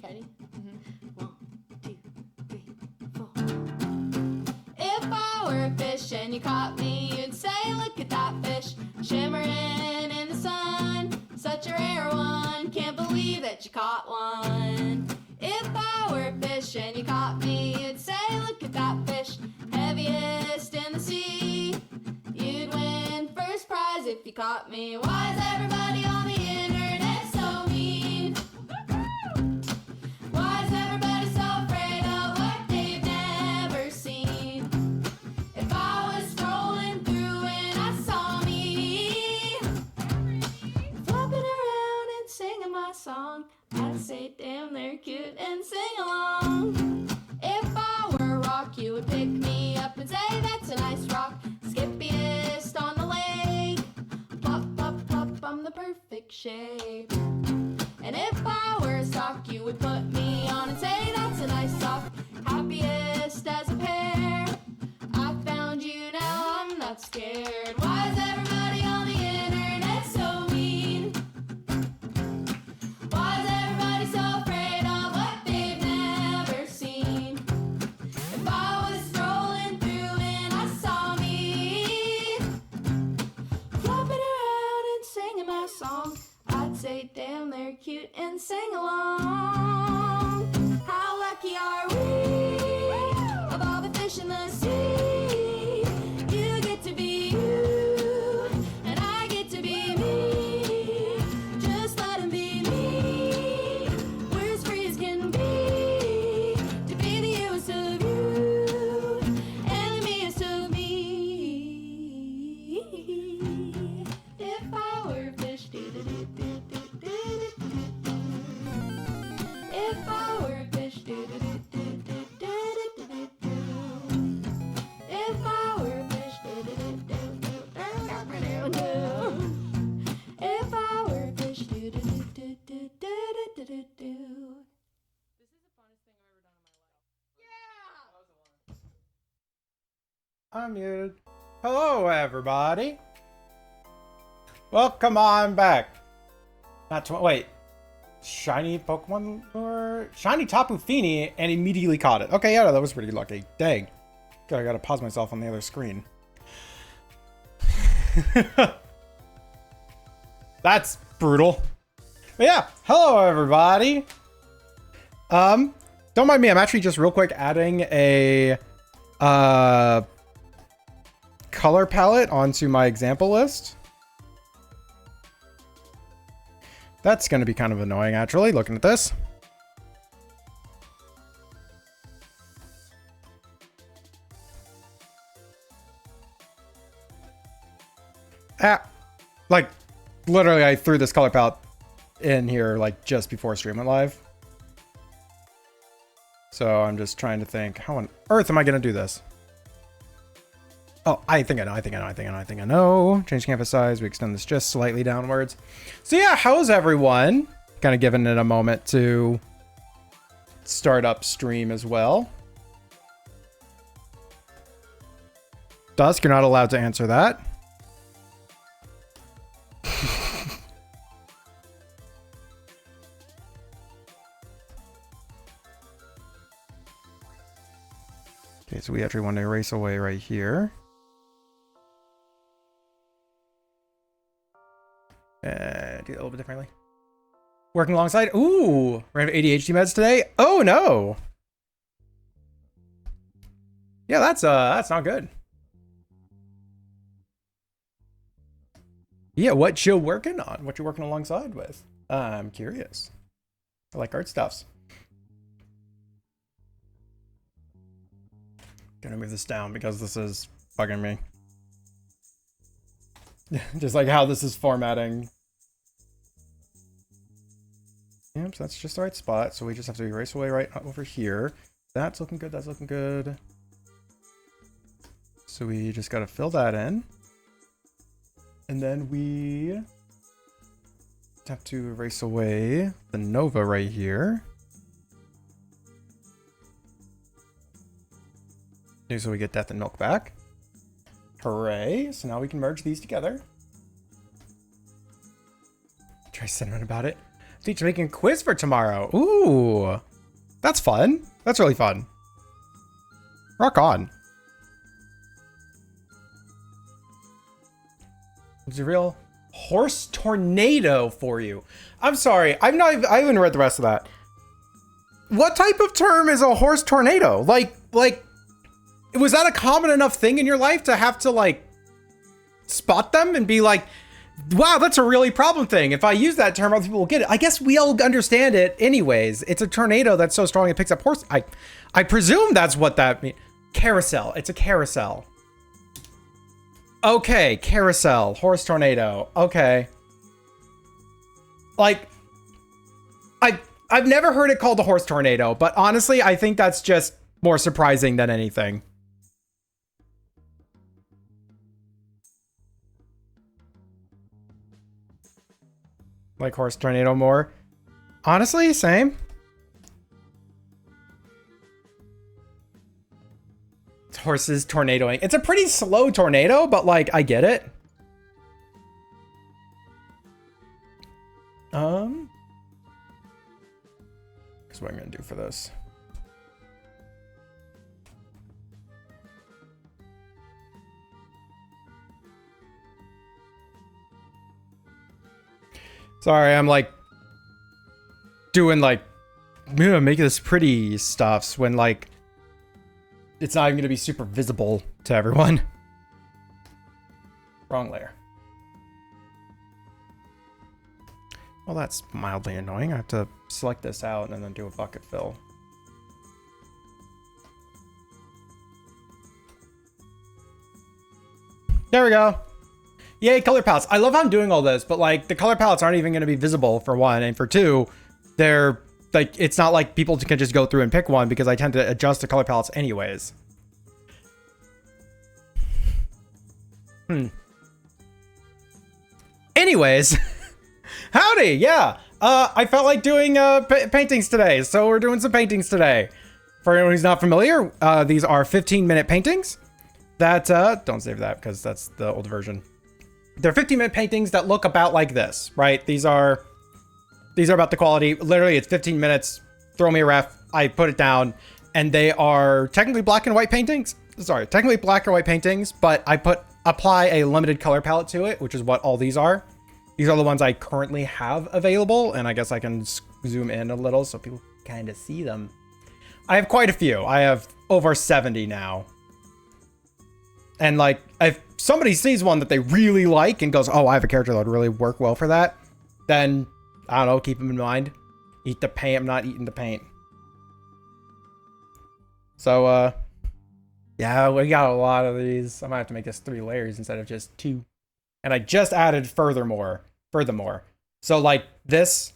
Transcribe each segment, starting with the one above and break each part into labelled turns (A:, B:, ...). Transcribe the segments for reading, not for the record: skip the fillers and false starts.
A: Ready? Mm-hmm. 1, 2, 3, 4. If I were a fish and you caught me, you'd say, look at that fish, shimmering in the sun. Such a rare one, can't believe that you caught one. If I were a fish and you caught me, you'd say, look at that fish, heaviest in the sea. You'd win first prize if you caught me. Why is everybeverybody on the internet so mean? Why is everybody so afraid of what they've never seen? If I was scrolling through and I saw me flopping around and singing my song, I'd say damn they're cute and sing along. If I were a rock, you would pick me up and say that's a nice rock, skippiest on the lake. Plop, plop, plop, I'm the perfect shape. And if I were a sock, you would put me on and say that's a nice sock, happiest as a pair. I found you, now I'm not scared. Why is everybody on the internet so mean? Why is everybody so afraid of what they've never seen? If I was scrolling through and I saw me flopping around and singing my song, I'd say damn they're cute and sing along. How lucky are we of all the fish in the sea? You get to be you and I get to be me. Just let 'em be me. We're as free as can be to be the yours of you and the meest of me. If I were a fish, if I were a fish, if I were a fish, if I were a fish, This is the funnest thing I've ever done in my life. Yeah!
B: I'm muted. Hello, everybody. Welcome on back. Wait. Shiny Pokemon or shiny Tapu Fini and immediately caught it. Okay, yeah, that was pretty lucky. Dang. I gotta pause myself on the other screen. That's brutal. But yeah, hello everybody. Don't mind me, I'm actually just real quick adding a color palette onto my example list. That's going to be kind of annoying, actually, looking at this. Like, literally, I threw this color palette in here, like, just before stream went live. So I'm just trying to think, how on earth am I going to do this? Oh, I think I know. Change canvas size. We extend this just slightly downwards. So yeah, how's everyone? Kind of giving it a moment to start up stream as well. Dusk, you're not allowed to answer that. Okay, so we actually want to erase away right here. Do that a little bit differently. Working alongside. Ooh, we're gonna have ADHD meds today. Oh no. Yeah, that's not good. Yeah, what you working on? What you working alongside with? I'm curious. I like art stuffs. Gonna move this down because this is bugging me. Just like how this is formatting. Yep, so that's just the right spot. So we just have to erase away right over here. That's looking good. That's looking good. So we just got to fill that in. And then we have to erase away the Nova right here. So we get Death and Milk back. Hooray. So now we can merge these together. Try cinnamon about it. Teacher making a quiz for tomorrow. Ooh, that's fun. That's really fun. Rock on. It's a real horse tornado for you. I'm sorry. I haven't read the rest of that. What type of term is a horse tornado? Like, was that a common enough thing in your life to have to like spot them and be like, wow, that's a really problem thing. If I use that term, other people will get it. I guess we all understand it anyways. It's a tornado that's so strong it picks up horse. I presume that's what that means. Carousel. It's a carousel. Okay, carousel, horse tornado. Okay. Like, I've never heard it called a horse tornado, but honestly, I think that's just more surprising than anything. Like horse tornado more. Honestly, same. Horses tornadoing. It's a pretty slow tornado, but like, I get it. Here's what I'm gonna do for this. Sorry, I'm like doing like, make this pretty stuffs when like it's not even gonna be super visible to everyone. Wrong layer. Well, that's mildly annoying. I have to select this out and then do a bucket fill. There we go. Yay, color palettes. I love how I'm doing all this, but like the color palettes aren't even going to be visible for one, and for two, they're like, it's not like people can just go through and pick one because I tend to adjust the color palettes anyways. Anyways, howdy, yeah. I felt like doing paintings today, so we're doing some paintings today. For anyone who's not familiar, these are 15-minute paintings that, don't save that because that's the old version. They're 15-minute paintings that look about like this, right? These are about the quality. Literally, it's 15 minutes. Throw me a ref. I put it down, and they are technically black and white paintings. Sorry, technically black or white paintings, but I apply a limited color palette to it, which is what all these are. These are the ones I currently have available, and I guess I can zoom in a little so people kind of see them. I have quite a few. I have over 70 now. And like, if somebody sees one that they really like and goes, oh, I have a character that would really work well for that, then, I don't know, keep them in mind. Eat the paint. I'm not eating the paint. So, yeah, we got a lot of these. I might have to make this 3 layers instead of just 2. And I just added furthermore. So like this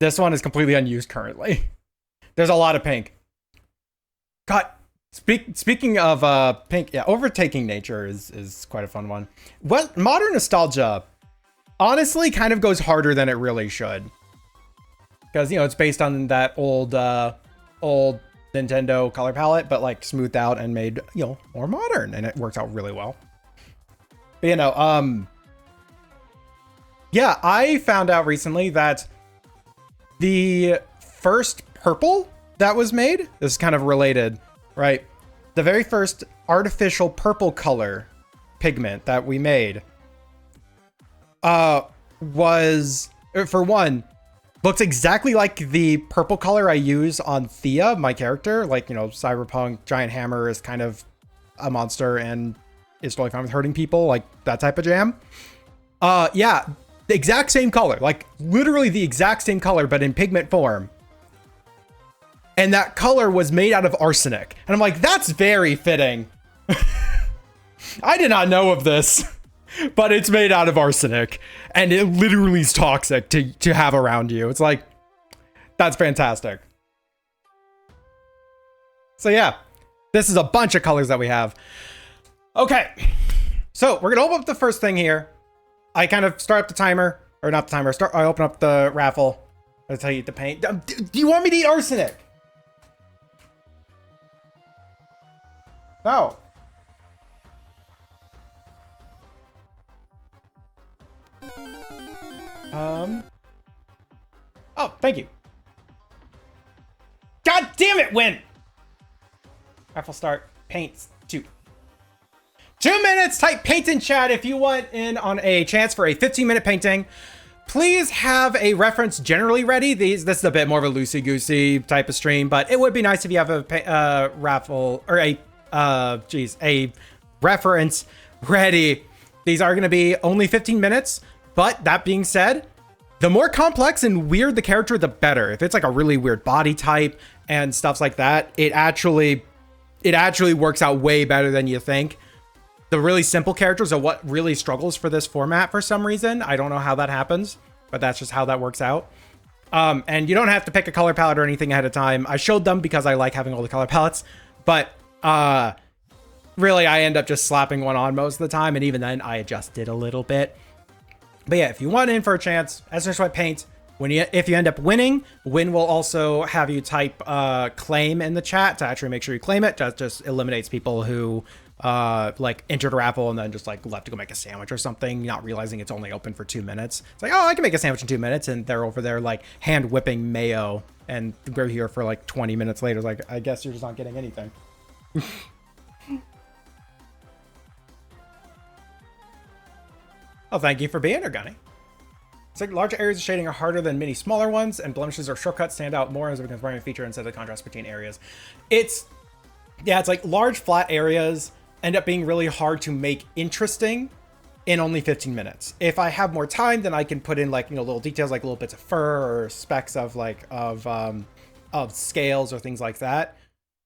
B: one is completely unused currently. There's a lot of pink. Cut. Speaking of pink, yeah, overtaking nature is quite a fun one. What modern nostalgia honestly kind of goes harder than it really should. Because, you know, it's based on that old Nintendo color palette, but like smoothed out and made, you know, more modern, and it works out really well. But, you know, yeah, I found out recently that the first purple that was made, this is kind of related, right? The very first artificial purple color pigment that we made was, for one, looks exactly like the purple color I use on Thea, my character. Like, you know, cyberpunk, giant hammer is kind of a monster and is totally fine with hurting people, like that type of jam. Yeah, the exact same color, like literally the exact same color, but in pigment form. And that color was made out of arsenic. And I'm like, that's very fitting. I did not know of this, but it's made out of arsenic. And it literally is toxic to have around you. It's like, that's fantastic. So yeah, this is a bunch of colors that we have. Okay, so we're gonna open up the first thing here. I kind of start up the timer, or not the timer, I open up the raffle. That's how you eat the paint. Do you want me to eat arsenic? No. Oh, thank you. God damn it, win! Raffle start. Paints. 2 minutes. Type paint in chat if you want in on a chance for a 15-minute painting. Please have a reference generally ready. This is a bit more of a loosey-goosey type of stream, but it would be nice if you have a raffle or a reference ready. These are going to be only 15 minutes, but that being said, the more complex and weird the character, the better. If it's like a really weird body type and stuff like that, it actually works out way better than you think. The really simple characters are what really struggles for this format for some reason. I don't know how that happens, but that's just how that works out. And you don't have to pick a color palette or anything ahead of time. I showed them because I like having all the color palettes, but really I end up just slapping one on most of the time. And even then I adjust it a little bit. But yeah, if you want in for a chance, SNR Sweat Paint, if you end up winning, Win will also have you type claim in the chat to actually make sure you claim it. That just eliminates people who like entered a raffle and then just like left to go make a sandwich or something, not realizing it's only open for 2 minutes. It's like, oh, I can make a sandwich in 2 minutes, and they're over there like hand whipping mayo, and we're here for like 20 minutes later. It's like, I guess you're just not getting anything. Oh, thank you for being here, Gunny. It's like larger areas of shading are harder than many smaller ones, and blemishes or shortcuts stand out more as it becomes primary feature instead of the contrast between areas. It's like large flat areas end up being really hard to make interesting in only 15 minutes. If I have more time, then I can put in like, little details like little bits of fur or specks of like of scales or things like that.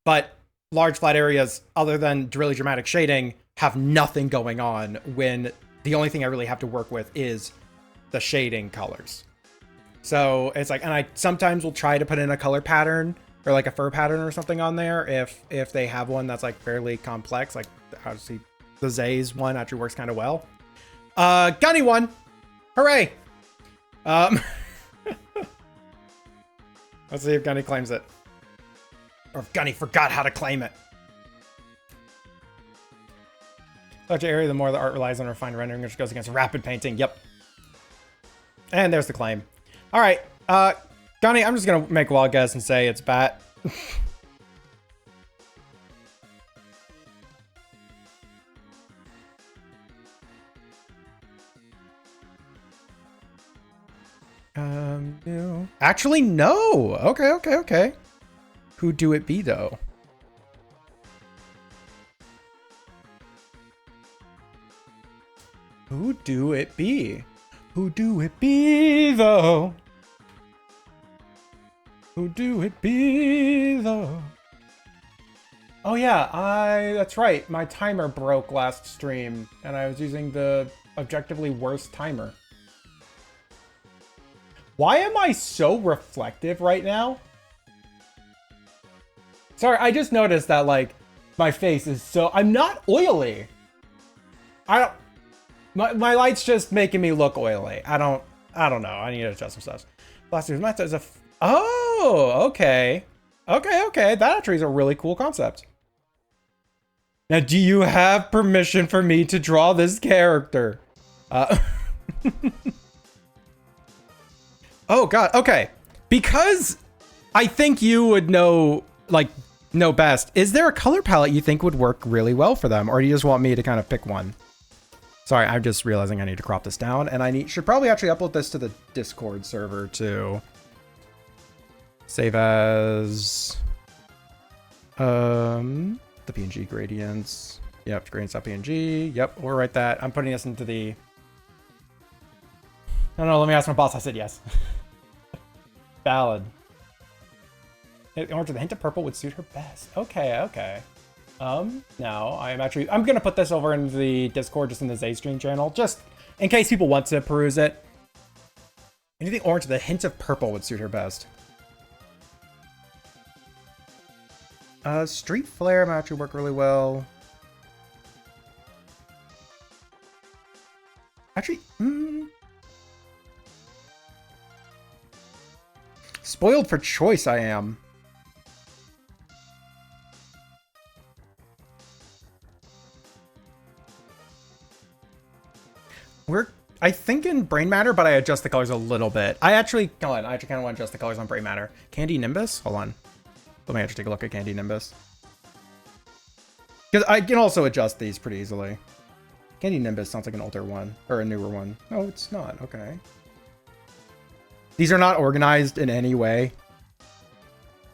B: But large flat areas, other than really dramatic shading, have nothing going on when the only thing I really have to work with is the shading colors. So it's like, and I sometimes will try to put in a color pattern or like a fur pattern or something on there if they have one that's like fairly complex. Like obviously the Zay's one actually works kind of well. Gunny won. Hooray. Let's see if Gunny claims it. Or if Gunny forgot how to claim it. Larger area, the more the art relies on refined rendering, which goes against rapid painting. Yep. And there's the claim. All right. Gunny, I'm just going to make a wild guess and say it's bat. No. Actually, no. Okay. Who do it be, though? Who do it be? Who do it be, though? Who do it be, though? Oh yeah, that's right. My timer broke last stream, and I was using the objectively worst timer. Why am I so reflective right now? Sorry, I just noticed that, like, my face is so... I'm not oily. My light's just making me look oily. I don't know. I need to adjust some stuff. Last year's method is a... Oh, okay. Okay. That actually is a really cool concept. Now, do you have permission for me to draw this character? Oh, God. Okay. Because I think you would know best. Is there a color palette you think would work really well for them? Or do you just want me to kind of pick one? Sorry, I'm just realizing I need to crop this down. And I should probably actually upload this to the Discord server too. Save as... the PNG gradients. Yep, gradients.png. Yep, we'll write that. I'm putting this into the... No, let me ask my boss. I said yes. Valid. Orange with a hint of purple would suit her best. Okay. Now I'm gonna put this over in the Discord, just in the Zaystream channel, just in case people want to peruse it. Anything orange with a hint of purple would suit her best. Street Flare might actually work really well. Actually, spoiled for choice I am. I think in Brain Matter, but I adjust the colors a little bit. I actually kind of want to adjust the colors on Brain Matter. Candy Nimbus? Hold on. Let me actually take a look at Candy Nimbus. Because I can also adjust these pretty easily. Candy Nimbus sounds like an older one, or a newer one. No, it's not. Okay. These are not organized in any way.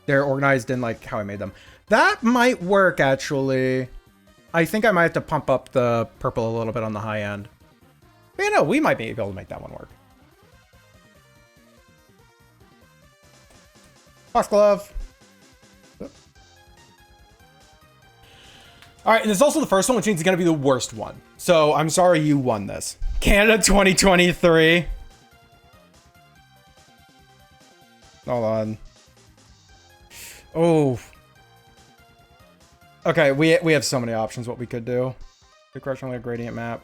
B: They're organized in like how I made them. That might work actually. I think I might have to pump up the purple a little bit on the high end. But, you know, we might be able to make that one work. Foxglove. All right, and it's also the first one, which means it's going to be the worst one. So I'm sorry you won this. Canada 2023. Hold on. Oh. Okay, we have so many options what we could do. The crush only a gradient map.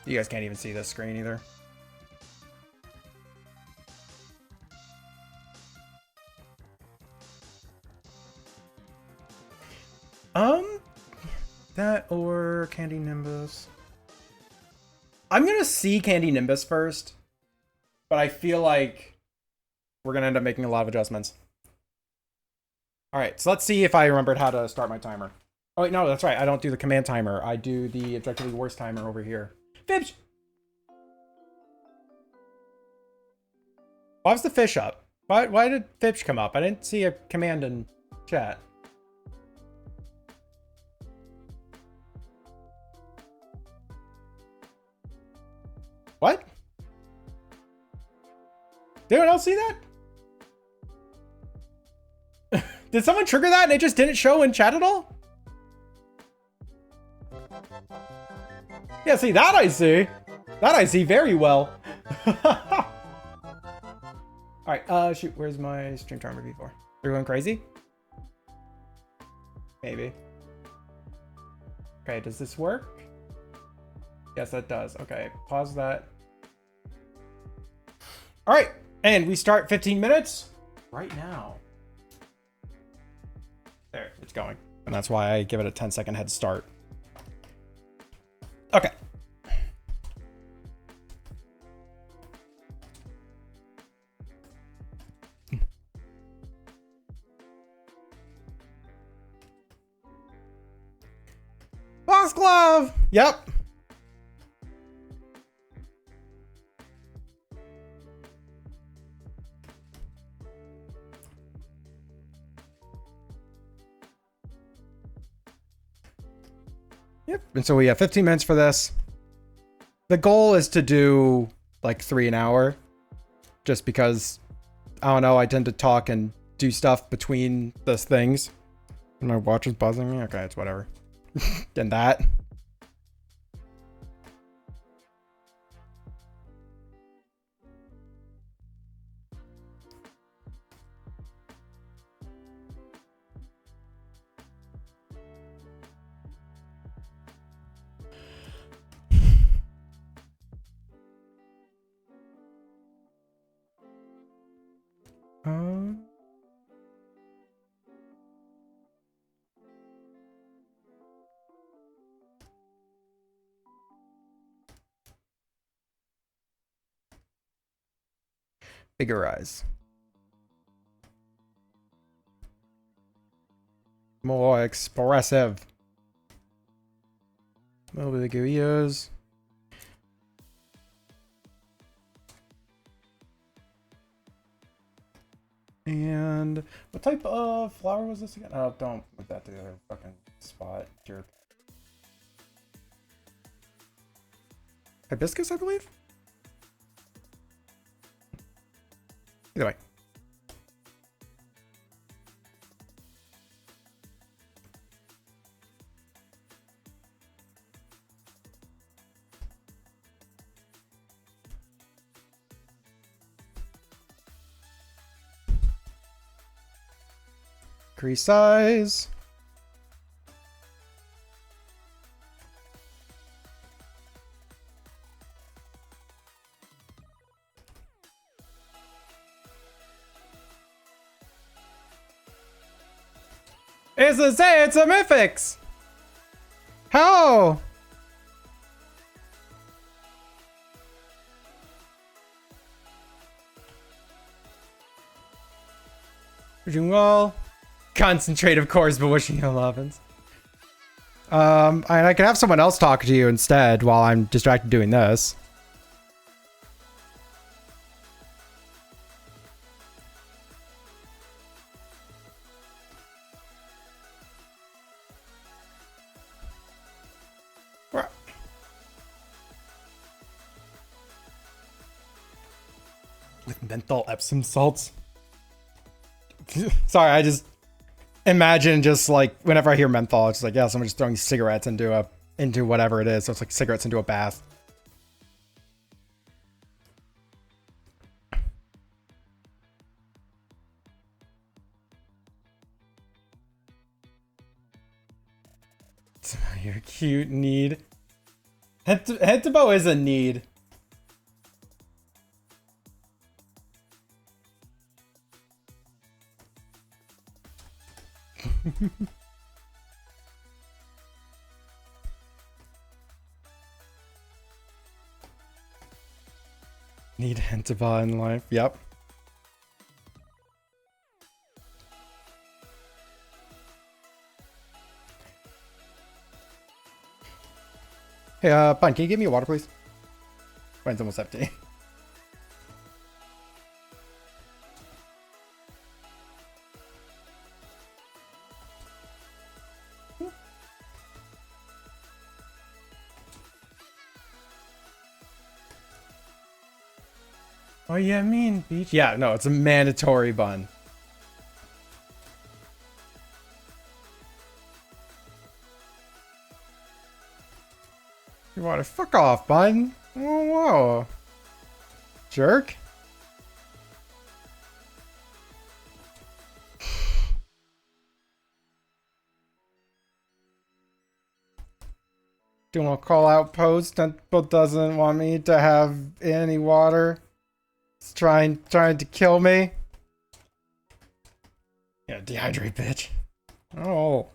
B: You guys can't even see this screen either. That or Candy Nimbus. I'm gonna see Candy Nimbus first, but I feel like we're gonna end up making a lot of adjustments. All right, so let's see if I remembered how to start my timer. Oh wait, no, that's right. I don't do the command timer. I do the objectively worst timer over here. Fibs! Why was the fish up? Why did Fibs come up? I didn't see a command in chat. What? Did anyone else see that? Did someone trigger that and it just didn't show in chat at all? Yeah, see, that I see. That I see very well. Alright, shoot, where's my stream timer before? They're going crazy? Maybe. Okay, does this work? Yes, that does. Okay, pause that. Alright, and we start 15 minutes right now. There, it's going. And that's why I give it a 10-second head start. Okay. Foxglove! Yep. Yep. And so we have 15 minutes for this. The goal is to do like 3 an hour. Just because, I don't know, I tend to talk and do stuff between those things. My watch is buzzing me? Okay, it's whatever. And that. Bigger eyes. More expressive. A little bit of ears. And what type of flower was this again? Oh, don't put that to the other fucking spot, jerk. Hibiscus, I believe? Either way. Increase size. It's a say it's a mythics. How? We're doing well. Concentrate, of course, but wishing you lovins. And I can have someone else talk to you instead while I'm distracted doing this. With menthol Epsom salts. Sorry, I just imagine just like whenever I hear menthol, it's like, yeah, someone just throwing cigarettes into whatever it is. So it's like cigarettes into a bath. Your cute need. Head to bow is a need. Need Hentaba in life. Yep. Hey, Bun, can you give me a water, please? Mine's almost empty. Oh yeah, mean beach. Yeah, no, it's a mandatory bun. You want to fuck off, bun? Oh, whoa. Jerk. Doing a call out post, but doesn't want me to have any water. It's trying to kill me. Yeah, dehydrate, bitch. Oh.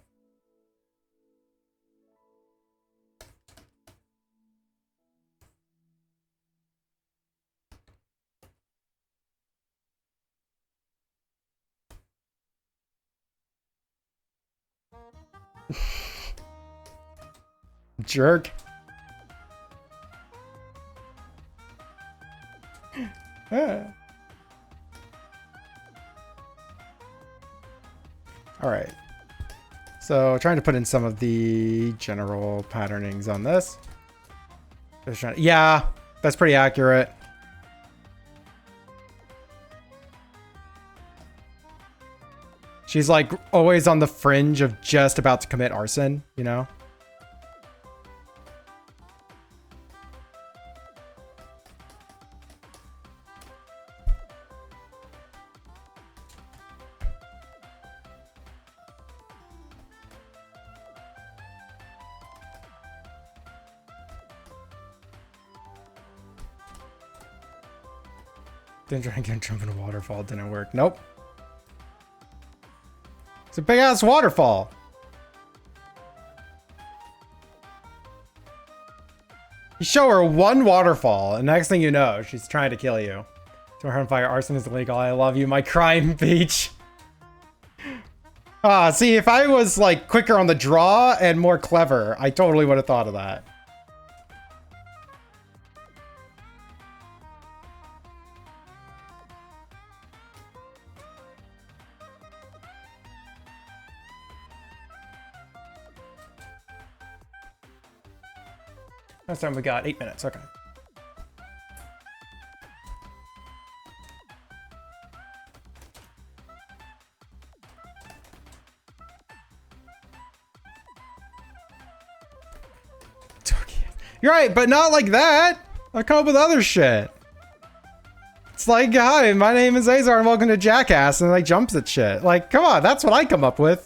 B: Jerk. Yeah. All right. So trying to put in some of the general patternings on this. Yeah, that's pretty accurate. She's like always on the fringe of just about to commit arson, you know? Didn't try and get jump in a waterfall, didn't work. Nope. It's a big ass waterfall. You show her one waterfall, and next thing you know, she's trying to kill you. To her on fire, arson is illegal. I love you, my crime beach. See, if I was like quicker on the draw and more clever, I totally would have thought of that. Last time we got 8 minutes, okay. You're right, but not like that. I come up with other shit. It's like, hi, my name is Azar and welcome to Jackass, and like jumps at shit. Like, come on, that's what I come up with.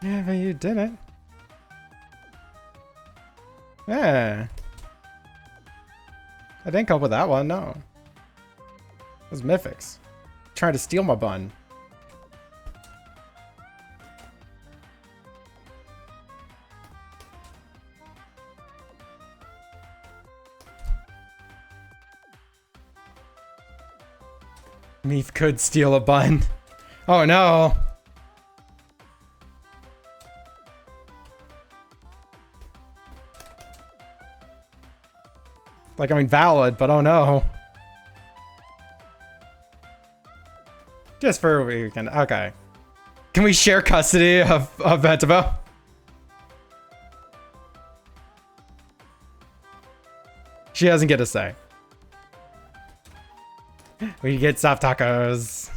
B: Yeah, but you didn't. Yeah. I didn't come up with that one, no. It was Mythics. Trying to steal my bun. Meath could steal a bun. Oh no. Like, I mean, valid, but oh no. Just for a weekend. Okay. Can we share custody of Vetivo? She doesn't get a say. We get soft tacos.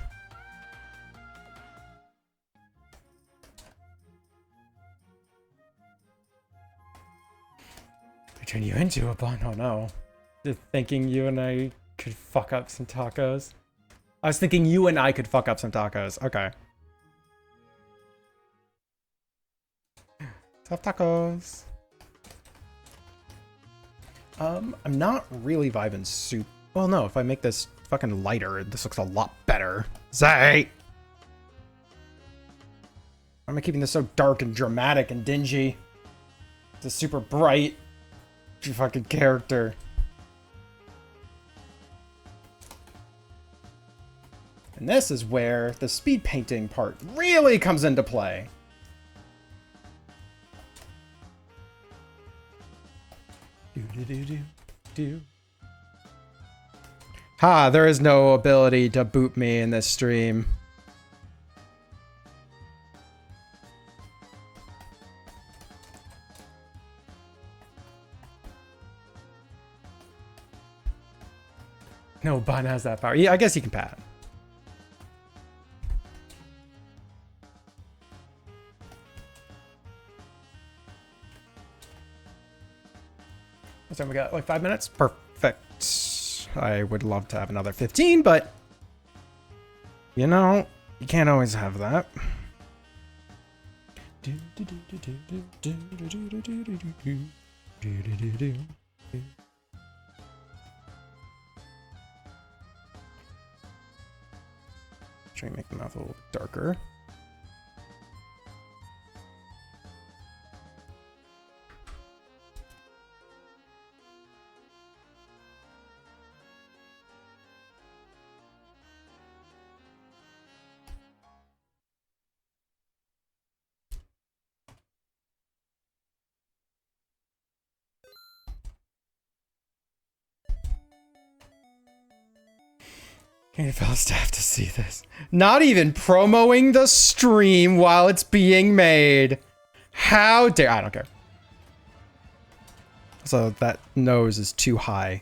B: I turn you into a bun. Oh no. Just thinking you and I could fuck up some tacos. I was thinking you and I could fuck up some tacos. Okay. Soft tacos. I'm not really vibing soup. Well, no, if I make this fucking lighter, this looks a lot better. Zay! Why am I keeping this so dark and dramatic and dingy? It's a super bright fucking character. And this is where the speed painting part really comes into play. Ha, there is no ability to boot me in this stream. No bun has that power. Yeah, I guess you can pat. So we got like 5 minutes. Perfect. I would love to have another 15, but you know, you can't always have that. Try and make the mouth a little darker. NFL staff to see this. Not even promoting the stream while it's being made. How dare... I don't care. So that nose is too high.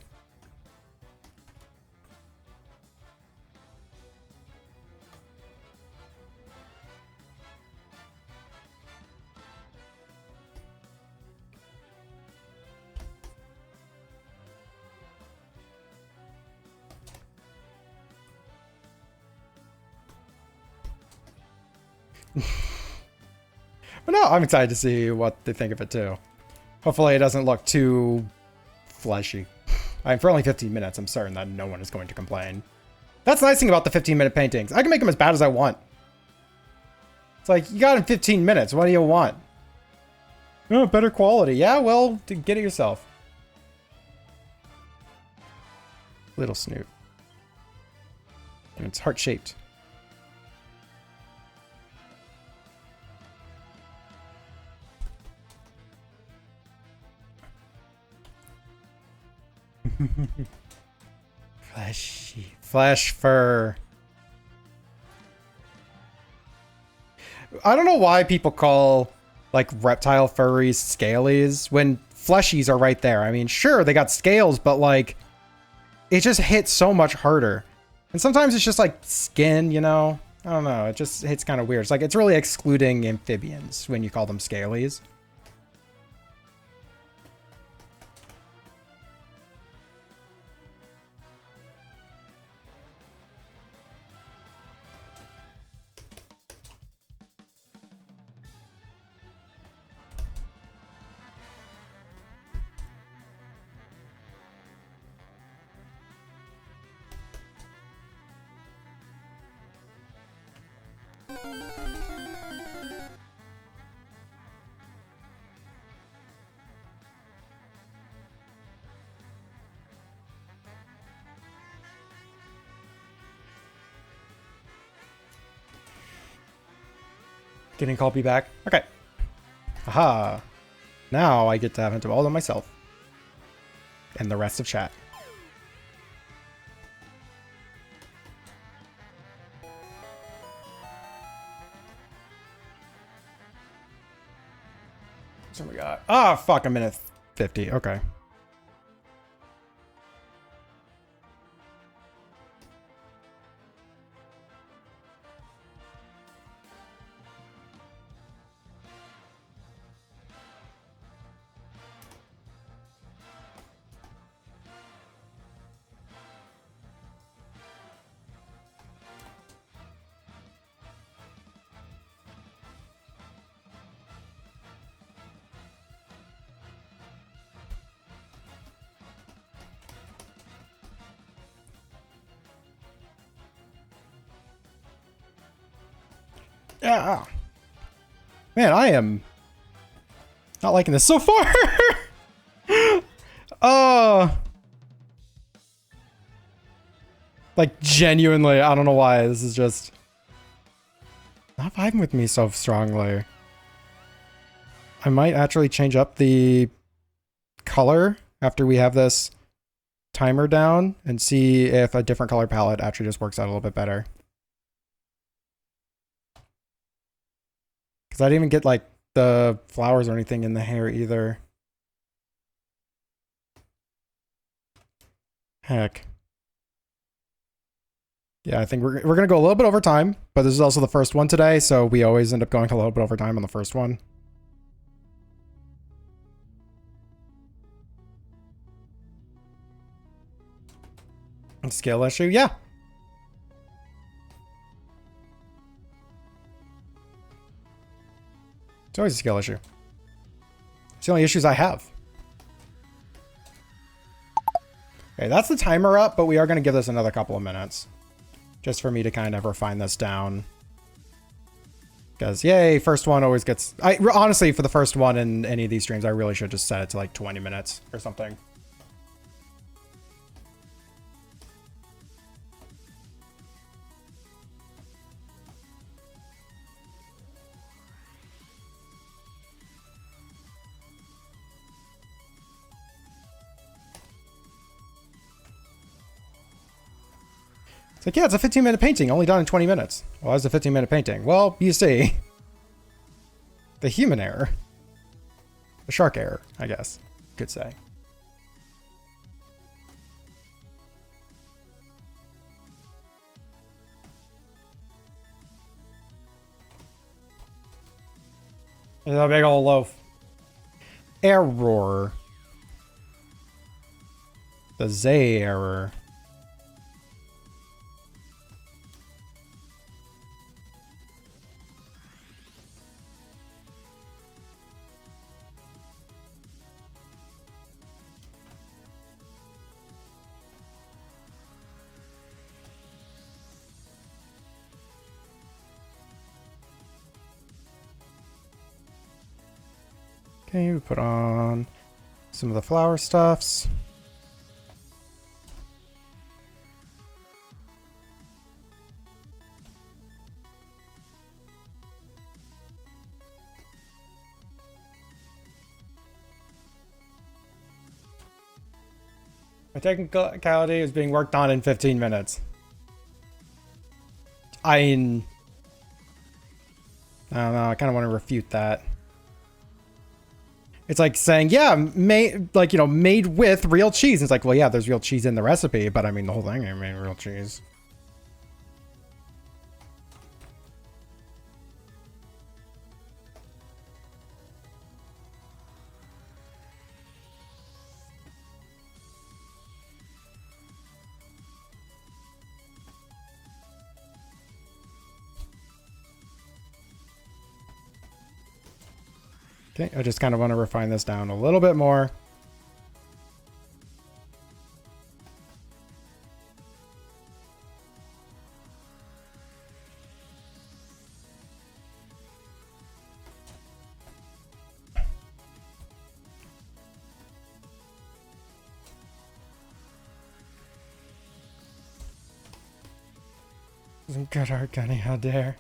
B: But no, I'm excited to see what they think of it too. Hopefully it doesn't look too fleshy. I mean, for only 15 minutes, I'm certain that no one is going to complain. That's the nice thing about the 15-minute paintings. I can make them as bad as I want. It's like, you got in 15 minutes. What do you want? Oh, better quality. Yeah, well, get it yourself. Little snoot. And it's heart-shaped. Fleshy. Flesh fur. I don't know why people call, like, reptile furries scalies when fleshies are right there. I mean, sure, they got scales, but, like, it just hits so much harder. And sometimes it's just, like, skin, you know? I don't know. It just hits kind of weird. It's like, it's really excluding amphibians when you call them scalies. Getting Colby back. Okay. Aha. Now I get to have him all to myself. And the rest of chat. So we got... Ah, fuck, a minute 50. Okay. Yeah. Man, I am not liking this so far. Like genuinely, I don't know why. This is just not vibing with me so strongly. I might actually change up the color after we have this timer down and see if a different color palette actually just works out a little bit better. Because I didn't even get like the flowers or anything in the hair either. Heck. Yeah, I think we're going to go a little bit over time, but this is also the first one today, so we always end up going a little bit over time on the first one. Scale issue? Yeah. It's always a skill issue. It's the only issues I have. Okay, that's the timer up, but we are going to give this another couple of minutes. Just for me to kind of refine this down. Because, yay, first one always gets... honestly, for the first one in any of these streams, I really should just set it to like 20 minutes or something. It's like, yeah, it's a 15-minute painting, only done in 20 minutes. Well, it's a 15-minute painting. Well, you see. The human error. The shark error, I guess. Could say. There's a big old loaf. Error. The Zay error. Okay, we put on some of the flower stuffs. My technicality is being worked on in 15 minutes. I don't know, I kind of want to refute that. It's like saying, yeah, made with real cheese. It's like, well, yeah, there's real cheese in the recipe, but I mean, the whole thing ain't made real cheese. Okay, I just kind of want to refine this down a little bit more. Good art, Gunny, how dare.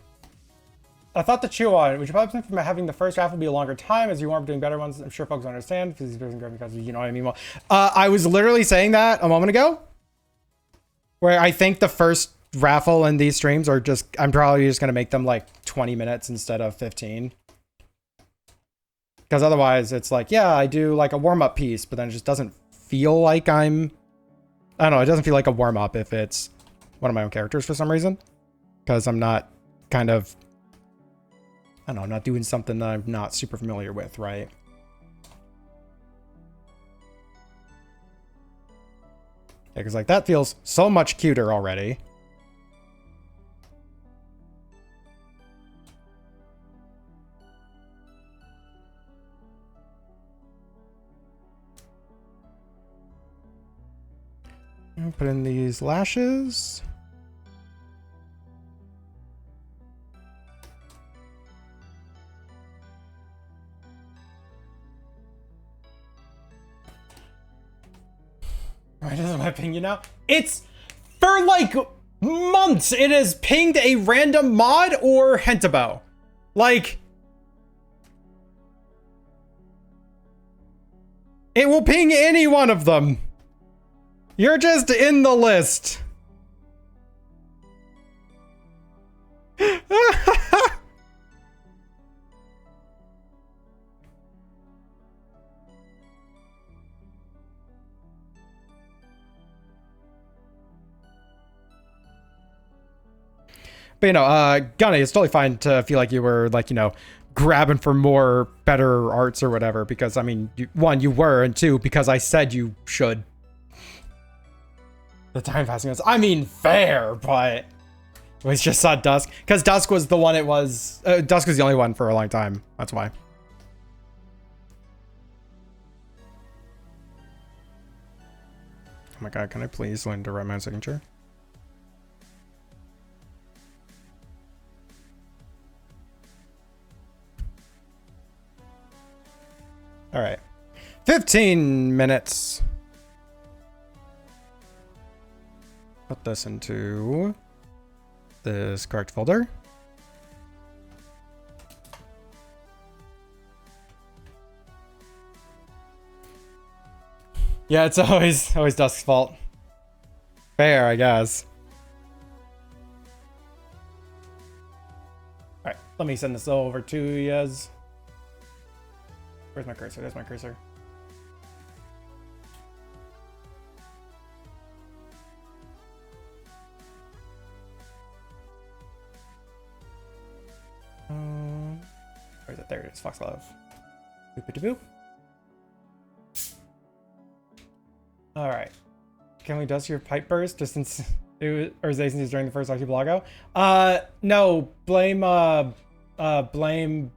B: I thought to chew on. We should probably from having the first raffle be a longer time as you warm up doing better ones. I'm sure folks understand because you know what I mean. Well, I was literally saying that a moment ago, where I think the first raffle in these streams are just, I'm probably just gonna make them like 20 minutes instead of 15. Because otherwise it's like, yeah, I do like a warm-up piece, but then it just doesn't feel like I don't know, it doesn't feel like a warm-up if it's one of my own characters for some reason. Because I'm not kind of, I don't know, I'm not doing something that I'm not super familiar with, right? Yeah, because like that feels so much cuter already. Put in these lashes. Right, this is my opinion now. It's for like months. It has pinged a random mod or Hentabo. Like, it will ping any one of them. You're just in the list. But, you know, Gunny, it's totally fine to feel like you were, like, you know, grabbing for more, better arts or whatever. Because, I mean, one, you were, and two, because I said you should. The time passing was, I mean, fair, but we just saw Dusk. Because Dusk was the one it was, Dusk was the only one for a long time. That's why. Oh my god, can I please learn to write my signature? All right, 15 minutes. Put this into this correct folder. Yeah, it's always Dusk's fault. Fair, I guess. All right, let me send this over to yous. Where's my cursor? There's my cursor. Where is it? There it is. Fox Love. Boop-a-doo-boop. All right. Can we dust your pipe burst just since it was, or since he's during the first archipelago? No. Blame. Blame.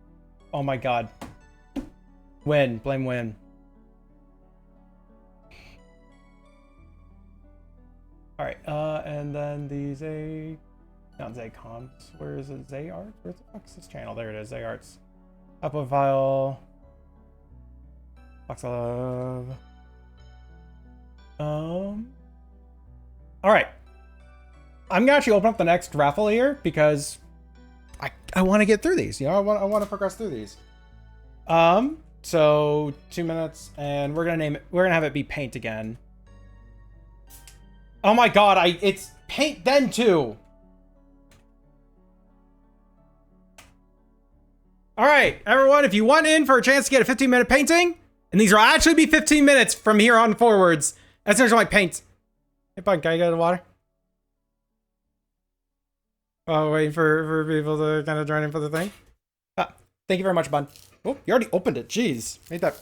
B: Oh my God. Win. Blame Win. All right. And then these not Zaycons. Where is it? Zayarts? Where the fuck is this channel? There it is. Zayarts. Upload file. Fox Love. All right. I'm gonna actually open up the next raffle here because I want to get through these. You know, I want to progress through these. So 2 minutes, and we're gonna name it. We're gonna have it be paint again. Oh my god! It's paint then too. All right, everyone. If you want in for a chance to get a 15-minute painting, and these will actually be 15 minutes from here on forwards. That's just my paint. Hey, bud, can I get the water? Oh, waiting for people to kind of join in for the thing. Thank you very much, bud. Oh, you already opened it. Jeez, made that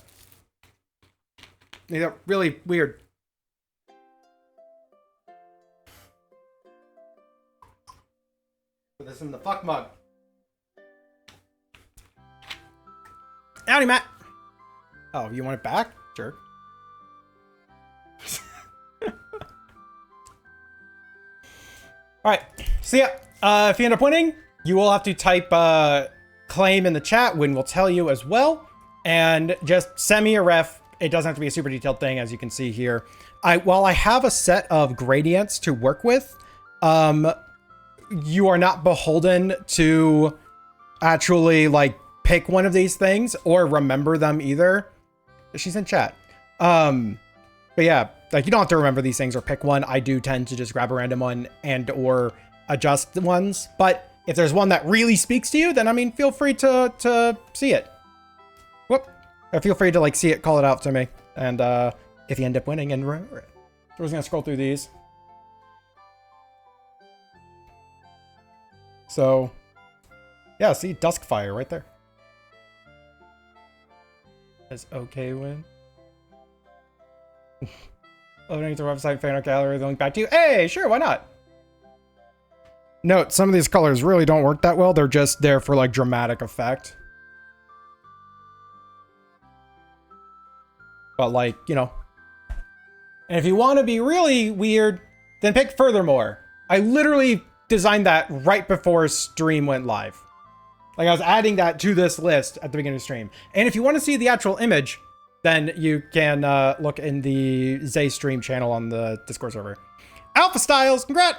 B: really weird. Put this in the fuck mug. Howdy, Matt. Oh, you want it back? Sure. All right. So yeah, if you end up winning, you will have to type claim in the chat. Win will tell you as well, and just send me a ref. It doesn't have to be a super detailed thing, as you can see here. While I have a set of gradients to work with, you are not beholden to actually like pick one of these things or remember them either. She's in chat. But yeah, like you don't have to remember these things or pick one. I do tend to just grab a random one and or adjust the ones. But if there's one that really speaks to you, then I mean, feel free to see it. Whoop. Or feel free to like see it, call it out to me. And if you end up winning and remember it. So we're just gonna scroll through these. So yeah, see Duskfire right there. Is okay win. Loading to the website, fan art gallery, the link back to you. Hey, sure, why not? Note, some of these colors really don't work that well. They're just there for like dramatic effect. But like, you know. And if you want to be really weird, then pick Furthermore. I literally designed that right before stream went live. Like I was adding that to this list at the beginning of stream. And if you want to see the actual image, then you can look in the Zay stream channel on the Discord server. Alpha Styles, congrats!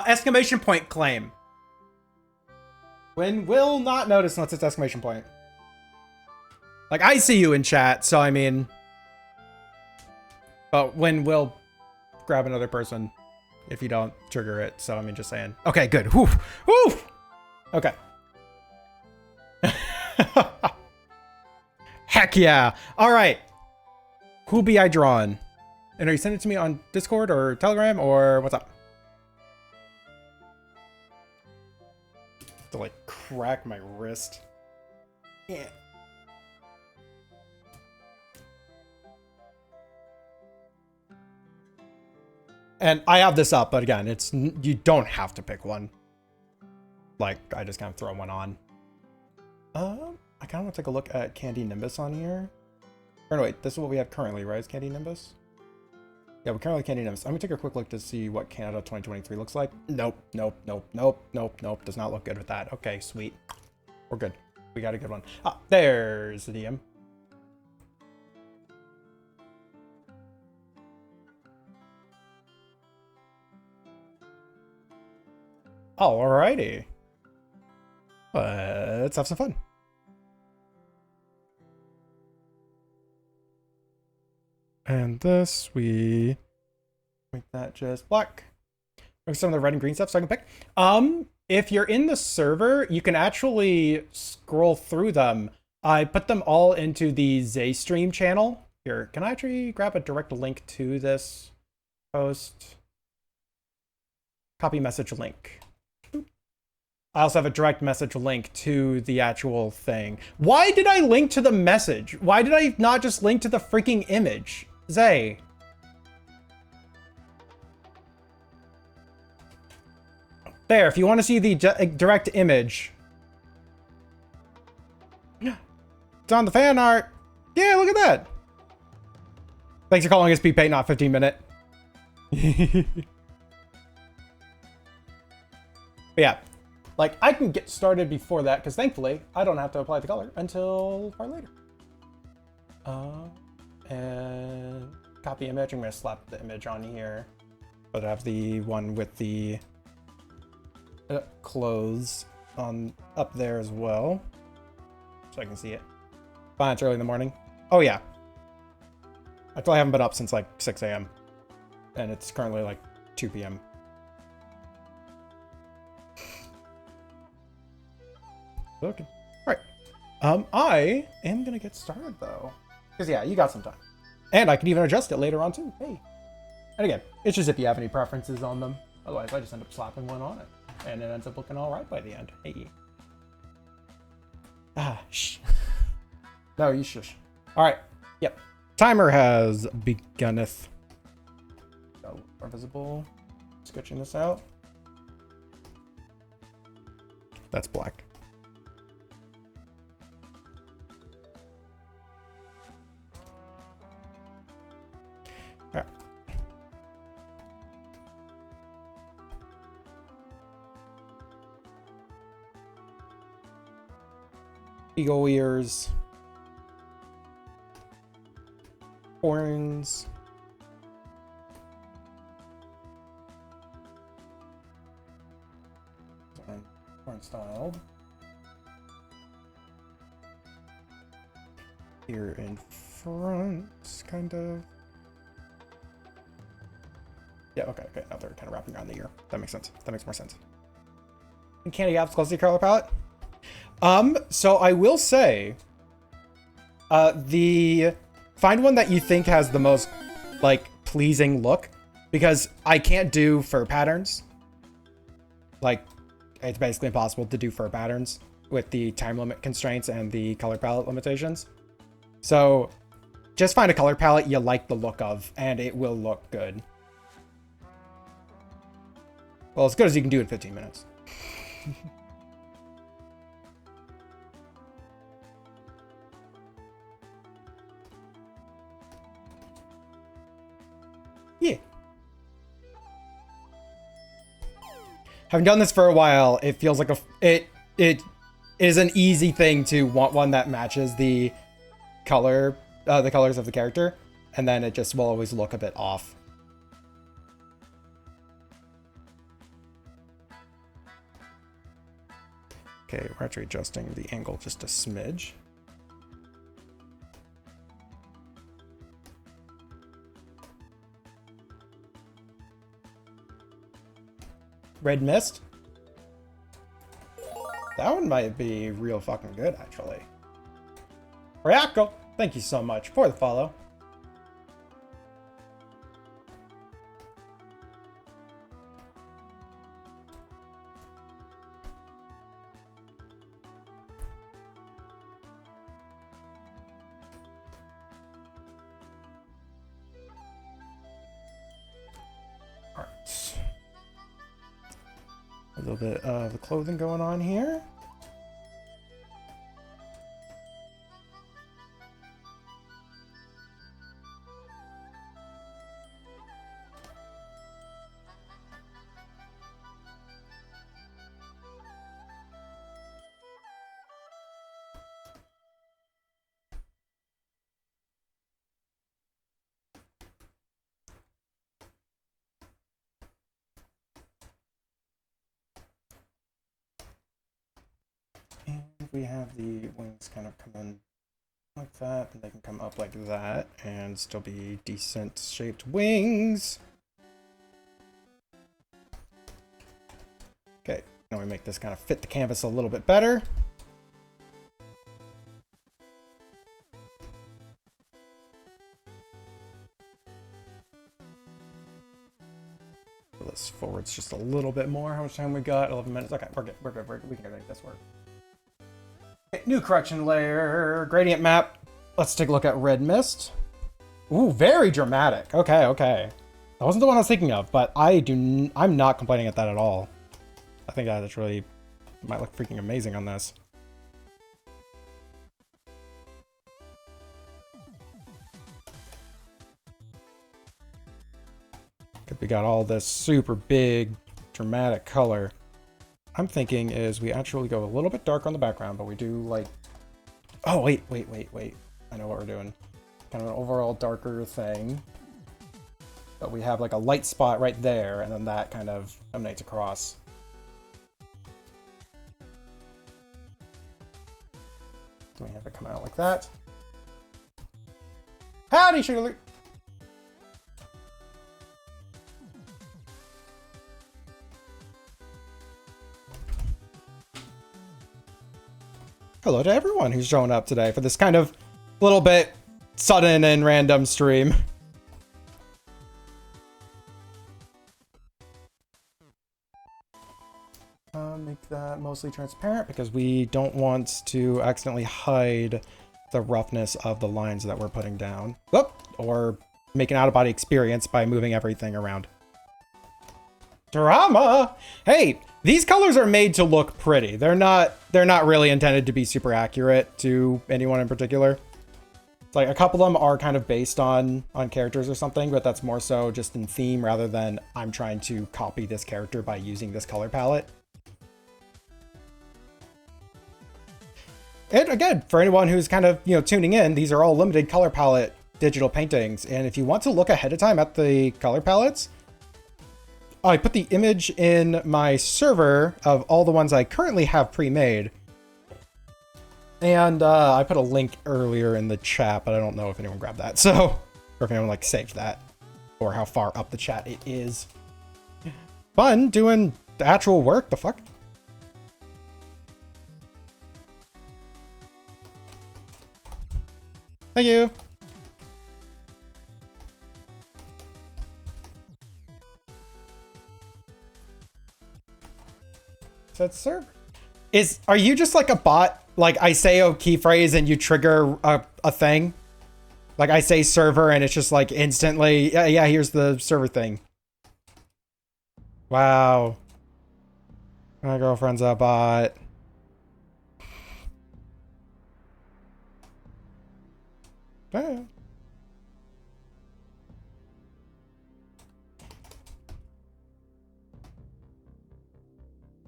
B: Exclamation point claim. When will not notice unless it's exclamation point. Like I see you in chat, so I mean, but when will grab another person if you don't trigger it. So I mean, just saying. Okay, good. Whew. Whew. Okay. Heck yeah. All right. Who be I drawn? And are you sending it to me on Discord or Telegram or what's up? To like crack my wrist. Yeah. And I have this up, but again, it's you don't have to pick one. Like I just kind of throw one on. I kind of want to take a look at Candy Nimbus on here. Or no, wait, this is what we have currently, right? Is Candy Nimbus? Yeah, we currently have Candy Nimbus. I'm gonna take a quick look to see what Canada 2023 looks like. Nope, nope, nope, nope, nope, nope. Does not look good with that. Okay, sweet. We're good. We got a good one. Ah, there's the DM. Alrighty. Let's have some fun. And this, we make that just black. Make some of the red and green stuff so I can pick. If you're in the server, you can actually scroll through them. I put them all into the Zay stream channel. Here, can I actually grab a direct link to this post? Copy message link. I also have a direct message link to the actual thing. Why did I link to the message? Why did I not just link to the freaking image? Zay. There, if you want to see the direct image. It's on the fan art. Yeah, look at that. Thanks for calling us P-Pay, not 15 minute. But yeah. Like, I can get started before that, because thankfully, I don't have to apply the color until far later. And copy image. I'm going to slap the image on here. But I have the one with the clothes on up there as well. So I can see it. Fine, it's early in the morning. Oh, yeah. I haven't been up since like 6 a.m. And it's currently like 2 p.m. Okay. All right. I am gonna get started though, because yeah, you got some time, and I can even adjust it later on too. Hey, and again, it's just if you have any preferences on them. Otherwise, I just end up slapping one on it, and it ends up looking all right by the end. Hey. Ah, shh. No, you shush. All right. Yep. Timer has begunneth. Oh, are visible. Sketching this out. That's black. Eagle ears, horns, drawing style. Here in front, kind of. Yeah, okay. Now they're kind of wrapping around the ear. That makes sense. That makes more sense. And candy apps close to your color palette. So I will say, find one that you think has the most, like, pleasing look, because I can't do fur patterns. Like, it's basically impossible to do fur patterns with the time limit constraints and the color palette limitations. So just find a color palette you like the look of, and it will look good. Well, as good as you can do in 15 minutes. Yeah. Having done this for a while, it feels like it is an easy thing to want one that matches the colors of the character, and then it just will always look a bit off. Okay, we're actually adjusting the angle just a smidge. Red Mist. That one might be real fucking good, actually. Ryako, thank you so much for the follow. A little bit of the clothing going on here. We have the wings kind of come in like that, and they can come up like that and still be decent shaped wings. Okay, now we make this kind of fit the canvas a little bit better. Pull this forwards just a little bit more. How much time we got? 11 minutes. Okay, we're good. We can make this work. Okay, new correction layer, gradient map. Let's take a look at Red Mist. Ooh, very dramatic. Okay. That wasn't the one I was thinking of, but I'm not complaining at that at all. I think that really might look freaking amazing on this. We got all this super big, dramatic color. I'm thinking is we actually go a little bit dark on the background, but we do like... Oh, wait. I know what we're doing. Kind of an overall darker thing. But we have like a light spot right there, and then that kind of emanates across. So we have it come out like that. Howdy, Sugar! Hello to everyone who's showing up today for this kind of little bit sudden and random stream. Make that mostly transparent because we don't want to accidentally hide the roughness of the lines that we're putting down. Whoop! Or make an out-of-body experience by moving everything around. Drama! Hey, these colors are made to look pretty. They're not really intended to be super accurate to anyone in particular. It's like a couple of them are kind of based on characters or something, but that's more so just in theme rather than I'm trying to copy this character by using this color palette. And again, for anyone who's kind of, tuning in, these are all limited color palette digital paintings. And if you want to look ahead of time at the color palettes, I put the image in my server of all the ones I currently have pre-made. And I put a link earlier in the chat, but I don't know if anyone grabbed that. So, or if anyone like saved that, or how far up the chat it is. Fun doing the actual work. The fuck? Thank you. Said server. Are you just like a bot? Like I say a key phrase and you trigger a thing? Like I say server and it's just like instantly, yeah, here's the server thing. Wow. My girlfriend's a bot. Yeah.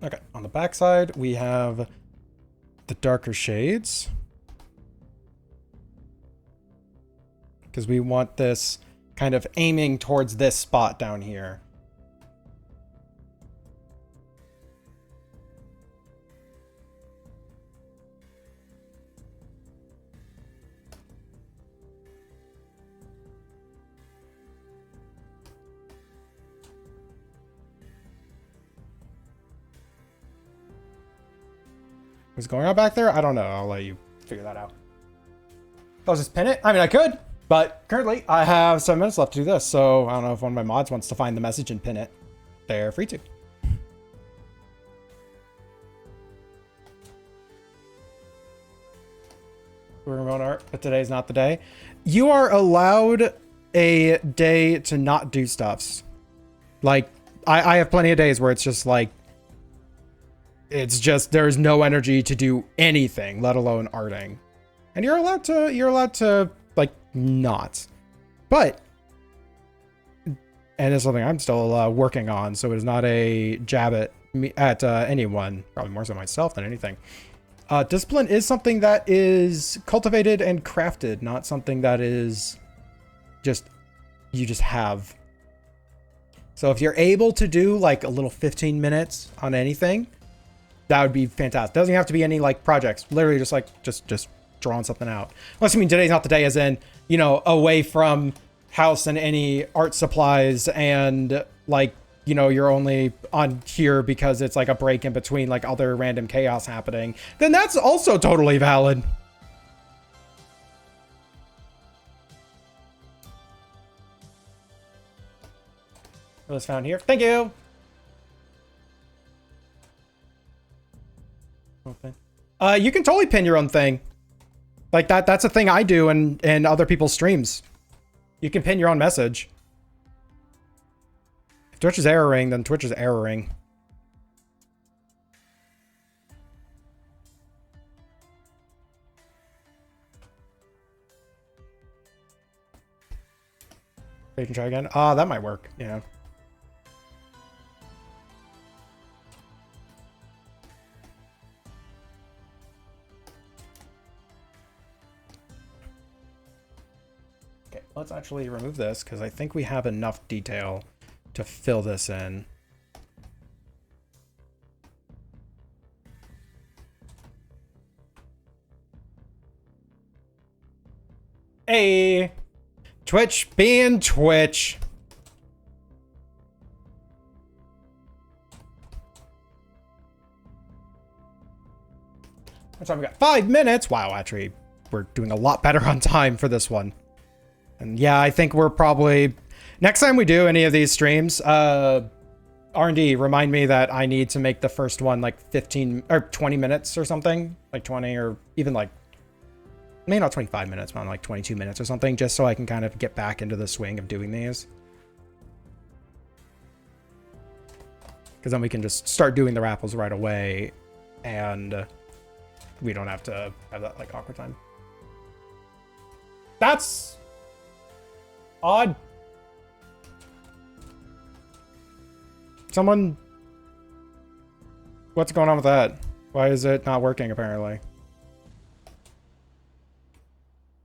B: Okay, on the back side, we have the darker shades. Because we want this kind of aiming towards this spot down here. What's going on back there? I don't know. I'll let you figure that out. I'll just pin it. I mean, I could, but currently I have 7 minutes left to do this. So I don't know if one of my mods wants to find the message and pin it. They're free to. We're remote art, but today's not the day. You are allowed a day to not do stuffs. Like, I have plenty of days where it's just like, it's just, there's no energy to do anything, let alone arting. And you're allowed to like not. But, and it's something I'm still working on, so it is not a jab at me, at anyone, probably more so myself than anything. Discipline is something that is cultivated and crafted, not something that is just, you just have. So if you're able to do like a little 15 minutes on anything, that would be fantastic. Doesn't have to be any like projects. Literally just like, just drawing something out. Unless you mean today's not the day as in, you know, away from house and any art supplies and like, you know, you're only on here because it's like a break in between like other random chaos happening. Then that's also totally valid. It was found here. Thank you. Open. You can totally pin your own thing. Like that's a thing I do in other people's streams. You can pin your own message. If Twitch is erroring, then Twitch is erroring. You can try again. Ah, that might work. Yeah. Okay, let's actually remove this because I think we have enough detail to fill this in. Hey, Twitch being Twitch. What time we got? 5 minutes. Wow, actually, we're doing a lot better on time for this one. And yeah, I think we're probably, next time we do any of these streams, R&D, remind me that I need to make the first one like 15 or 20 minutes or something, like 20 or even like, maybe not 25 minutes, but like 22 minutes or something, just so I can kind of get back into the swing of doing these. Because then we can just start doing the raffles right away and we don't have to have that like awkward time. That's odd. Someone, what's going on with that? Why is it not working apparently?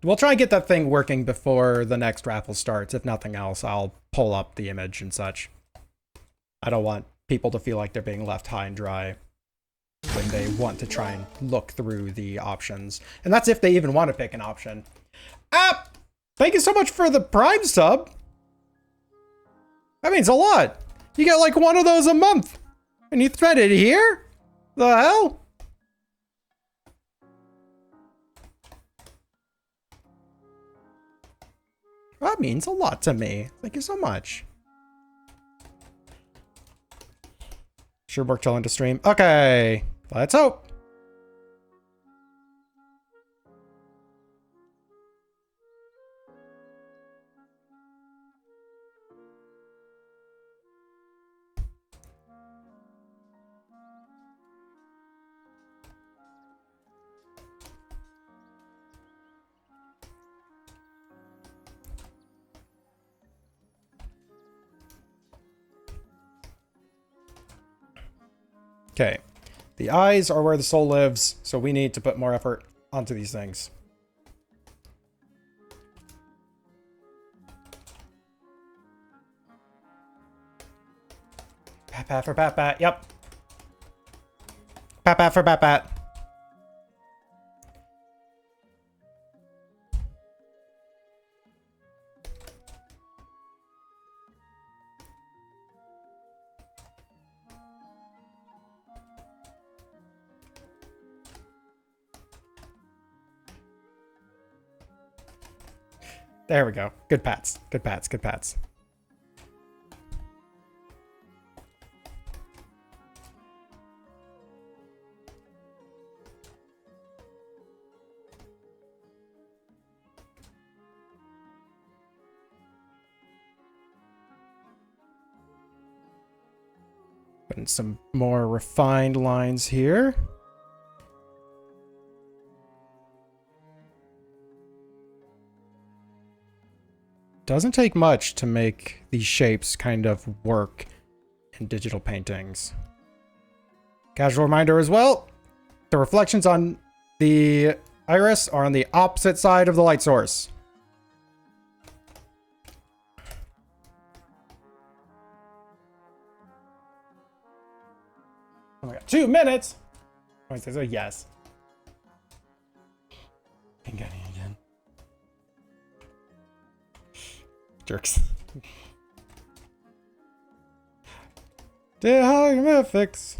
B: We'll try and get that thing working before the next raffle starts. If nothing else, I'll pull up the image and such. I don't want people to feel like they're being left high and dry when they want to try and look through the options. And that's if they even want to pick an option. Ah! Thank you so much for the Prime sub. That means a lot. You get like one of those a month. And you thread it here? The hell? That means a lot to me. Thank you so much. Sure work till into stream. Okay. Let's hope. Okay. The eyes are where the soul lives, so we need to put more effort onto these things. Pat pat for pat pat. Yep. Pat pat for pat pat. There we go. Good pats. Good pats. Good pats. Putting some more refined lines here. Doesn't take much to make these shapes kind of work in digital paintings. Casual reminder as well, the reflections on the iris are on the opposite side of the light source. Oh my god, 2 minutes! Oh, it says a yes. Pink eye again. Jerks. Dear hieroglyphics.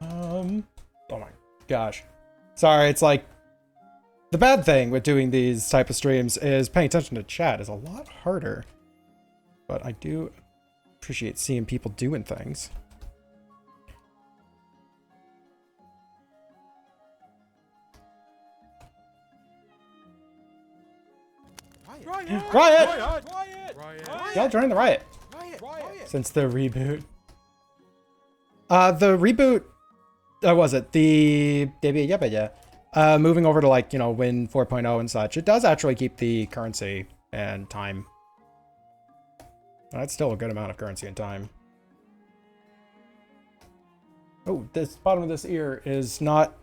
B: Oh my gosh. Sorry, it's like the bad thing with doing these type of streams is paying attention to chat is a lot harder. But I do appreciate seeing people doing things. Riot! Y'all join the riot. Since the reboot. The reboot, was it? Moving over to like, you know, Win 4.0 and such, it does actually keep the currency and time. That's still a good amount of currency and time. Oh, this bottom of this ear is not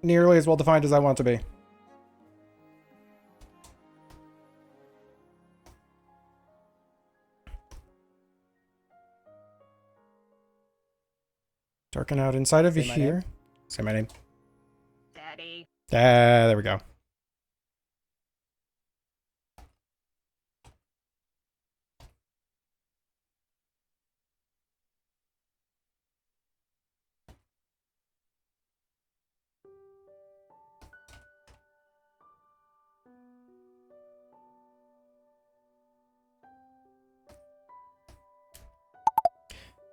B: nearly as well defined as I want to be. Darken out inside of you here. Say my name.
C: Daddy.
B: There we go.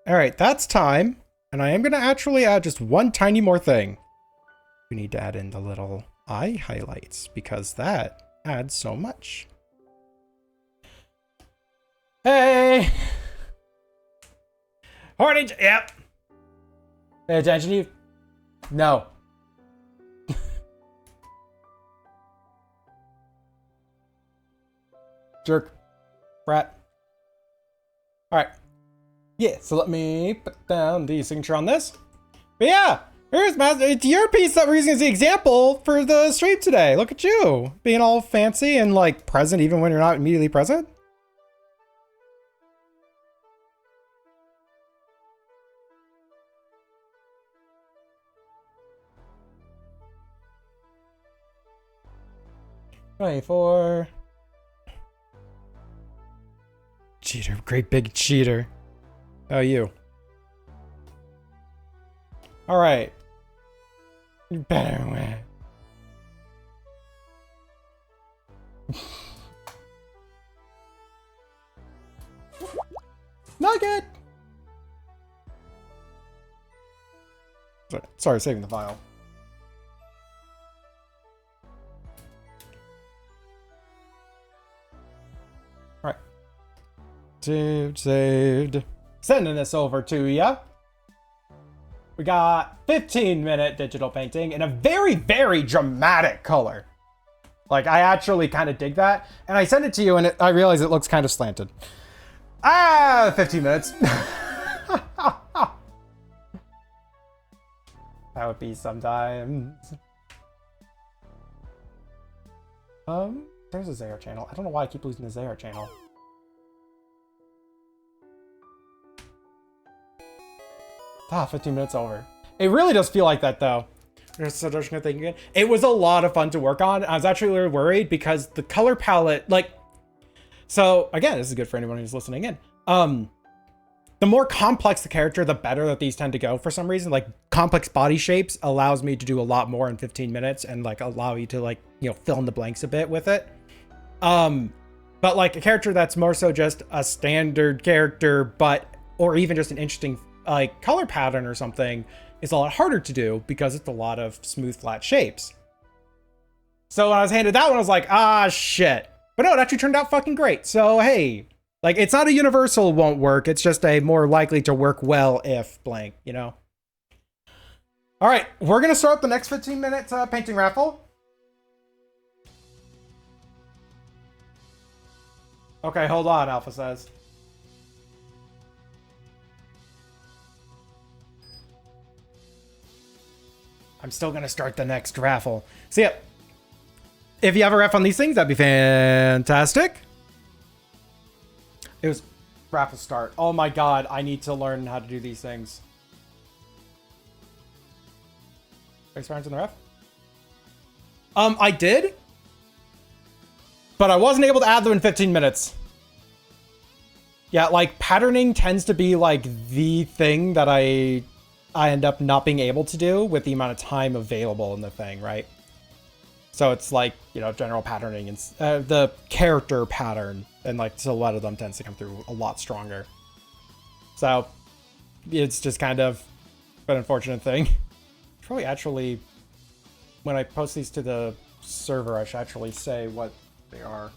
B: All right, that's time. And I am going to actually add just one tiny more thing. We need to add in the little eye highlights because that adds so much. Hey! Horny, yep. Pay attention to you. No. Jerk. Brat. All right. Yeah, so let me put down the signature on this. But yeah, here's it's your piece that we're using as the example for the stream today. Look at you being all fancy and like present even when you're not immediately present. "24. Cheater, great big cheater. How are you? All right. You better win. Nugget! Sorry, saving the file. All right. Saved. Sending this over to ya. We got 15-minute digital painting in a very, very dramatic color. Like, I actually kind of dig that. And I sent it to you and I realize it looks kind of slanted. 15 minutes. That would be sometimes. There's a Zayar channel. I don't know why I keep losing the Zayar channel. 15 minutes over. It really does feel like that though. It was a lot of fun to work on. I was actually really worried because the color palette, like, so again, this is good for anyone who's listening in. The more complex the character, the better that these tend to go for some reason. Like complex body shapes allows me to do a lot more in 15 minutes and like allow you to like, you know, fill in the blanks a bit with it. But like a character that's more so just a standard character, or even just an interesting like color pattern or something is a lot harder to do because it's a lot of smooth, flat shapes. So when I was handed that one, I was like, shit. But no, it actually turned out fucking great. So, hey, like it's not a universal won't work. It's just a more likely to work well if blank, you know? All right, we're going to start the next 15 minutes painting raffle. Okay, hold on, Alpha says. I'm still going to start the next raffle. So yeah, if you have a ref on these things, that'd be fantastic. It was raffle start. Oh my god, I need to learn how to do these things. Experience in the ref? I did, but I wasn't able to add them in 15 minutes. Yeah, like patterning tends to be like the thing that I end up not being able to do with the amount of time available in the thing, right? So it's like, you know, general patterning and the character pattern and like silhouette of them tends to come through a lot stronger. So it's just kind of an unfortunate thing. Probably actually, when I post these to the server, I should actually say what they are.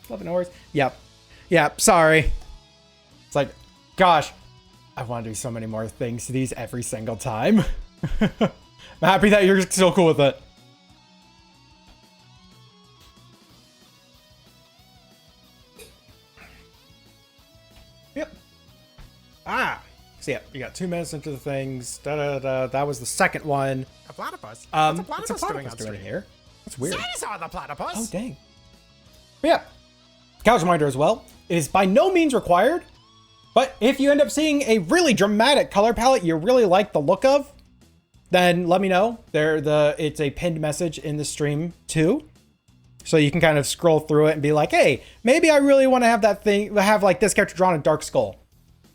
B: Love it, no worries. Yep, sorry. It's like, gosh, I want to do so many more things to these every single time. I'm happy that you're still cool with it. Yep. So yeah, you got 2 minutes into the things. That was the second one.
D: A platypus?
B: What's
D: What's a platypus,
B: a platypus
D: doing
B: doing here? That's weird.
D: Saw the platypus.
B: Oh, dang. But yeah, couch reminder as well. It is by no means required, but if you end up seeing a really dramatic color palette you really like the look of, then let me know. It's a pinned message in the stream too. So you can kind of scroll through it and be like, hey, maybe I really want to have like this character drawn in Dark Skull.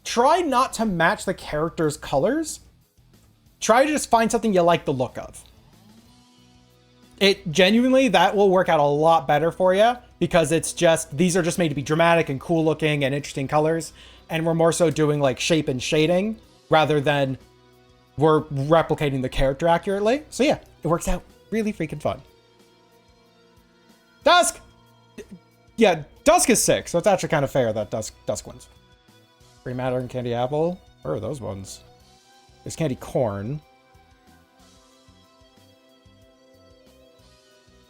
B: Try not to match the character's colors. Try to just find something you like the look of. It genuinely, that will work out a lot better for you because these are just made to be dramatic and cool looking and interesting colors. And we're more so doing like shape and shading rather than we're replicating the character accurately. So yeah, it works out really freaking fun. Dusk! Yeah, Dusk is 6, so it's actually kind of fair that Dusk wins. Green matter and candy apple. Where are those ones? There's candy corn.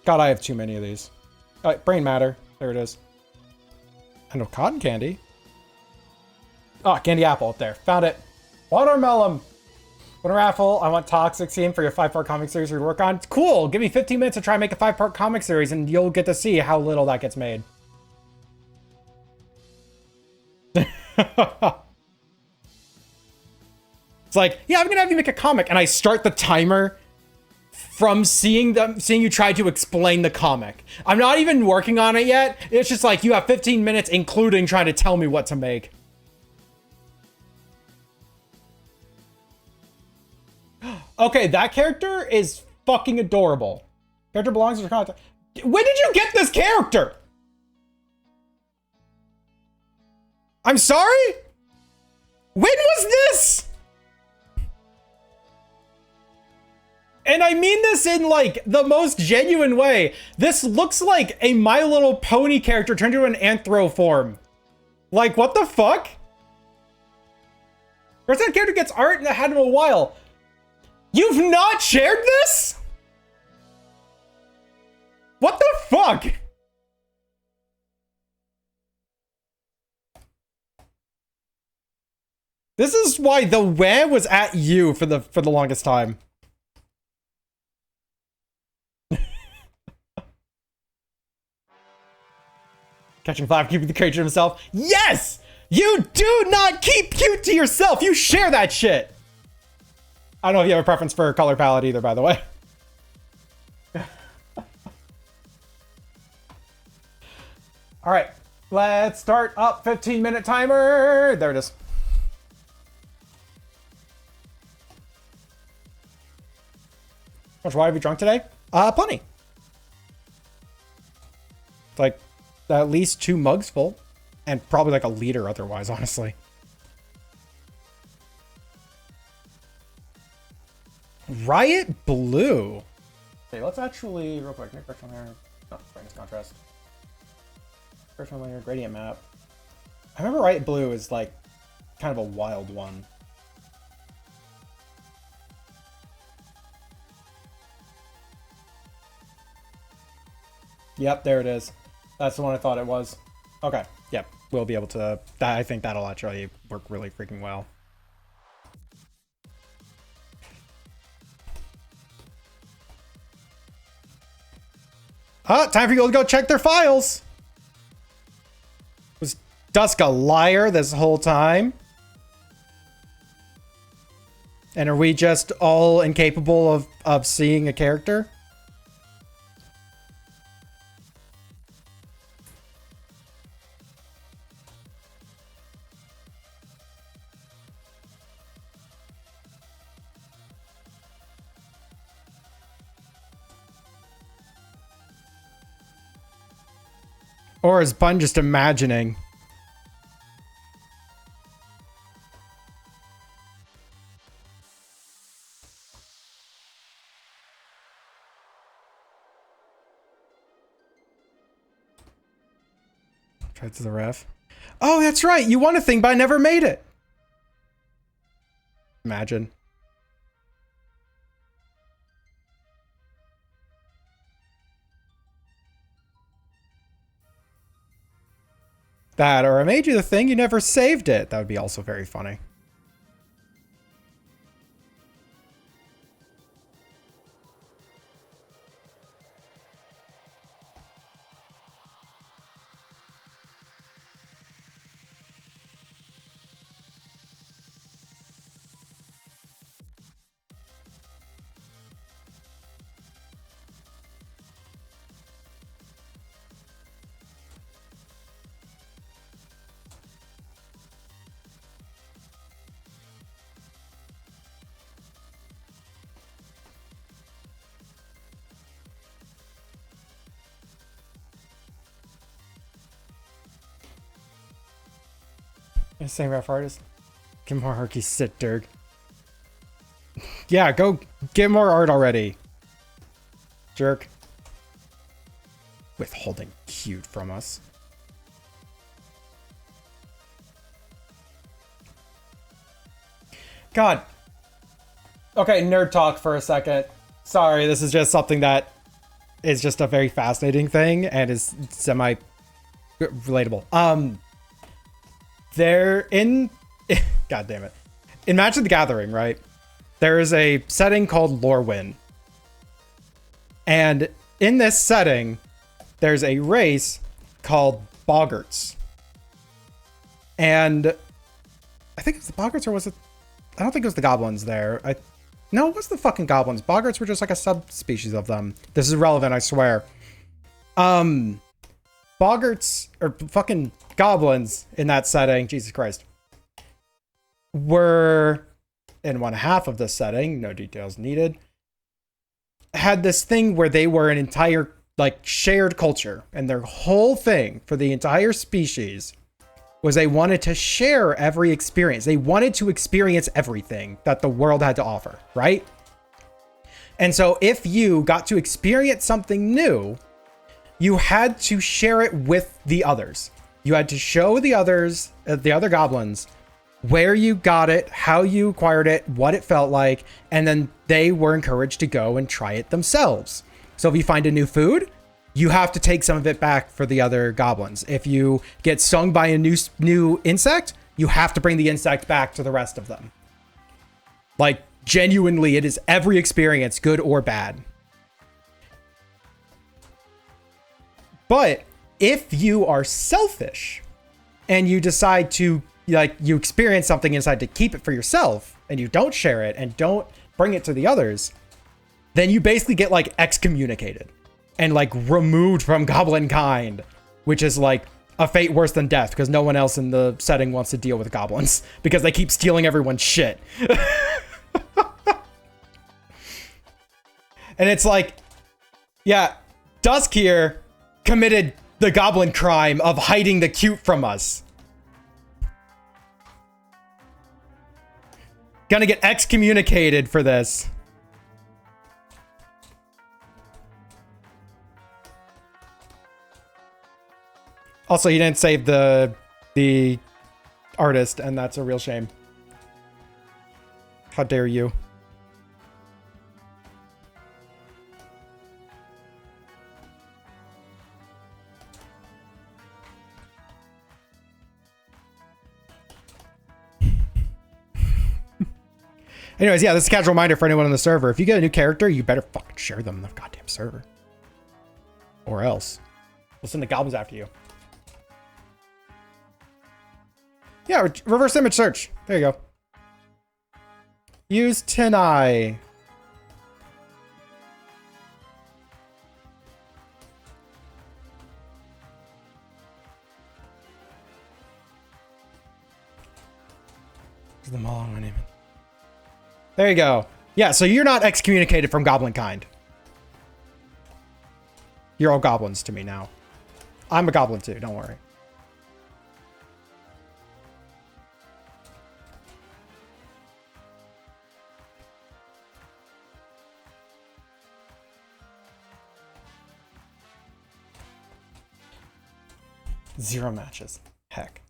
B: God, I have too many of these. All right, brain matter. There it is. I know cotton candy. Oh, candy apple up there. Found it. Watermelon. Win a raffle. I want Toxic Scene for your 5-part comic series to work on. Cool. Give me 15 minutes to try and make a 5-part comic series, and you'll get to see how little that gets made. It's like, yeah, I'm gonna have you make a comic, and I start the timer from seeing you try to explain the comic. I'm not even working on it yet. It's just like, you have 15 minutes, including trying to tell me what to make. Okay, that character is fucking adorable. Character belongs to your content. When did you get this character? I'm sorry? When was this? And I mean this in, like, the most genuine way. This looks like a My Little Pony character turned into an anthro form. Like, what the fuck? First that character gets art and I had him a while. You've not shared this? What the fuck? This is why the where was at you for the longest time. Catching fire, keeping the creature to himself. Yes! You do not keep cute to yourself. You share that shit. I don't know if you have a preference for color palette either, by the way. All right, let's start up 15-minute timer. There it is. How much wine have you drunk today? Plenty. It's like at least 2 mugs full, and probably like a liter otherwise, honestly. Riot Blue. Okay, let's actually, real quick, make first one there. No, brightness contrast. First one layer, gradient map. I remember Riot Blue is like kind of a wild one. Yep, there it is. That's the one I thought it was. Okay, yep, we'll be able to, I think that'll actually work really freaking well. Time for you to go check their files. Was Dusk a liar this whole time? And are we just all incapable of seeing a character? Or is Bun just imagining? Tried to the ref. Oh, that's right. You won a thing, but I never made it. Imagine. That, or I made you the thing, you never saved it. That would be also very funny. Same ref artist. Get more Harky sit, Dirk. Yeah, go get more art already. Jerk. Withholding cute from us. God. Okay, nerd talk for a second. Sorry, this is just something that is just a very fascinating thing and is semi relatable. They're in God damn it. In Magic the Gathering, right? There is a setting called Lorwyn. And in this setting, there's a race called Boggarts. And I think it's the Boggarts, or was it? I don't think it was the goblins there. No, it was the fucking goblins. Boggarts were just like a subspecies of them. This is relevant, I swear. Boggarts, or fucking goblins in that setting, Jesus Christ, were in one half of the setting, no details needed, had this thing where they were an entire, like, shared culture, and their whole thing for the entire species was they wanted to share every experience. They wanted to experience everything that the world had to offer, right? And so if you got to experience something new, you had to share it with the others. You had to show the others, the other goblins, where you got it, how you acquired it, what it felt like, and then they were encouraged to go and try it themselves. So if you find a new food, you have to take some of it back for the other goblins. If you get stung by a new insect, you have to bring the insect back to the rest of them. Like, genuinely, it is every experience, good or bad. But if you are selfish and you decide to, like, you experience something inside to keep it for yourself and you don't share it and don't bring it to the others, then you basically get, like, excommunicated and, like, removed from goblin kind, which is like a fate worse than death because no one else in the setting wants to deal with goblins because they keep stealing everyone's shit. And it's like, yeah, Dusk here committed the goblin crime of hiding the cute from us. Gonna get excommunicated for this. Also, he didn't save the artist, and that's a real shame. How dare you? Anyways, yeah, this is a casual reminder for anyone on the server. If you get a new character, you better fucking share them on the goddamn server. Or else. We'll send the goblins after you. Yeah, reverse image search. There you go. Use Tin Eye. Them all on my name. There you go. Yeah, so you're not excommunicated from goblin kind. You're all goblins to me now. I'm a goblin too, don't worry. Zero matches. Heck.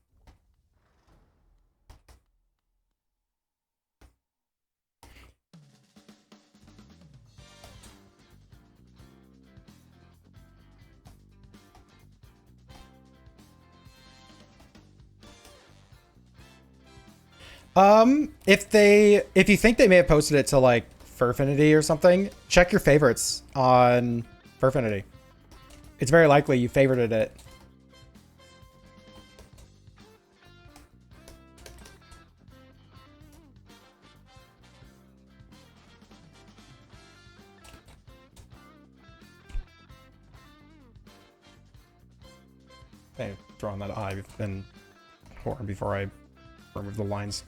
B: If you think they may have posted it to like Furfinity or something, check your favorites on Furfinity. It's very likely you favorited it. Okay, drawing that eye and horn before I remove the lines.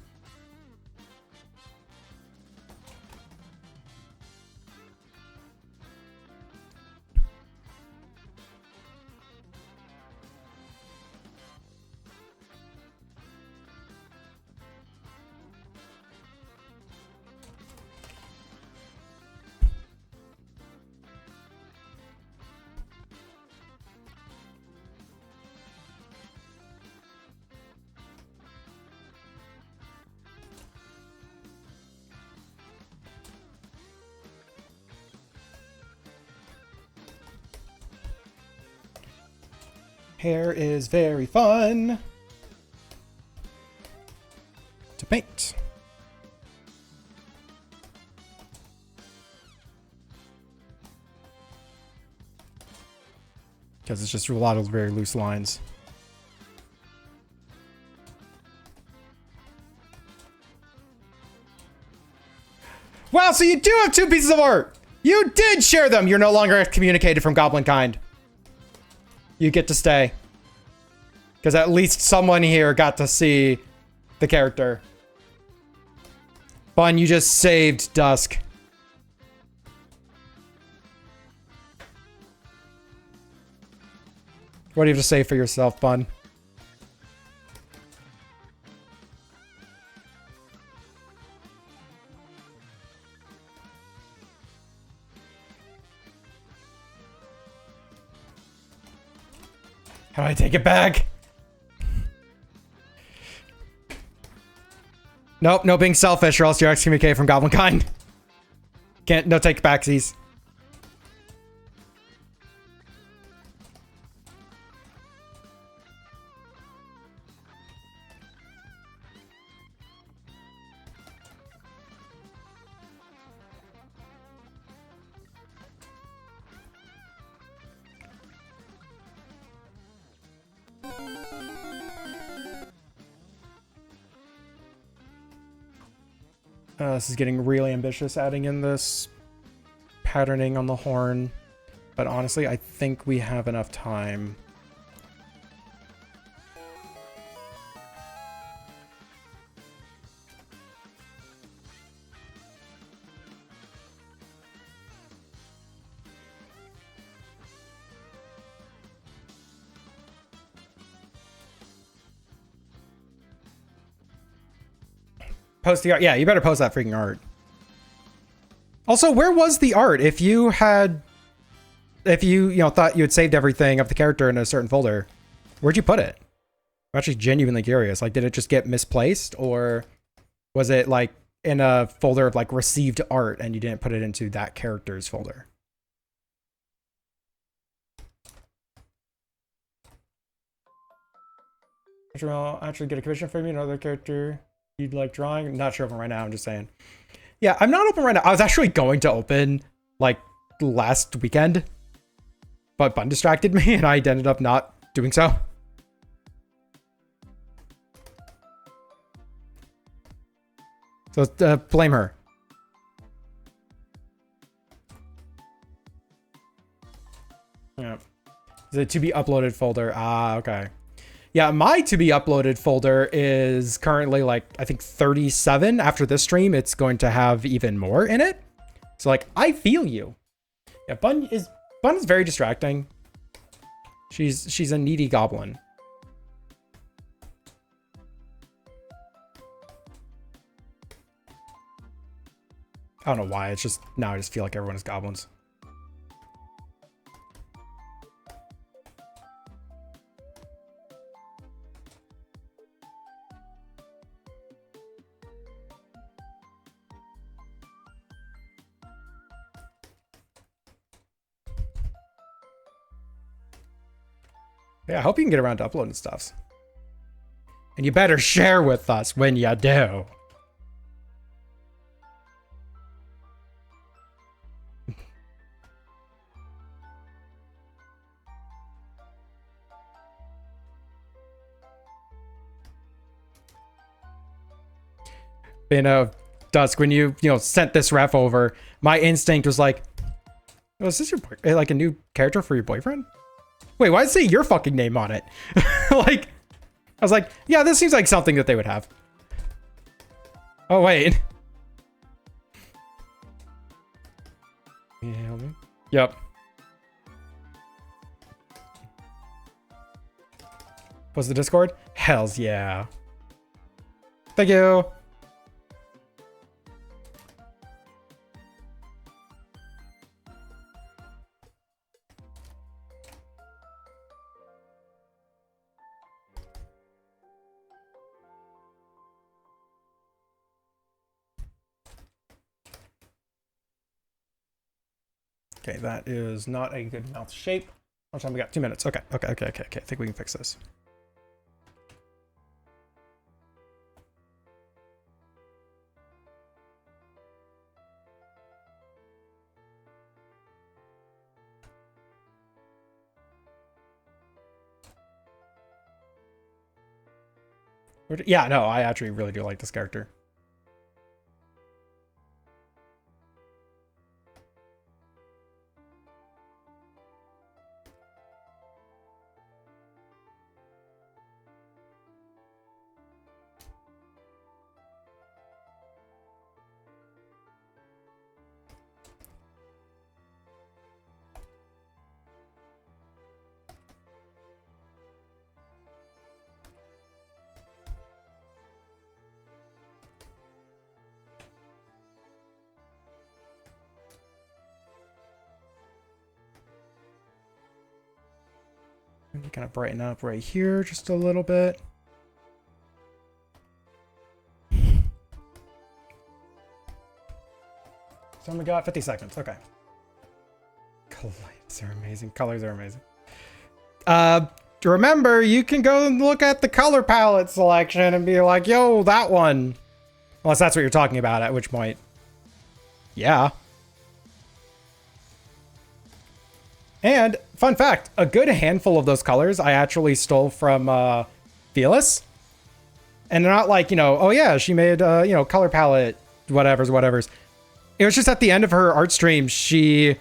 B: Hair is very fun to paint. Because it's just a lot of very loose lines. Wow, so you do have 2 pieces of art! You did share them! You're no longer excommunicated from Goblin Kind. You get to stay. Because at least someone here got to see the character. Bun, you just saved Dusk. What do you have to say for yourself, Bun? How do I take it back? Nope, no being selfish or else you're excommunicated from Goblin Kind. Can't, no take backsies. This is getting really ambitious, adding in this patterning on the horn. But honestly, I think we have enough time. Post the art. Yeah, you better post that freaking art. Also, where was the art? If you thought you had saved everything of the character in a certain folder, where'd you put it? I'm actually genuinely curious. Like, did it just get misplaced, or was it like in a folder of like received art and you didn't put it into that character's folder? I'll actually get a commission from you, another character you'd like drawing. I'm not sure open right now, I'm just saying. Yeah, I'm not open right now. I was actually going to open like last weekend, but Bun distracted me and I ended up not doing so. So blame her. Yeah. Is it to be uploaded folder? Ah, okay. Yeah, my to be uploaded folder is currently like, I think 37. After this stream, it's going to have even more in it. So like, I feel you. Yeah, Bun is very distracting. She's a needy goblin. I don't know why, it's just, now I just feel like everyone is goblins. Yeah, I hope you can get around to uploading stuff. And you better share with us when you do. Dusk, when you sent this ref over, my instinct was like, oh, is this your like a new character for your boyfriend? Wait, why did it say your fucking name on it? Like, I was like, yeah, this seems like something that they would have. Oh, wait. Yeah. Yep. Was the Discord? Hells yeah. Thank you. Okay, that is not a good mouth shape. How much time we got? 2 minutes. Okay. I think we can fix this. Yeah, no, I actually really do like this character. Kind of brighten up right here just a little bit. So we got 50 seconds. Okay. Colors are amazing. Colors are amazing. Remember, you can go and look at the color palette selection and be like, yo, that one. Unless that's what you're talking about, at which point, yeah. And fun fact, a good handful of those colors I actually stole from Fearless. And they're not like, you know, oh yeah, she made, you know, color palette, whatevers. It was just at the end of her art stream, she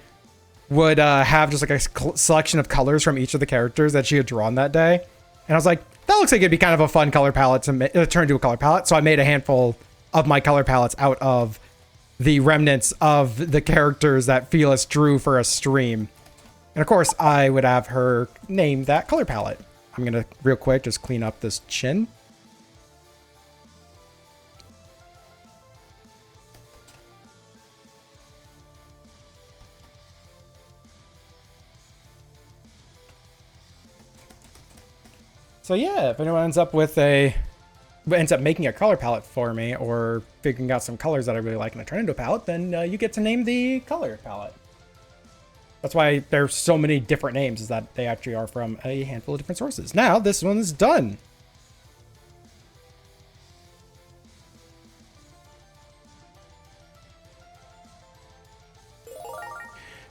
B: would have just like a selection of colors from each of the characters that she had drawn that day. And I was like, that looks like it'd be kind of a fun color palette to turn into a color palette. So I made a handful of my color palettes out of the remnants of the characters that Fearless drew for a stream. And of course, I would have her name that color palette. I'm going to real quick just clean up this chin. So yeah, if anyone ends up making a color palette for me or figuring out some colors that I really like and I turn into a palette, then you get to name the color palette. That's why there's so many different names, is that they actually are from a handful of different sources. Now, this one's done.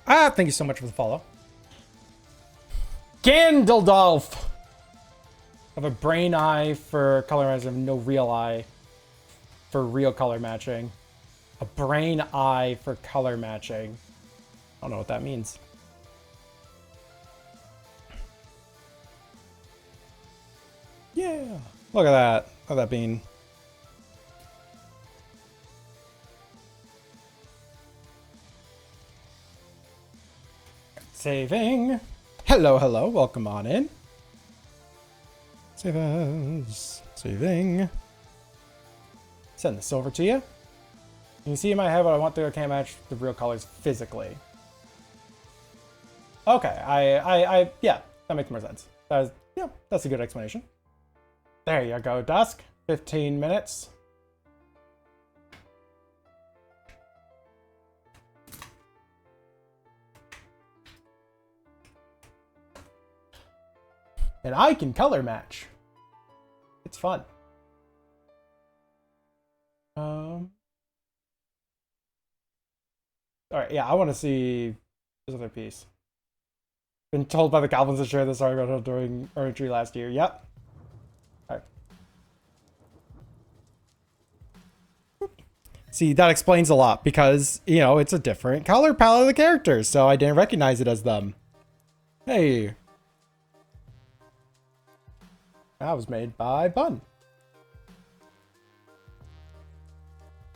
B: Thank you so much for the follow. Gandaldolf! I have a brain eye for color matching, no real eye for real color matching. A brain eye for color matching. I don't know what that means. Yeah, look at that. Look at that bean. Saving. Hello, welcome on in. Save as. Saving. Send this over to you. You can see in my head what I want to do. I can't match the real colors physically. Okay, yeah, that makes more sense. Yeah, that's a good explanation. There you go, Dusk. 15 minutes. And I can color match. It's fun. All right, yeah, I want to see this other piece. Been told by the Calvins to share this article during archery last year. Yep. All right. See, that explains a lot because, you know, it's a different color palette of the characters, so I didn't recognize it as them. Hey. That was made by Bun.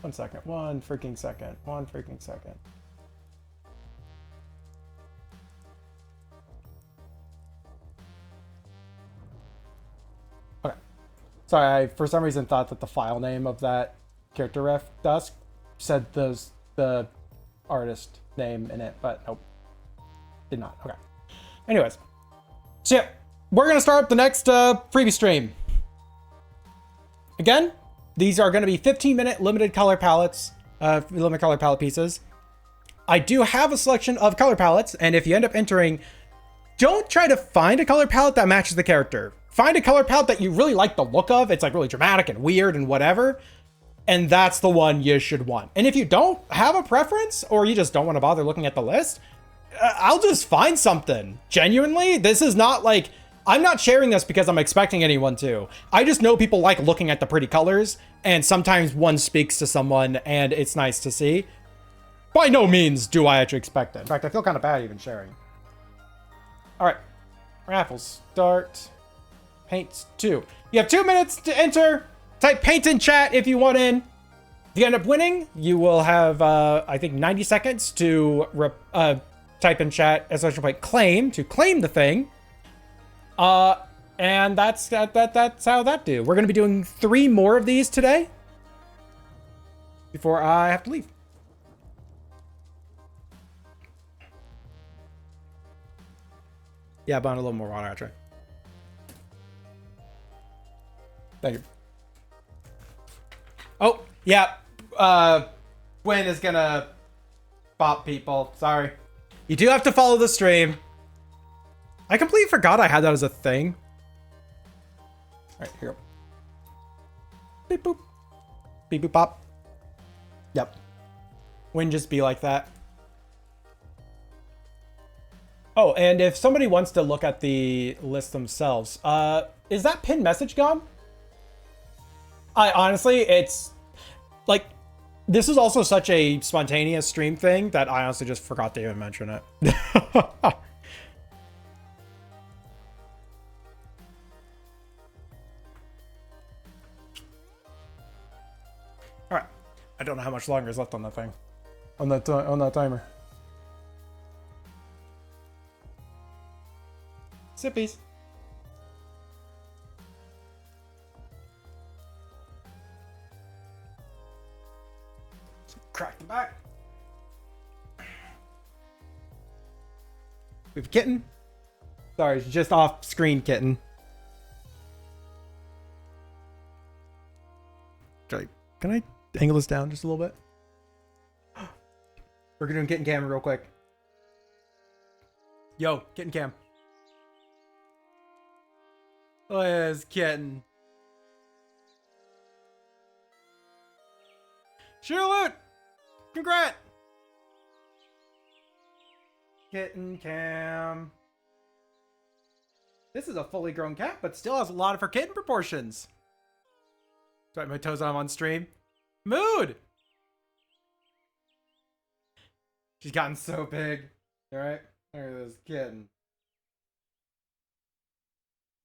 B: 1 second. 1 freaking second. 1 freaking second. Okay. Sorry, I for some reason thought that the file name of that character ref Dusk said the artist name in it, but nope. Did not. Okay. Anyways. So yeah, we're going to start up the next freebie stream. Again, these are going to be 15-minute limited color palettes, limited color palette pieces. I do have a selection of color palettes, and if you end up entering don't try to find a color palette that matches the character. Find a color palette that you really like the look of. It's like really dramatic and weird and whatever. And that's the one you should want. And if you don't have a preference, or you just don't want to bother looking at the list, I'll just find something. Genuinely, this is not like, I'm not sharing this because I'm expecting anyone to. I just know people like looking at the pretty colors, and sometimes one speaks to someone and it's nice to see. By no means do I actually expect it. In fact, I feel kind of bad even sharing. All right, raffle start. Paint 2. You have 2 minutes to enter. Type paint in chat if you want in. If you end up winning, you will have, I think, 90 seconds to type in chat !point claim to claim the thing. And that's how that do. We're going to be doing 3 more of these today before I have to leave. Yeah, buying a little more water, actually. Thank you. Oh, yeah. Gwen is gonna bop people. Sorry. You do have to follow the stream. I completely forgot I had that as a thing. Alright, here we go. Beep boop. Beep boop pop. Yep. Wouldn't just be like that. Oh, and if somebody wants to look at the list themselves, is that pinned message gone? I honestly, it's like, this is also such a spontaneous stream thing that I honestly just forgot to even mention it. All right, I don't know how much longer is left on that thing, on that timer. Sippies. Crack the back. We have a kitten. Sorry, it's just off screen kitten. Sorry, can I angle this down just a little bit? We're gonna do kitten cam real quick. Yo, kitten cam. Oh, yeah, it's kitten. Charlotte! Congrats! Kitten cam. This is a fully grown cat, but still has a lot of her kitten proportions. Sorry, my toes on stream. Mood! She's gotten so big. Alright, look at this kitten.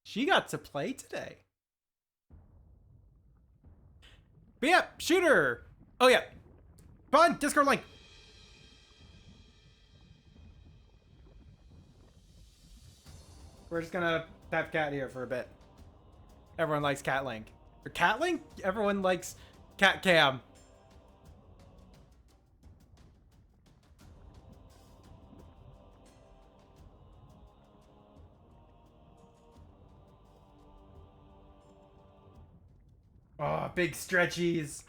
B: She got to play today. But yeah, shooter! Oh yeah. Come on, Discord link. We're just gonna have Cat here for a bit. Everyone likes Cat Link. Or Cat Link? Everyone likes Cat Cam. Oh, big stretchies.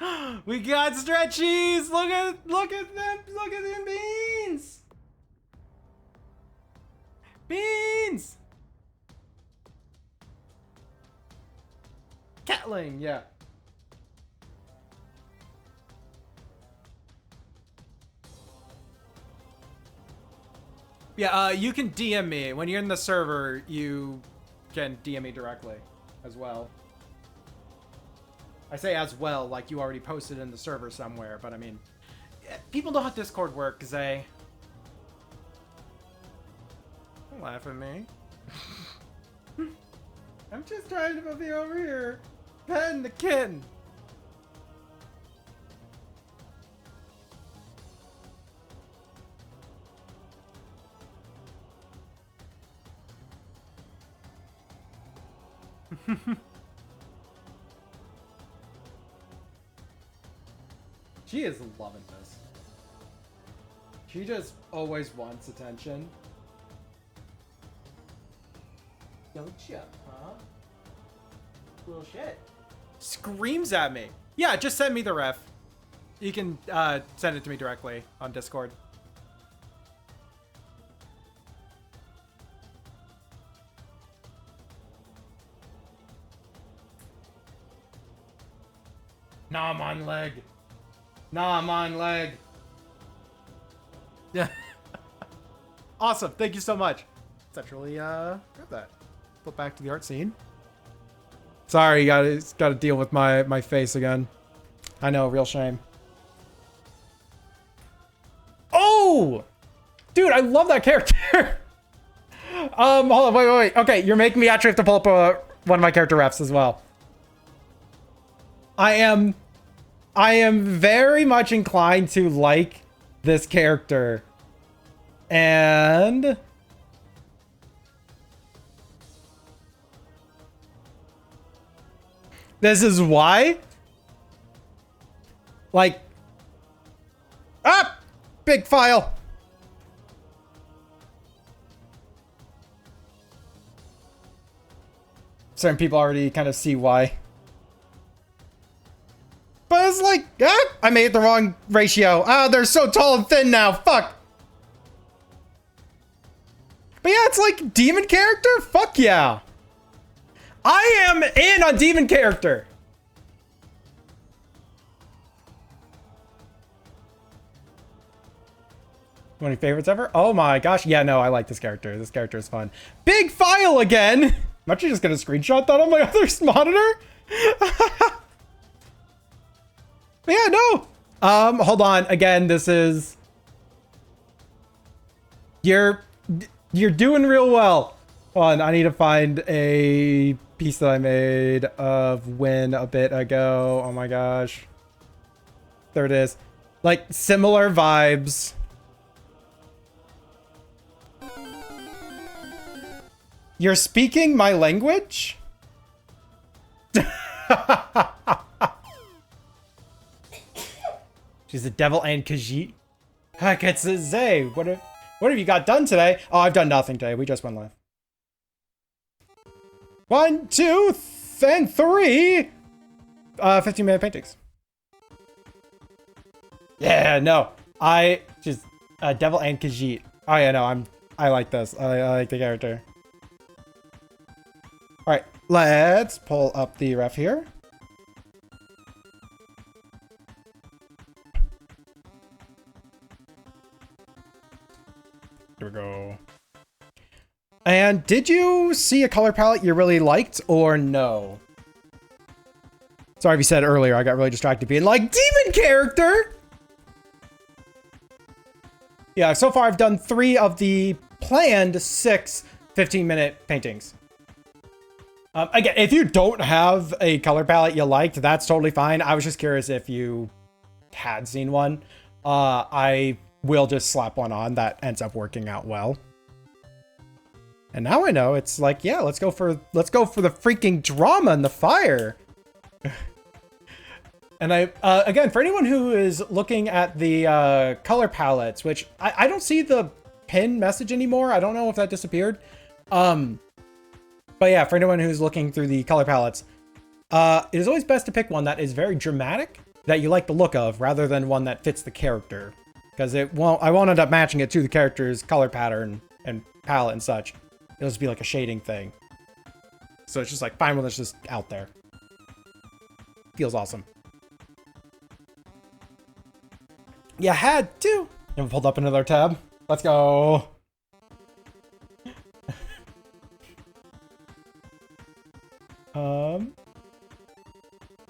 B: We got stretchies. Look at them. Look at them beans. Beans. Catling, yeah. Yeah, you can DM me. When you're in the server, you can DM me directly as well. I say as well, like you already posted in the server somewhere, but I mean, people know how Discord works, Zay. Don't laugh at me. I'm just trying to be over here, petting the kitten. She is loving this. She just always wants attention. Don't ya, huh? Little shit. Screams at me. Yeah, just send me the ref. You can send it to me directly on Discord. Nah, I'm on leg. Nah, I'm on leg. Yeah. Awesome. Thank you so much. Let's actually grab that. Flip back to the art scene. Sorry, you gotta deal with my face again. I know, real shame. Oh! Dude, I love that character. Hold on, wait. Okay, you're making me actually have to pull up one of my character refs as well. I am very much inclined to like this character. And this is why. Like, big file. Certain people already kind of see why. But it's like, I made the wrong ratio. They're so tall and thin now. Fuck. But yeah, it's like demon character? Fuck yeah. I am in on demon character. One of your favorites ever? Oh my gosh. Yeah, no, I like this character. This character is fun. Big file again. I'm actually just going to screenshot that on my other monitor. But yeah, no. Hold on. Again, this is... You're doing real well. Hold on, I need to find a piece that I made of Win a bit ago. Oh my gosh. There it is. Like, similar vibes. You're speaking my language? She's the devil and Khajiit. Heck, it's a Zay. What have you got done today? Oh, I've done nothing today. We just went live. 1, 2, and 3. 15-minute paintings. Yeah, no. I just devil and Khajiit. Oh yeah, no. I like this. I like the character. All right, let's pull up the ref here. Here we go. And did you see a color palette you really liked or no? Sorry if you said earlier, I got really distracted being like, demon character! Yeah, so far I've done 3 of the planned 6 15-minute paintings. Again, if you don't have a color palette you liked, that's totally fine. I was just curious if you had seen one. I will just slap one on that ends up working out well. And now I know it's like, yeah, let's go for the freaking drama and the fire. And again, for anyone who is looking at the color palettes, which I don't see the pin message anymore. I don't know if that disappeared. But yeah, for anyone who's looking through the color palettes, it is always best to pick one that is very dramatic, that you like the look of, rather than one that fits the character. Because I won't end up matching it to the character's color pattern and palette and such. It'll just be like a shading thing. So it's just like, find one that's just out there. Feels awesome. You had to. And pulled up another tab. Let's go.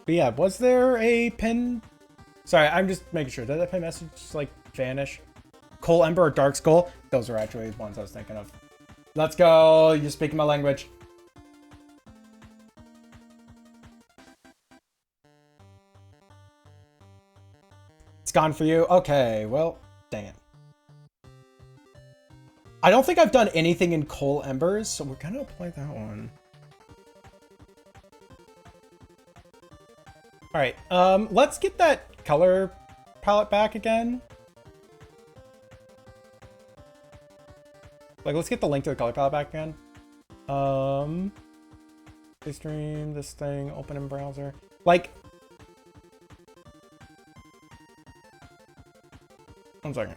B: But yeah, was there a pin? Sorry, I'm just making sure. Did that pin message just like vanish? Coal Ember or Dark Skull? Those are actually the ones I was thinking of. Let's go. You're speaking my language. It's gone for you? Okay, well, dang it. I don't think I've done anything in Coal Embers, so we're gonna apply that one. Alright, let's get that color palette back again. Like, let's get the link to the color palette back again. Stream, this thing, open in browser. Like, 1 second.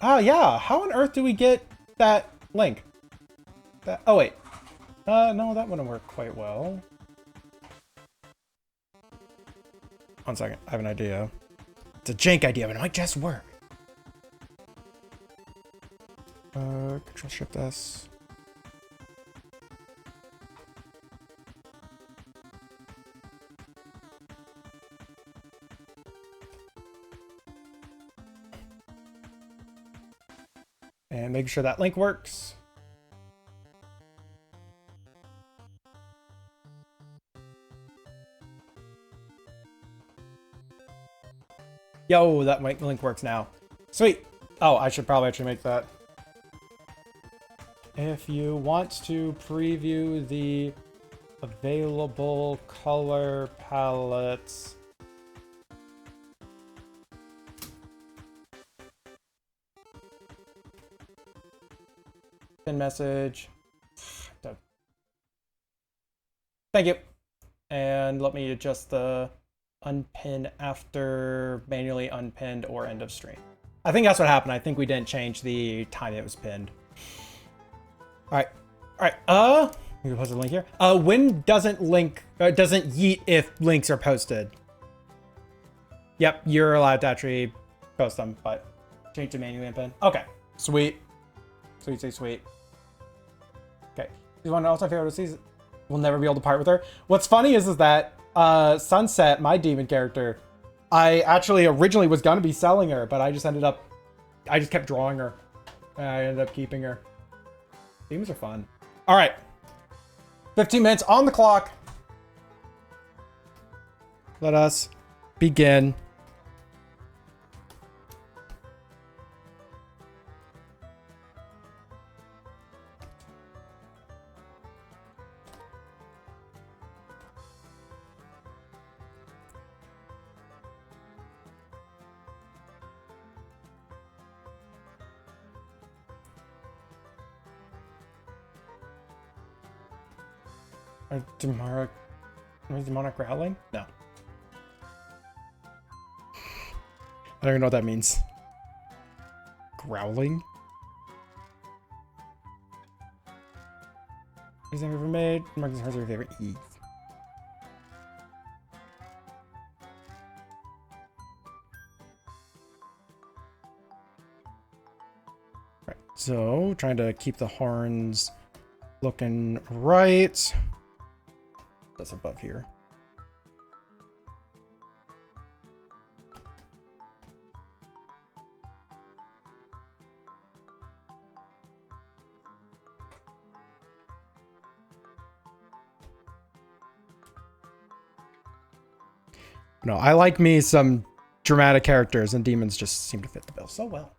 B: Oh yeah, how on earth do we get that link? that. Oh, wait. No, that wouldn't work quite well. 1 second. I have an idea. It's a jank idea, but it might just work. Control Shift S. And make sure that link works. Yo, that link works now. Sweet. Oh, I should probably actually make that. If you want to preview the available color palettes, pin message. Thank you. And let me adjust the unpin after manually unpinned or end of stream. I think that's what happened. I think we didn't change the time it was pinned. All right. We can post a link here. Win doesn't link, doesn't yeet if links are posted. Yep, you're allowed to actually post them, but change to manually unpin. Okay, sweet. Sweet. Okay, you want to also favorite season? We'll never be able to part with her. What's funny is that Sunset, my demon character, I actually originally was gonna be selling her, but I just kept drawing her. And I ended up keeping her. Demons are fun. All right, 15 minutes on the clock. Let us begin. Demonic growling? No. I don't even know what that means. Growling? Is I've ever made? Marcus Hearts are your favorite. E. Right. So trying to keep the horns looking right. That's above here. No, I like me some dramatic characters, and demons just seem to fit the bill so well.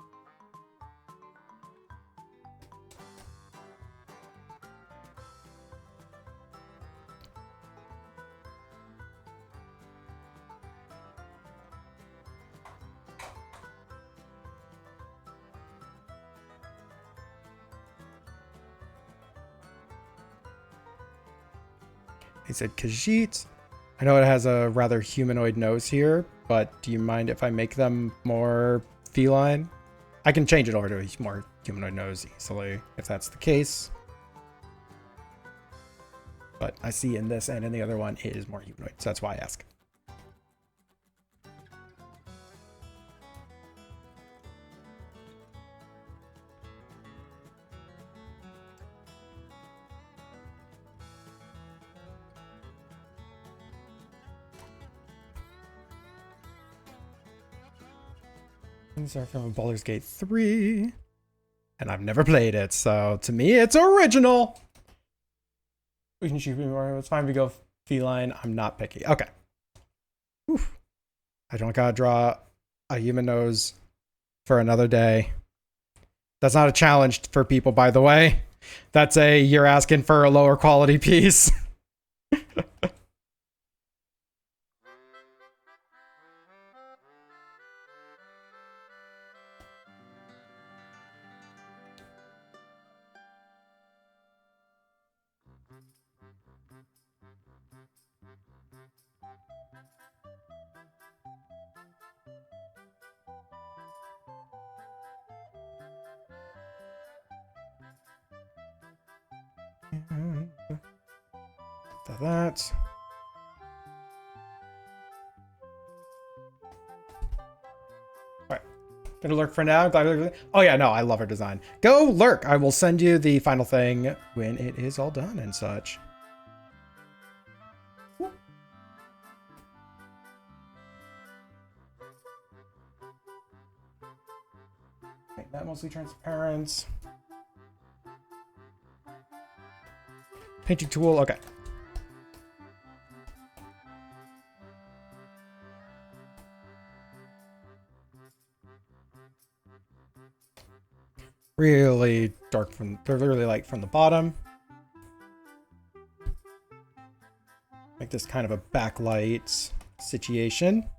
B: He said Khajiit. I know it has a rather humanoid nose here, but do you mind if I make them more feline? I can change it over to a more humanoid nose easily, if that's the case. But I see in this and in the other one, it is more humanoid, so that's why I ask. These are from Baldur's Gate 3. And I've never played it, so to me, it's original. We can shoot more. It's fine if we go feline. I'm not picky. Okay. Oof. I don't gotta draw a human nose for another day. That's not a challenge for people, by the way. That's you're asking for a lower quality piece. That. Alright. Gonna lurk for now. Oh yeah, no, I love her design. Go lurk. I will send you the final thing when it is all done and such. Make that mostly transparent. Painting tool, okay. Really dark from, really light from the bottom. Make this kind of a backlight situation.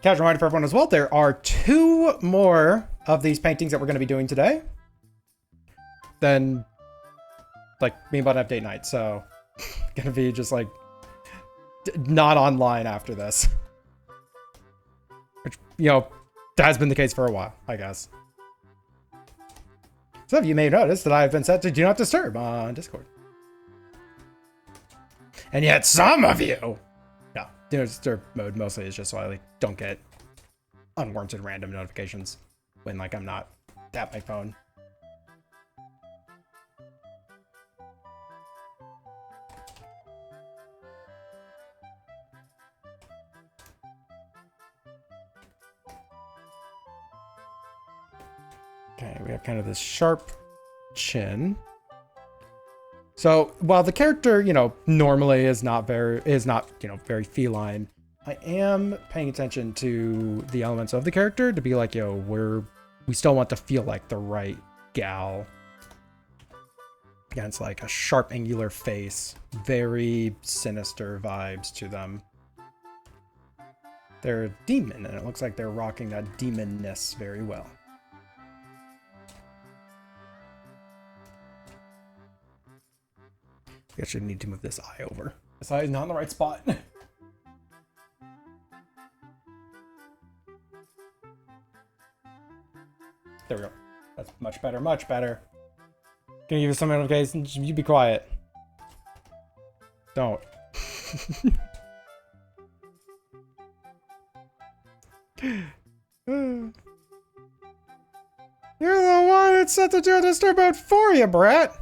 B: Casual reminder for everyone as well, there are 2 more of these paintings that we're going to be doing today. Then, like, me and Bud have date night, so gonna be just like not online after this. Which, you know, has been the case for a while, I guess. Some of you may notice that I've been set to Do Not Disturb on Discord. And yet some of you... No, Do Not Disturb mode mostly is just so I like, don't get unwarranted random notifications when like I'm not at my phone. Okay, we have kind of this sharp chin. So while the character, you know, normally is not, you know, very feline, I am paying attention to the elements of the character to be like, yo, we still want to feel like the right gal. Yeah, it's like a sharp, angular face, very sinister vibes to them. They're a demon, and it looks like they're rocking that demonness very well. I actually need to move this eye over. This eye is not in the right spot. There we go. That's much better, much better. Gonna give you some notifications. You be quiet. Don't. You're the one that's set to do this about for you, Brett.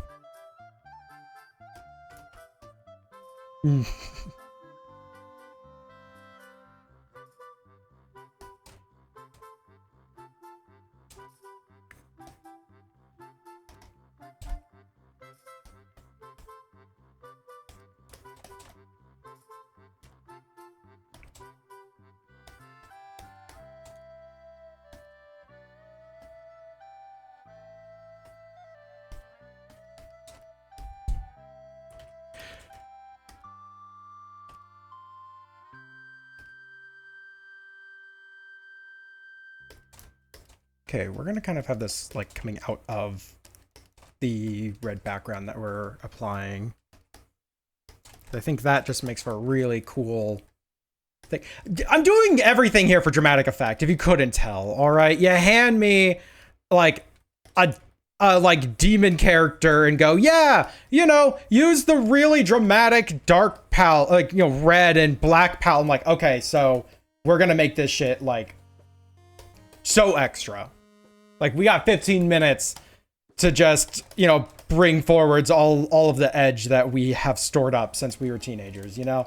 B: Okay, we're gonna kind of have this like coming out of the red background that we're applying. I think that just makes for a really cool thing. I'm doing everything here for dramatic effect, if you couldn't tell, all right? You hand me like a like demon character and go, yeah, you know, use the really dramatic dark palette, like, you know, red and black palette. I'm like, okay, so we're gonna make this shit like so extra. Like, we got 15 minutes to just, you know, bring forwards all of the edge that we have stored up since we were teenagers, you know?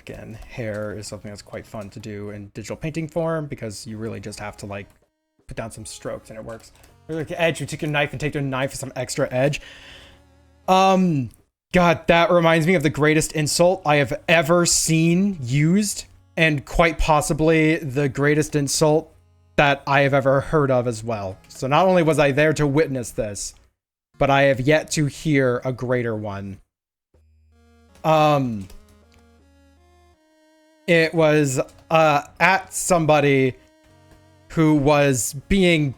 B: Again, hair is something that's quite fun to do in digital painting form because you really just have to like put down some strokes and it works. Like edge, you take your knife and take your knife with some extra edge. God, that reminds me of the greatest insult I have ever seen used, and quite possibly the greatest insult that I have ever heard of as well. So not only was I there to witness this, but I have yet to hear a greater one. It was at somebody who was being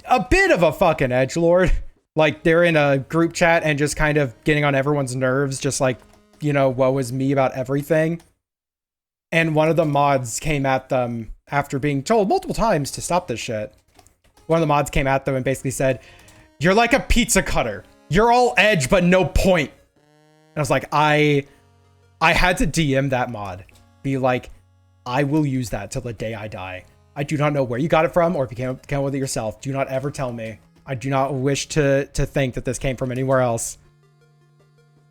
B: a bit of a fucking edgelord. Like, they're in a group chat and just kind of getting on everyone's nerves, just like, you know, woe is me about everything. And one of the mods came at them after being told multiple times to stop this shit. One of the mods came at them and basically said, "You're like a pizza cutter. You're all edge, but no point." And I was like, I had to DM that mod. Be like, I will use that till the day I die. I do not know where you got it from or if you came up with it yourself. Do not ever tell me. I do not wish to think that this came from anywhere else.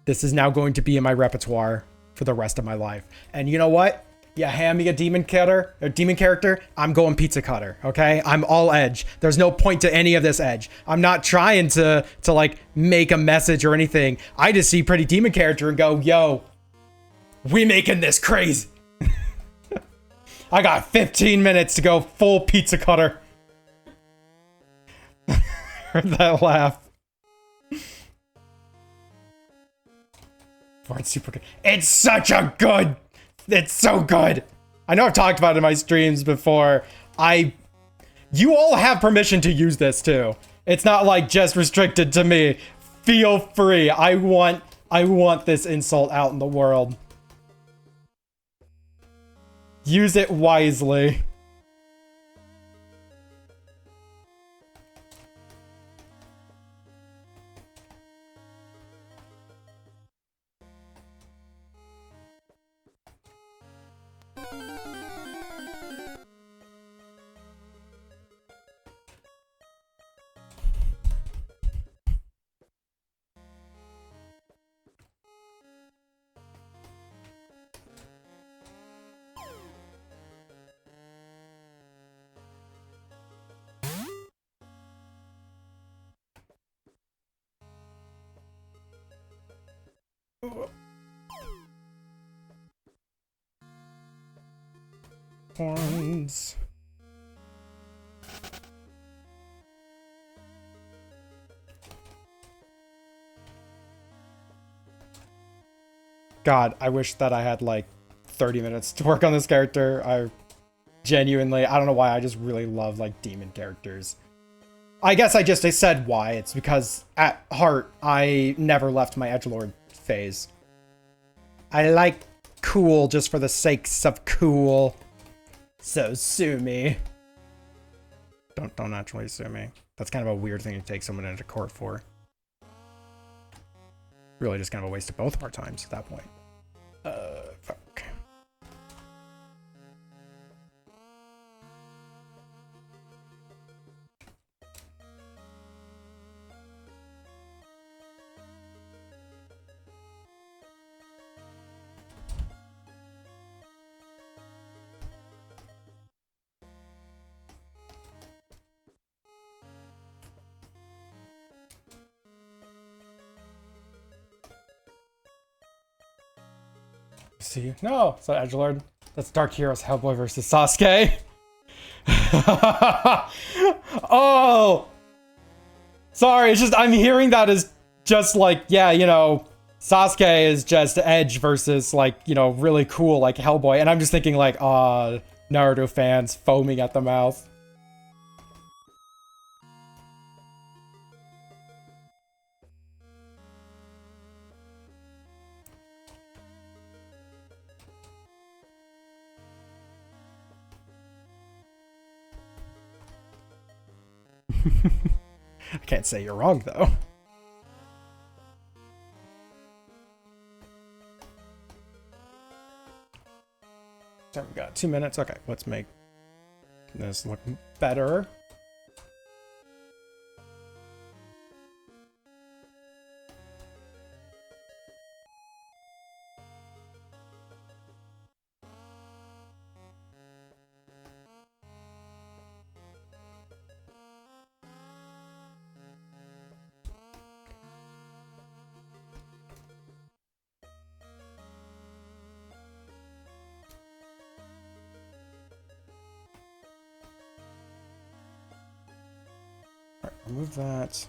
B: This is now going to be in my repertoire for the rest of my life. And you know what? You hand me a demon character, I'm going pizza cutter, okay? I'm all edge. There's no point to any of this edge. I'm not trying to like make a message or anything. I just see pretty demon character and go, yo, we making this crazy. I got 15 minutes to go full pizza cutter. Heard that laugh. Oh, it's super good. It's such a good. It's so good. I know I've talked about it in my streams before. You all have permission to use this too. It's not like just restricted to me. Feel free. I want this insult out in the world. Use it wisely. Horns. God, I wish that I had like 30 minutes to work on this character. I don't know why, I just really love like demon characters. I guess I said why. It's because at heart, I never left my edgelord phase. I like cool just for the sakes of cool. So sue me. Don't actually sue me. That's kind of a weird thing to take someone into court for. Really just kind of a waste of both of our times at that point. Fuck. See? No, it's not edgelord. That's Dark Heroes Hellboy versus Sasuke. Oh! Sorry, it's just, I'm hearing that as just like, yeah, you know, Sasuke is just edge versus like, you know, really cool like Hellboy. And I'm just thinking like, Naruto fans foaming at the mouth. I can't say you're wrong, though. So we got 2 minutes. Okay, let's make this look better. Remove that.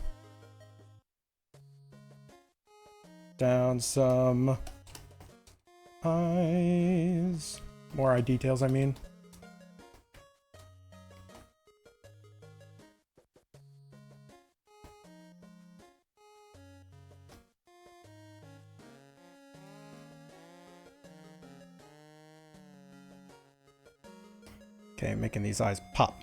B: Down some eyes. More eye details, I mean. Okay, making these eyes pop.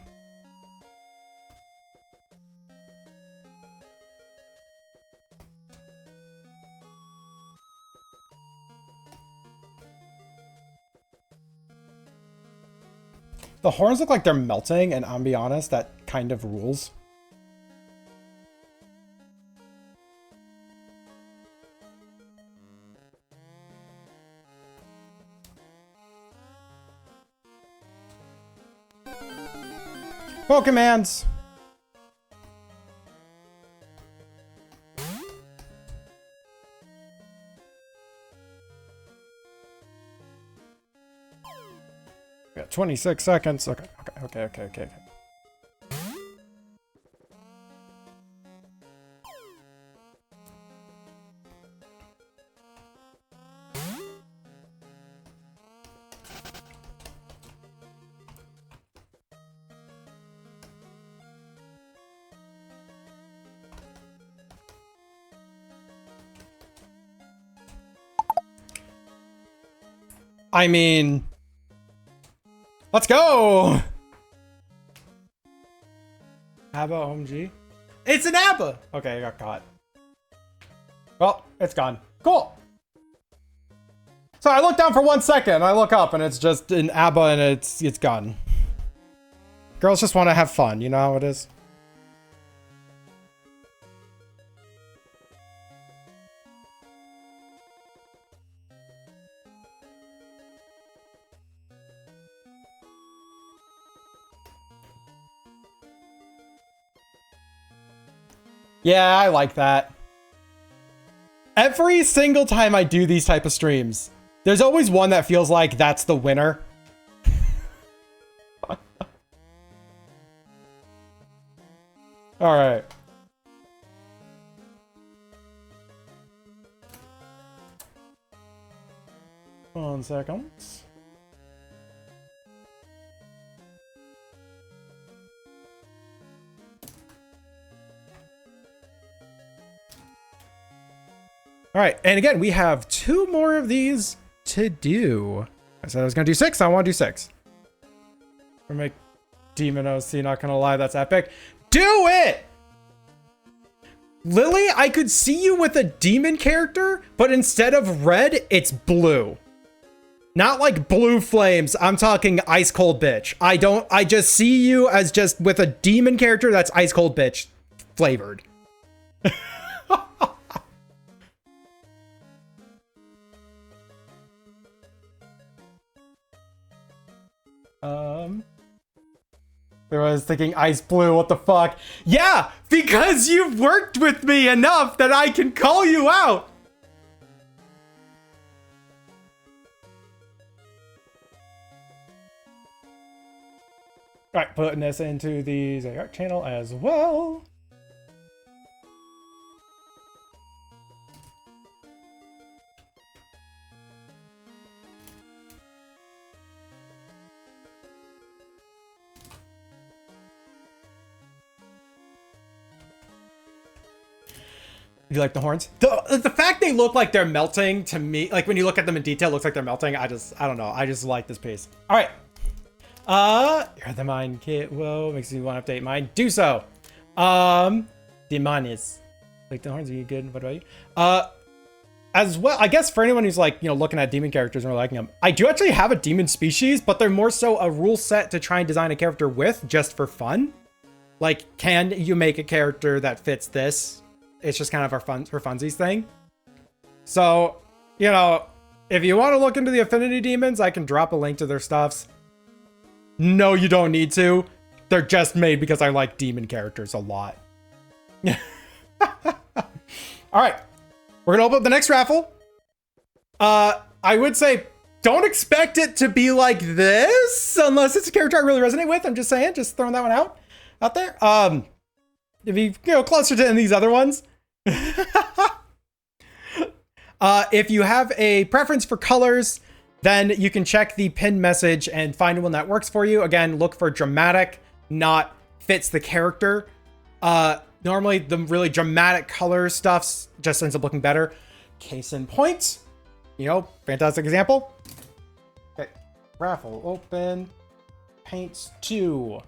B: The horns look like they're melting, and I'll be honest, that kind of rules. Pokemans! We got 26 seconds. Okay. I mean, let's go! ABBA OMG? It's an ABBA! Okay, I got caught. Well, it's gone. Cool! So I look down for 1 second, I look up, and it's just an ABBA, and it's gone. Girls just want to have fun, you know how it is? Yeah, I like that. Every single time I do these type of streams, there's always one that feels like that's the winner. All right. One second. All right, and again, we have 2 more of these to do. I said I was gonna do 6, I wanna do 6. Or make Demon OC, not gonna lie, that's epic. Do it! Lily, I could see you with a demon character, but instead of red, it's blue. Not like blue flames, I'm talking ice cold bitch. I just see you as just with a demon character that's ice cold bitch flavored. I was thinking ice blue, what the fuck? Yeah, because you've worked with me enough that I can call you out. All right, putting this into the Zayark channel as well. You like the horns? The fact they look like they're melting to me, like when you look at them in detail, it looks like they're melting. I don't know. I just like this piece. All right. You're the mind kit. Whoa, makes me want to update mine. Do so. Demonis. Like the horns, are you good? What about you? As well, I guess for anyone who's like, you know, looking at demon characters and liking them, I do actually have a demon species, but they're more so a rule set to try and design a character with just for fun. Like, can you make a character that fits this? It's just kind of our fun for funsies thing. So, you know, if you want to look into the affinity demons, I can drop a link to their stuffs. No, you don't need to. They're just made because I like demon characters a lot. All right. We're going to open up the next raffle. I would say don't expect it to be like this unless it's a character I really resonate with. I'm just saying, just throwing that one out there. to be, closer to these other ones. If you have a preference for colors, then you can check the pinned message and find one that works for you. Again, look for dramatic, not fits the character. Normally the really dramatic color stuff just ends up looking better. Case in point, fantastic example. Okay, raffle, open, paints 2.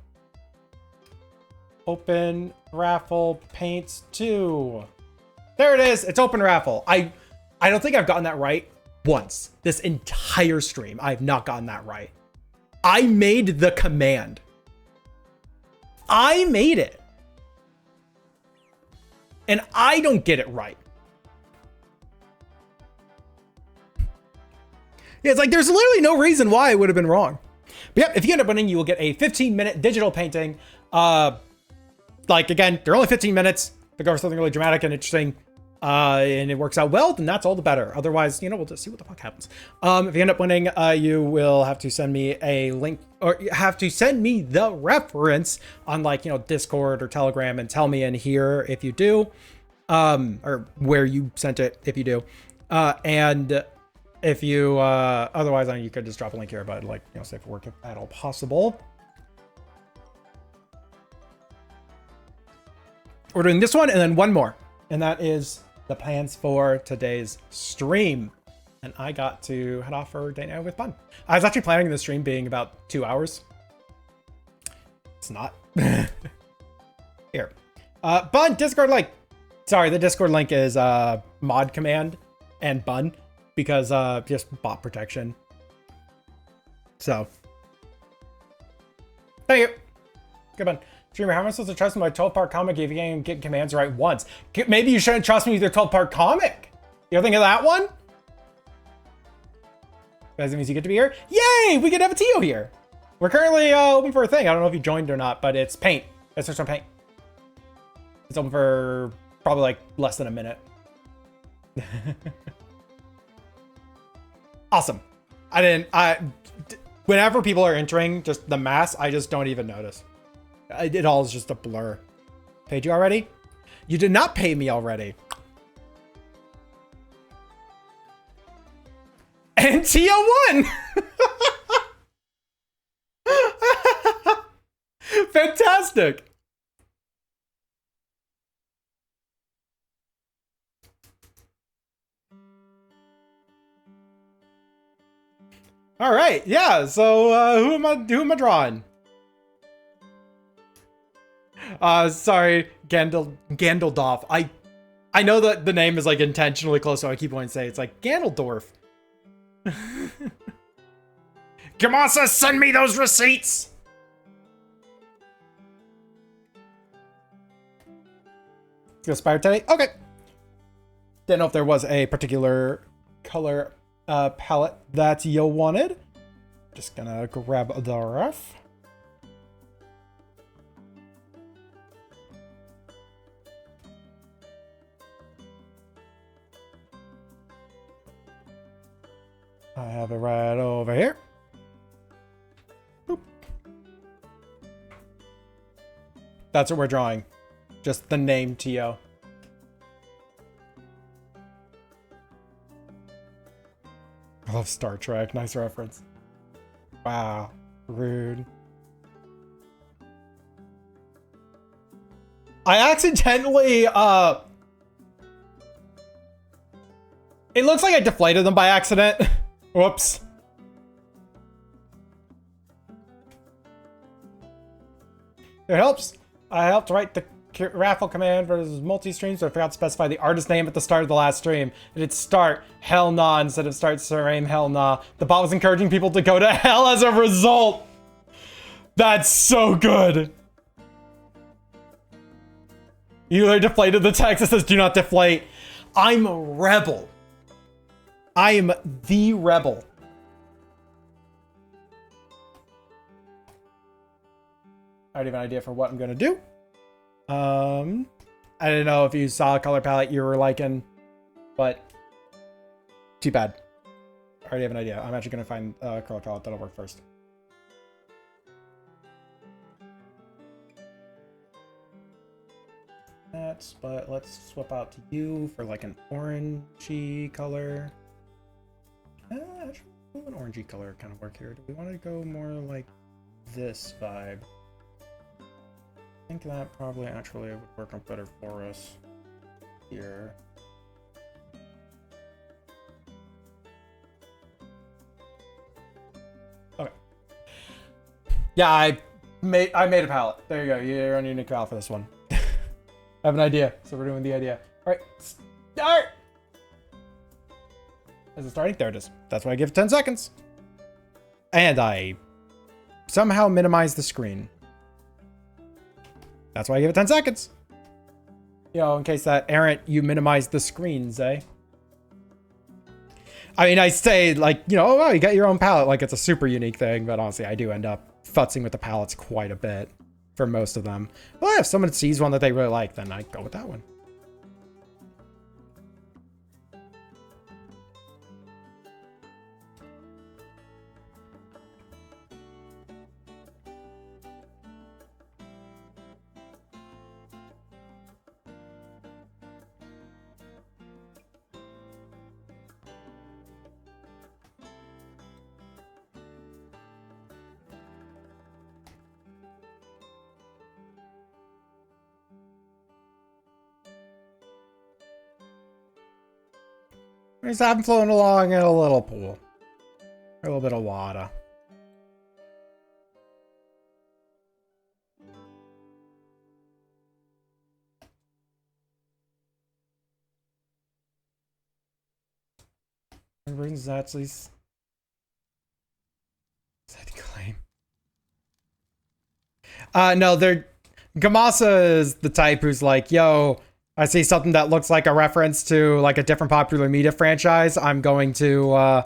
B: Open, raffle, paints 2. There it is, it's open raffle. I don't think I've gotten that right once. This entire stream, I've not gotten that right. I made the command. I made it. And I don't get it right. Yeah, it's like there's literally no reason why it would have been wrong. But yeah, if you end up winning, you will get a 15-minute digital painting. Again, they're only 15 minutes. They go for something really dramatic and interesting. And it works out well, then that's all the better. Otherwise, we'll just see what the fuck happens. If you end up winning, you will have to send me a link, or you have to send me the reference on Discord or Telegram and tell me in here if you do, or where you sent it if you do. And if you, otherwise, you could just drop a link here, but safe for work if at all possible. We're doing this one and then one more, and that is the plans for today's stream. And I got to head off for day night with Bun. I was actually planning the stream being about 2 hours. It's not. Here. Bun, Discord link. Sorry, the Discord link is mod command and Bun because just bot protection. So. Thank you. Good Bun. Streamer, how am I supposed to trust my 12-part comic if you can't get commands right once? Maybe you shouldn't trust me with your 12-part comic. You ever think of that one? Guys, it means you get to be here. Yay! We get to have a Tio here. We're currently open for a thing. I don't know if you joined or not, but it's paint. Let's search on paint. It's open for probably less than a minute. Awesome. Whenever people are entering just the mass, I just don't even notice. It all is just a blur. Paid you already? You did not pay me already. And Tio won! Fantastic! All right, yeah. So who am I drawing? Sorry, Gandeldorf. I know that the name is intentionally close, so I keep wanting to say it's Gandeldorf. Kamasa, send me those receipts. Let's go Spire today. Okay. Didn't know if there was a particular color palette that you wanted. Just gonna grab the ref. I have it right over here. Boop. That's what we're drawing. Just the name Tio. I love Star Trek. Nice reference. Wow. Rude. I accidentally, it looks like I deflated them by accident. Whoops. It helps. I helped write the raffle command versus multi-stream, so I forgot to specify the artist name at the start of the last stream. It did start hell nah instead of start Suraim hell nah. The bot was encouraging people to go to hell as a result. That's so good. You literally deflated the text that says do not deflate. I'm a rebel. I am the rebel. I already have an idea for what I'm gonna do. I didn't know if you saw a color palette you were liking, but too bad. I already have an idea. I'm actually gonna find a color palette that'll work first. that, but let's swap out to you for like an orangey color. Actually, an orangey color kind of work here. Do we want to go more like this vibe? I think that probably actually would work out better for us here. Okay. Yeah, I made a palette. There you go. You're on your unique palette for this one. I have an idea, so we're doing the idea. All right, start. Is it starting? There it is. That's why I give it 10 seconds. And I somehow minimize the screen. That's why I give it 10 seconds. You know, in case that errant, you minimize the screens, eh? I mean, I say, like, you know, oh, wow, you got your own palette, like it's a super unique thing, but honestly, I do end up futzing with the palettes quite a bit for most of them. Well, if someone sees one that they really like, then I go with that one. Just have them floating along in a little pool. A little bit of water. What brings Zatzley's claim? No, Gamasa is the type who's like, yo, I see something that looks like a reference to like a different popular media franchise. I'm going to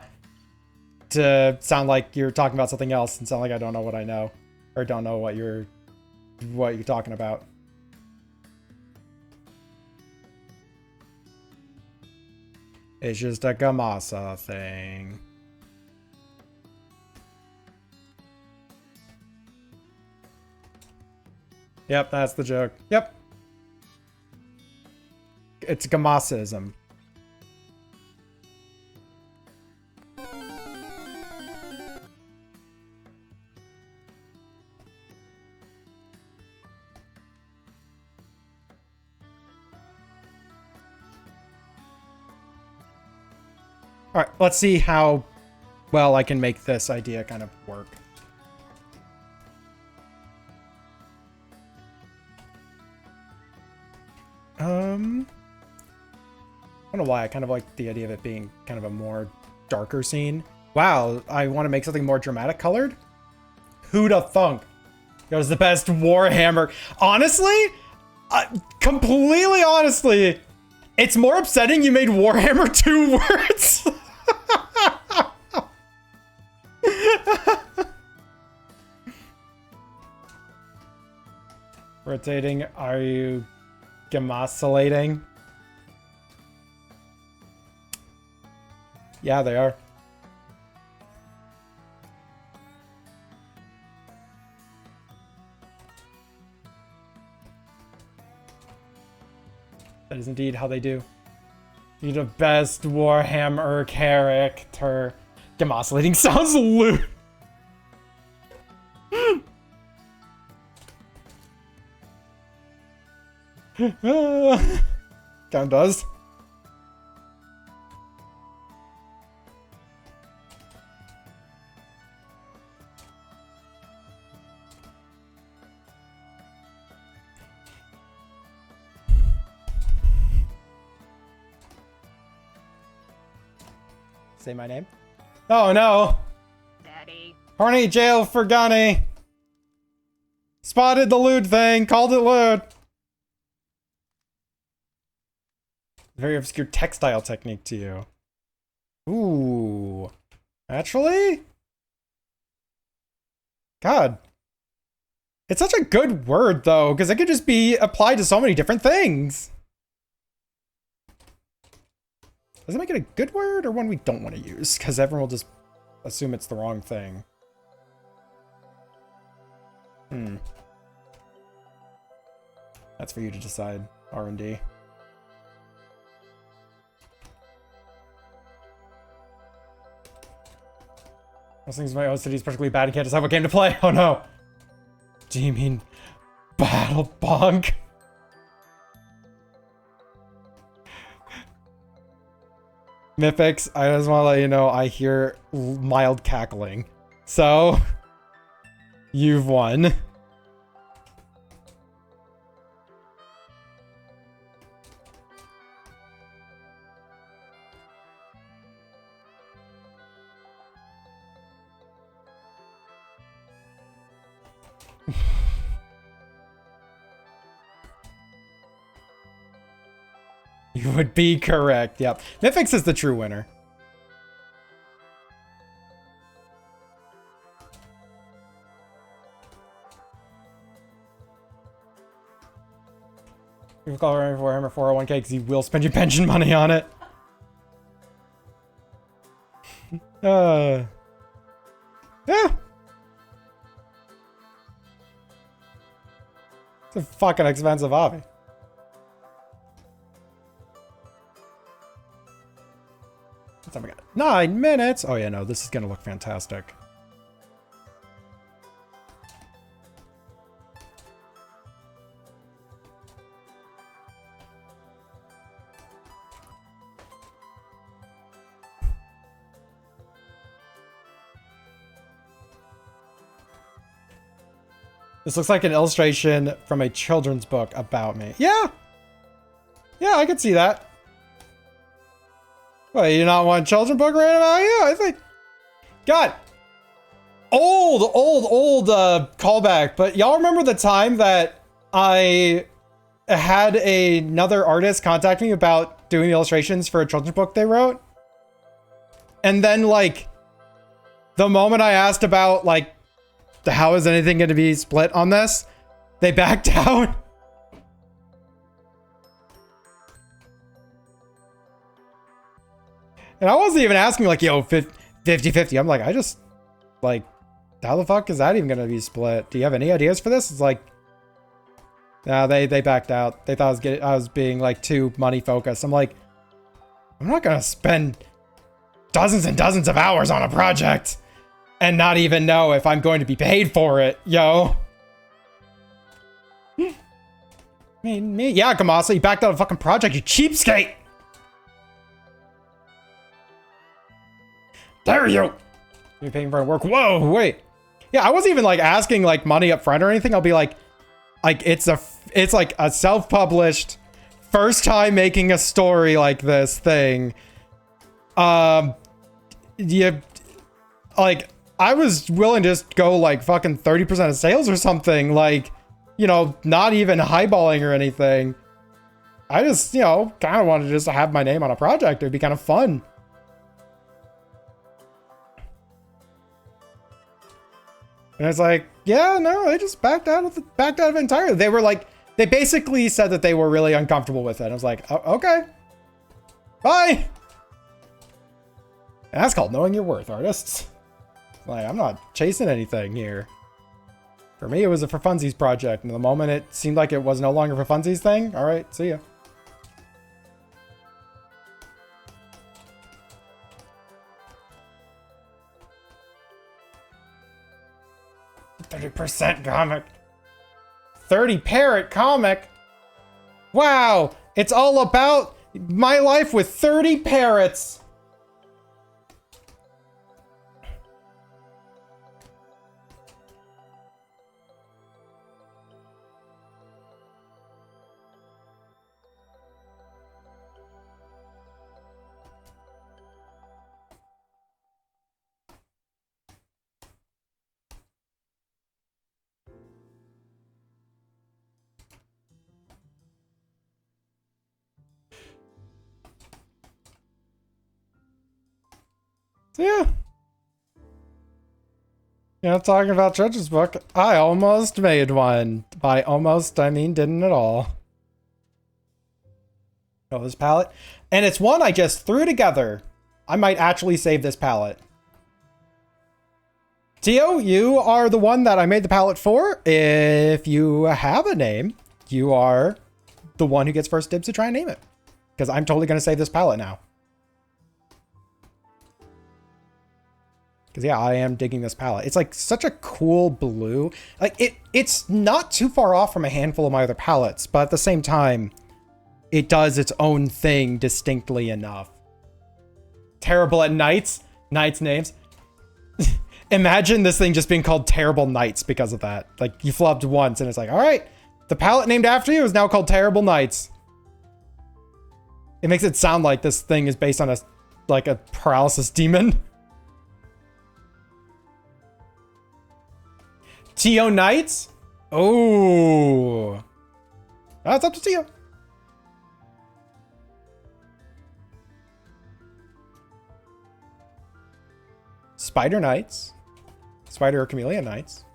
B: sound like you're talking about something else and sound like I don't know what I know or don't know what you're talking about. It's just a Gamasa thing. Yep, that's the joke. Yep. It's Gamasism. All right, let's see how well I can make this idea kind of work. I don't know why I kind of like the idea of it being kind of a more darker scene. Wow, I want to make something more dramatic colored? Who'da thunk? It was the best Warhammer. Honestly, completely honestly, it's more upsetting you made Warhammer 2 words. Rotating, are you gamosulating? Yeah, they are. That is indeed how they do. You're the best Warhammer character. Gamosulating sounds lewd. Kind of does. Say my name. Oh no!
C: Daddy.
B: Horny jail for Gunny. Spotted the lewd thing. Called it lewd. Very obscure textile technique to you. Ooh. Actually? God. It's such a good word, though, because it could just be applied to so many different things. Does it make it a good word or one we don't want to use? Because everyone will just assume it's the wrong thing. That's for you to decide. R&D. Those things my OCD is particularly bad and can't decide what game to play. Oh no. Do you mean Battle Bonk? Mythics, I just want to let you know I hear mild cackling. So, you've won. You would be correct. Yep. Mythics is the true winner. You call her for him or 401k because he will spend your pension money on it. Yeah. It's a fucking expensive hobby. What time we got? 9 minutes. Oh yeah, no, this is gonna look fantastic. This looks like an illustration from a children's book about me. Yeah! Yeah, I can see that. What, you not want a children's book right about you? I think... God! Old callback, but y'all remember the time that I had another artist contact me about doing the illustrations for a children's book they wrote? And then, like, the moment I asked about, like, how is anything going to be split on this, they backed out. And I wasn't even asking, like, yo, 50-50. I'm like, I just, like, how the fuck is that even going to be split? Do you have any ideas for this? It's like, no, they backed out. They thought I was being, like, too money focused. I'm like, I'm not going to spend dozens and dozens of hours on a project and not even know if I'm going to be paid for it, yo. I mean, yeah, Kamasa, you backed out a fucking project, you cheapskate. Dare you? You're paying for work. Whoa, wait. Yeah, I wasn't even like asking like money up front or anything. I'll be like it's like a self-published first time making a story like this thing. Yeah, like I was willing to just go like fucking 30% of sales or something, like, you know, not even highballing or anything. I just, you know, kind of wanted to just have my name on a project. It'd be kind of fun. And it's like, yeah, no, they just backed out of it entirely. They were like, they basically said that they were really uncomfortable with it. I was like, oh, okay, bye. And that's called knowing your worth, artists. Like, I'm not chasing anything here. For me, it was a for funsies project. And the moment it seemed like it was no longer for funsies thing, all right, see ya. %30 comic. 30 parrot comic. Wow, it's all about my life with 30 parrots. So yeah. You know, talking about Church's book, I almost made one. By almost, I mean didn't at all. Oh, this palette. And it's one I just threw together. I might actually save this palette. Tio, you are the one that I made the palette for. If you have a name, you are the one who gets first dibs to try and name it. Because I'm totally going to save this palette now. Because, yeah, I am digging this palette. It's, like, such a cool blue. Like, it's not too far off from a handful of my other palettes, but at the same time, it does its own thing distinctly enough. Terrible at Knights. Knights names. Imagine this thing just being called Terrible Knights because of that. Like, you flubbed once, and it's like, all right, the palette named after you is now called Terrible Knights. It makes it sound like this thing is based on a paralysis demon. Tio Knights? Oh. That's up to Tio. Spider Knights. Spider or Chameleon Knights.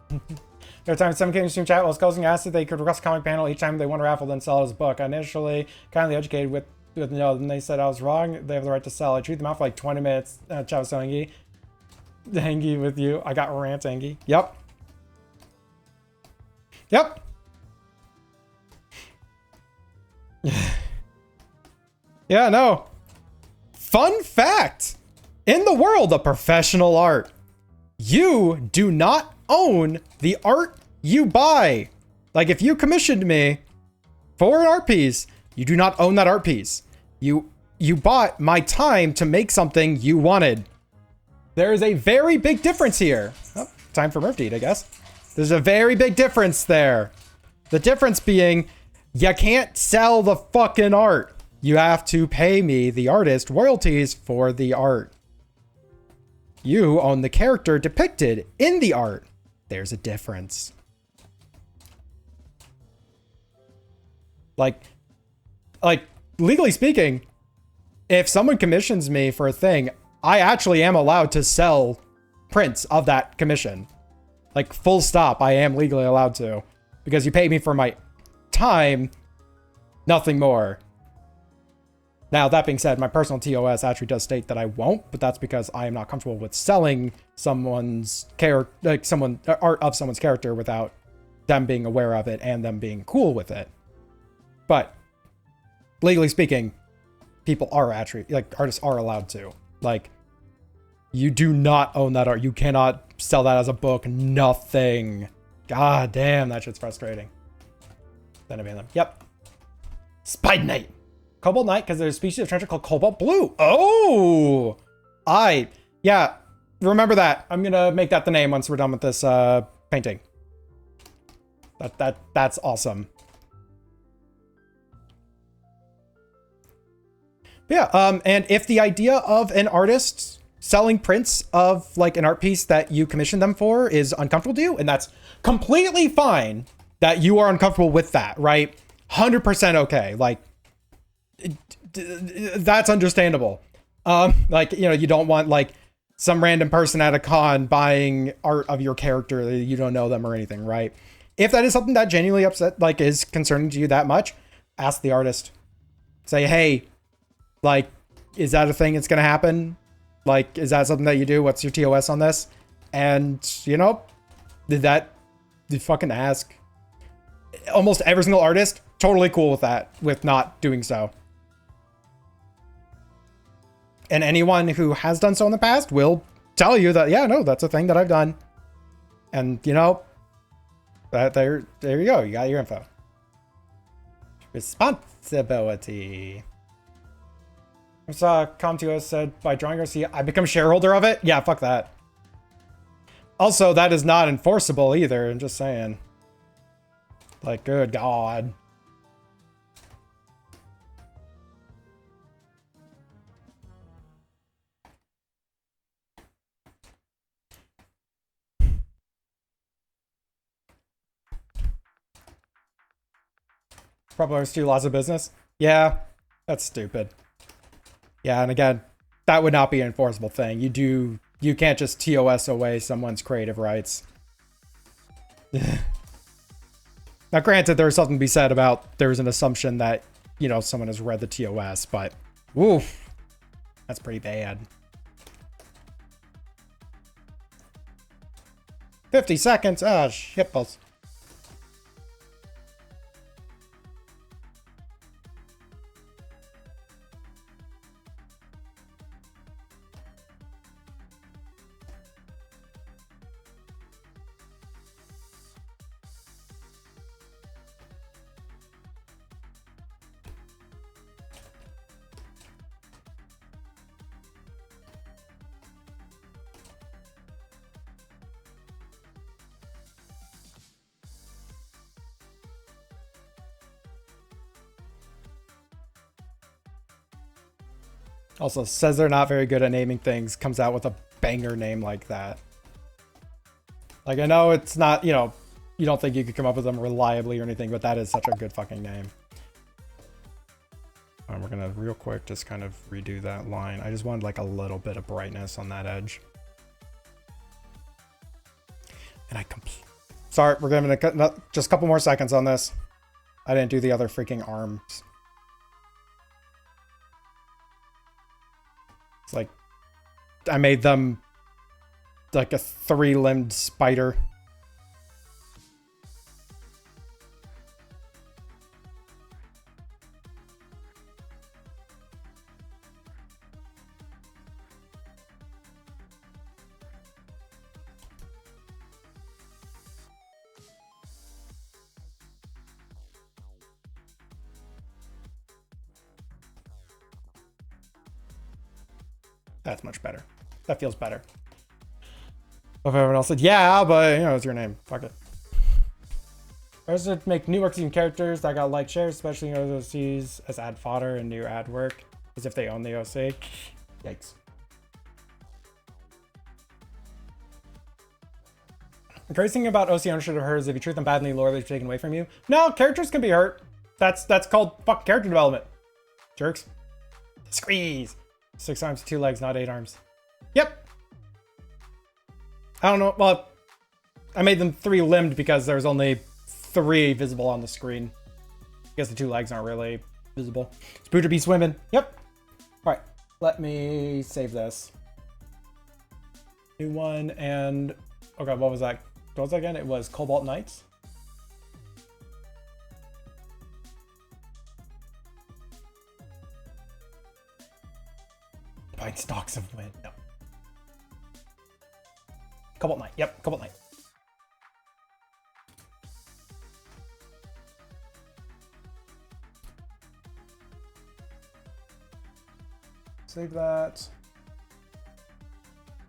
B: There are times some kids stream chat while discussing asked if they could request a comic panel each time they won a raffle, then sell it as a book. I initially kindly educated with no, then they said I was wrong. They have the right to sell. I treat them out for like 20 minutes. Chat was so angry. Angry with you. I got rant angry. Yep. Yep. Yeah, no. Fun fact. In the world of professional art, you do not own the art you buy. Like if you commissioned me for an art piece, you do not own that art piece. You bought my time to make something you wanted. There is a very big difference here. Oh, time for Murph to eat, I guess. There's a very big difference there. The difference being, you can't sell the fucking art. You have to pay me, the artist, royalties for the art. You own the character depicted in the art. There's a difference. Like, legally speaking, if someone commissions me for a thing, I actually am allowed to sell prints of that commission. Like, full stop, I am legally allowed to. Because you paid me for my time, nothing more. Now, that being said, my personal TOS actually does state that I won't, but that's because I am not comfortable with selling someone's character, like art of someone's character without them being aware of it and them being cool with it. But legally speaking, people are actually, like, artists are allowed to. Like, you do not own that art. You cannot sell that as a book. Nothing. God damn, that shit's frustrating. Then I mean them. Yep. Spider Knight. Cobalt Knight, because there's a species of treasure called Cobalt Blue. Oh! Yeah, remember that. I'm gonna make that the name once we're done with this painting. That's awesome. But yeah, and if the idea of an artist selling prints of like an art piece that you commission them for is uncomfortable to you, and that's completely fine that you are uncomfortable with that, right? 100% okay. Like, that's understandable. Like, you know, you don't want like some random person at a con buying art of your character that you don't know them or anything, right? If that is something that genuinely like is concerning to you that much, ask the artist. Say, hey, like, is that a thing that's gonna happen? Like, is that something that you do? What's your TOS on this? And, you know, did fucking ask. Almost every single artist, totally cool with that, with not doing so. And anyone who has done so in the past will tell you that, yeah, no, that's a thing that I've done. And, you know, there you go. You got your info. Responsibility. I saw ComTO said, by drawing Garcia, I become shareholder of it? Yeah, fuck that. Also, that is not enforceable either. I'm just saying. Like, good God. Probably do lots of business. Yeah, that's stupid. Yeah, and again, that would not be an enforceable thing. You can't just TOS away someone's creative rights. Now, granted, there's something to be said about there's an assumption that, you know, someone has read the TOS, but oof, that's pretty bad. 50 seconds. Ah, shitballs. Also, says they're not very good at naming things, comes out with a banger name like that. Like, I know it's not, you know, you don't think you could come up with them reliably or anything, but that is such a good fucking name. We're gonna real quick just kind of redo that line. I just wanted like a little bit of brightness on that edge. And sorry, we're gonna cut just a couple more seconds on this. I didn't do the other freaking arms. It's like I made them like a 3-limbed spider. That's much better. That feels better. If everyone else said, yeah, but, you know, it's your name. Fuck it. I was to make new works and characters that got like shares, especially in OCs, as ad fodder and new ad work, as if they own the OC. Yikes. The crazy thing about OC ownership of her is if you treat them badly, lore they've taken away from you. No, characters can be hurt. That's called fucking character development. Jerks. Squeeze. 6 arms, 2 legs, not 8 arms. Yep. I don't know. Well, I made them 3-limbed because there's only 3 visible on the screen. I guess the 2 legs aren't really visible. Spooter be swimming. Yep. All right. Let me save this. New one and... Okay, what was that? What was that again? It was Cobalt Knights. Buying Stalks of Wind. No. Cobalt Knight. Yep, Cobalt Knight. Save that.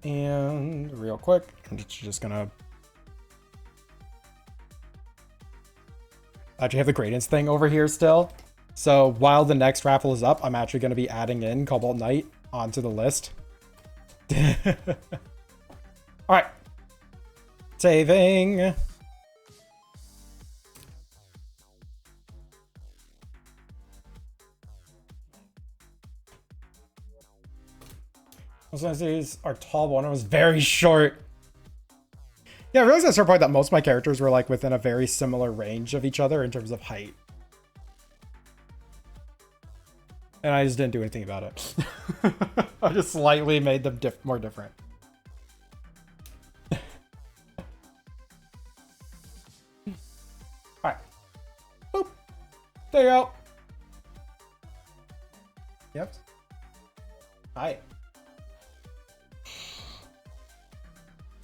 B: And real quick, I'm just gonna actually have the gradients thing over here still. So while the next raffle is up, I'm actually gonna be adding in Cobalt Knight onto the list. All right. Saving. Most of these are tall, but one was very short. Yeah, I realized at a certain point that most of my characters were like within a very similar range of each other in terms of height. And I just didn't do anything about it. I just slightly made them more different. Alright. Boop. There you go. Yep. Hi.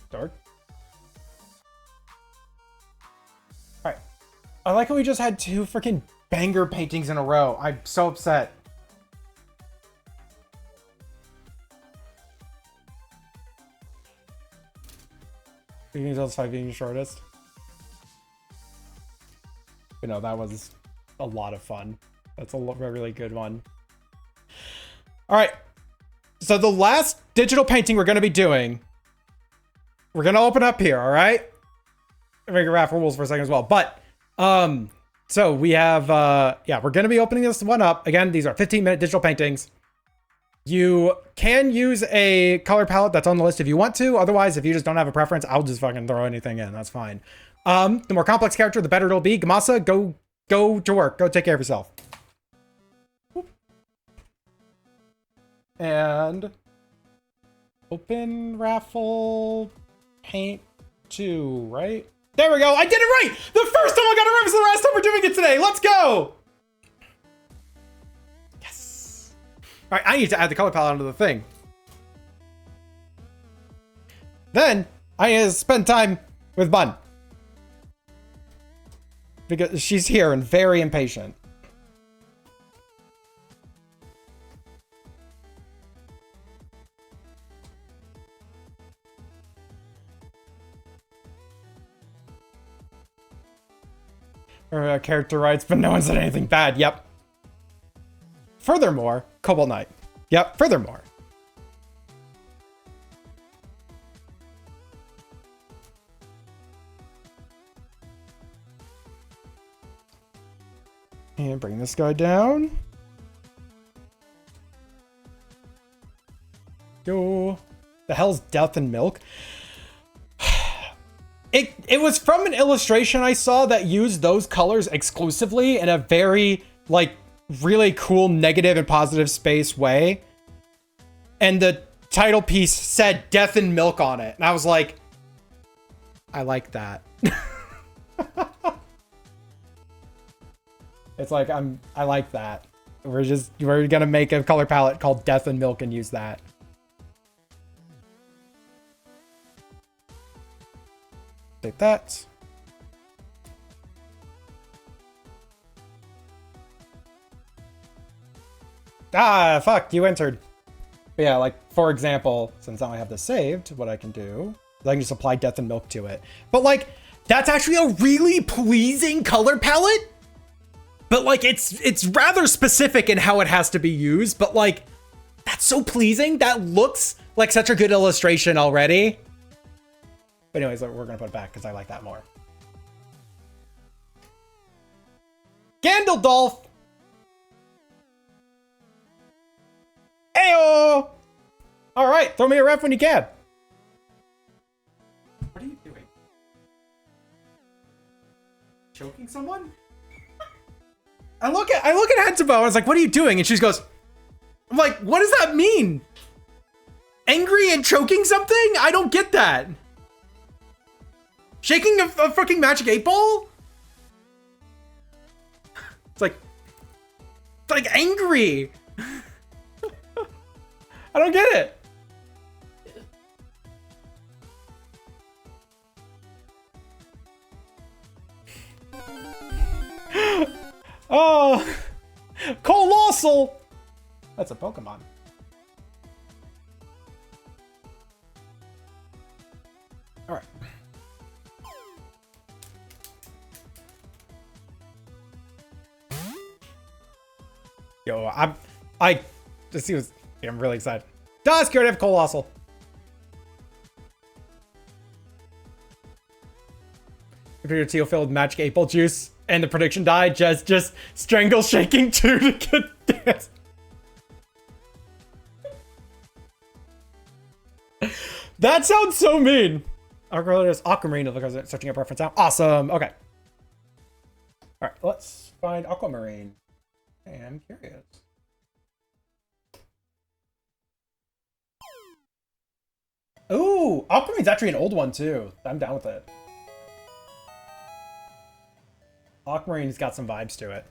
B: Dark. Alright. I like how we just had 2 freaking banger paintings in a row. I'm so upset. You can tell it's 5 being shortest. But no, that was a lot of fun. That's a really good one. All right. So the last digital painting we're going to be doing, we're going to open up here. All right. I'm going to raffle rules for a second as well. But, so we have, yeah, we're going to be opening this one up. Again, these are 15-minute digital paintings. You can use a color palette that's on the list if you want to. Otherwise, if you just don't have a preference, I'll just fucking throw anything in. That's fine. The more complex character, the better it'll be. Gamasa, go to work. Go take care of yourself. And open raffle paint 2, right? There we go. I did it right. The first time I got it right was the last time we're doing it today. Let's go. All right, I need to add the color palette onto the thing. Then I need to spend time with Bun. Because she's here and very impatient. Character rights, but no one said anything bad. Yep. Furthermore, Cobalt Knight. Yep, furthermore. And bring this guy down. Go. The hell's Death and Milk? It was from an illustration I saw that used those colors exclusively in a very, like, really cool negative and positive space way. And the title piece said Death and Milk on it. And I was like, I like that. It's like, I like that. We're gonna make a color palette called Death and Milk and use that. Take that. Ah, fuck, you entered. But yeah, like, for example, since now I have this saved, what I can do is I can just apply Death and Milk to it. But like, that's actually a really pleasing color palette. But like, it's rather specific in how it has to be used. But like, that's so pleasing. That looks like such a good illustration already. But anyways, we're gonna put it back because I like that more. Gandalf! Ayo! Alright, throw me a ref when you can. What are you doing? Choking someone? I look at Hentabo and I was like, what are you doing? And she goes, I'm like, what does that mean? Angry and choking something? I don't get that. Shaking a fucking magic 8-ball? It's like angry. I don't get it. Oh, Colossal. That's a Pokemon. All right. Yo, I'm really excited. Does Curative Colossal. Computer Teal filled with magic 8-ball juice, and the prediction die just strangle shaking 2 to get dance. That sounds so mean. Our girl is Aquamarine because it's searching up reference now. Awesome. Okay. All right, let's find Aquamarine. I'm curious. Ooh, Aquamarine's actually an old one too. I'm down with it. Aquamarine's got some vibes to it.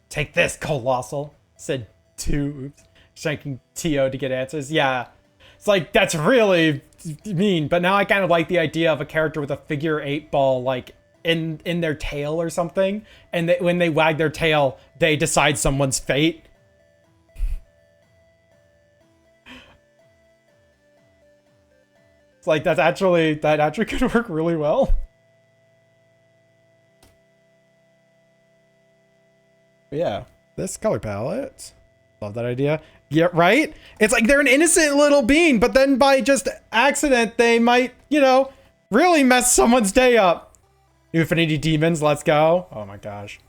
B: Take this, Colossal, said 2. Oops. Shanking T.O. to get answers. Yeah. It's like, that's really mean, but now I kind of like the idea of a character with a figure 8 ball, like, in their tail or something, and when they wag their tail, they decide someone's fate. It's like, that actually could work really well. But yeah, this color palette, love that idea. Yeah, right? It's like they're an innocent little being, but then by just accident, they might, you know, really mess someone's day up. New Affinity Demons, let's go. Oh my gosh.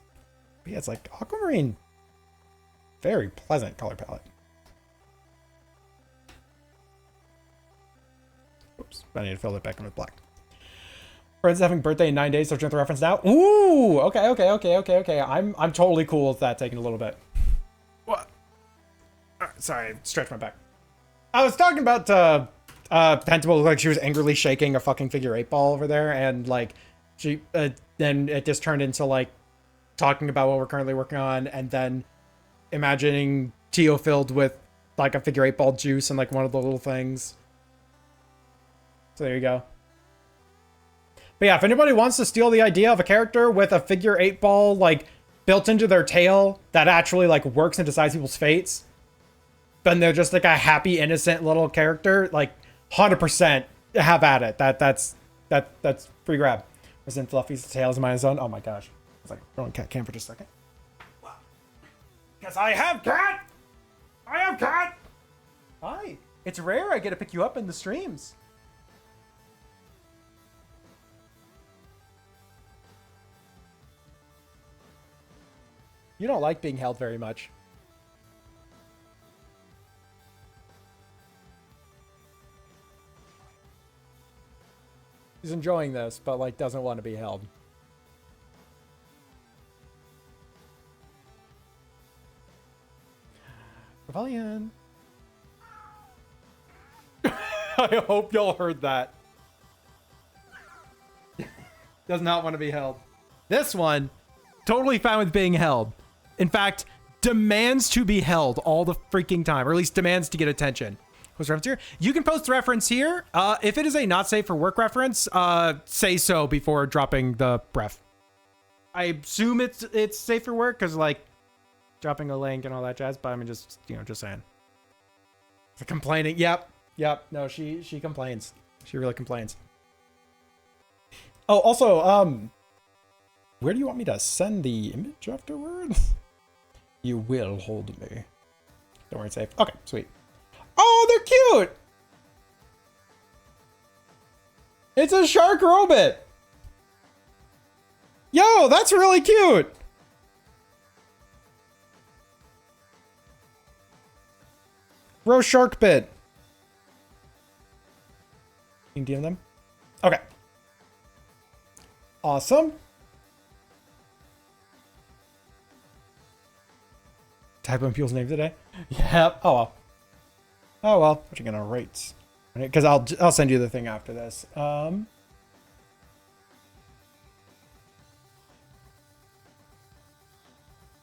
B: But yeah, it's like Aquamarine. Very pleasant color palette. Oops, I need to fill it back in with black. Friends having birthday in 9 days, searching at the reference now. Ooh, okay. I'm totally cool with that taking a little bit. What? Sorry, stretch my back. I was talking about Pentable looked like she was angrily shaking a fucking figure 8 ball over there, and like she then it just turned into like talking about what we're currently working on, and then imagining Tio filled with like a figure 8 ball juice and like one of the little things. So there you go. But yeah, if anybody wants to steal the idea of a character with a figure 8 ball like built into their tail that actually like works and decides people's fates, then they're just like a happy, innocent little character, like 100% have at it. That's free grab. Resident Fluffy's tail is my own. Oh my gosh. It's like going cat cam for just a second. Because I have cat! I have cat! Hi. It's rare I get to pick you up in the streams. You don't like being held very much. He's enjoying this, but like doesn't want to be held. Rebellion. I hope y'all heard that. Does not want to be held. This one, totally fine with being held. In fact, demands to be held all the freaking time, or at least demands to get attention. Post reference here. You can post the reference here. If it is a not safe for work reference, say so before dropping the ref. I assume it's safe for work because like dropping a link and all that jazz. But I mean, just saying. The complaining. Yep. No, she complains. She really complains. Oh, also, where do you want me to send the image afterwards? You will hold me. Don't worry, it's safe. Okay, sweet. Oh, they're cute! It's a shark robot! Yo, that's really cute! Rose shark bit. You can DM them? Okay. Awesome. Type in people's name today? Yep. Oh well. Oh well. What you gonna rate? Because I'll send you the thing after this.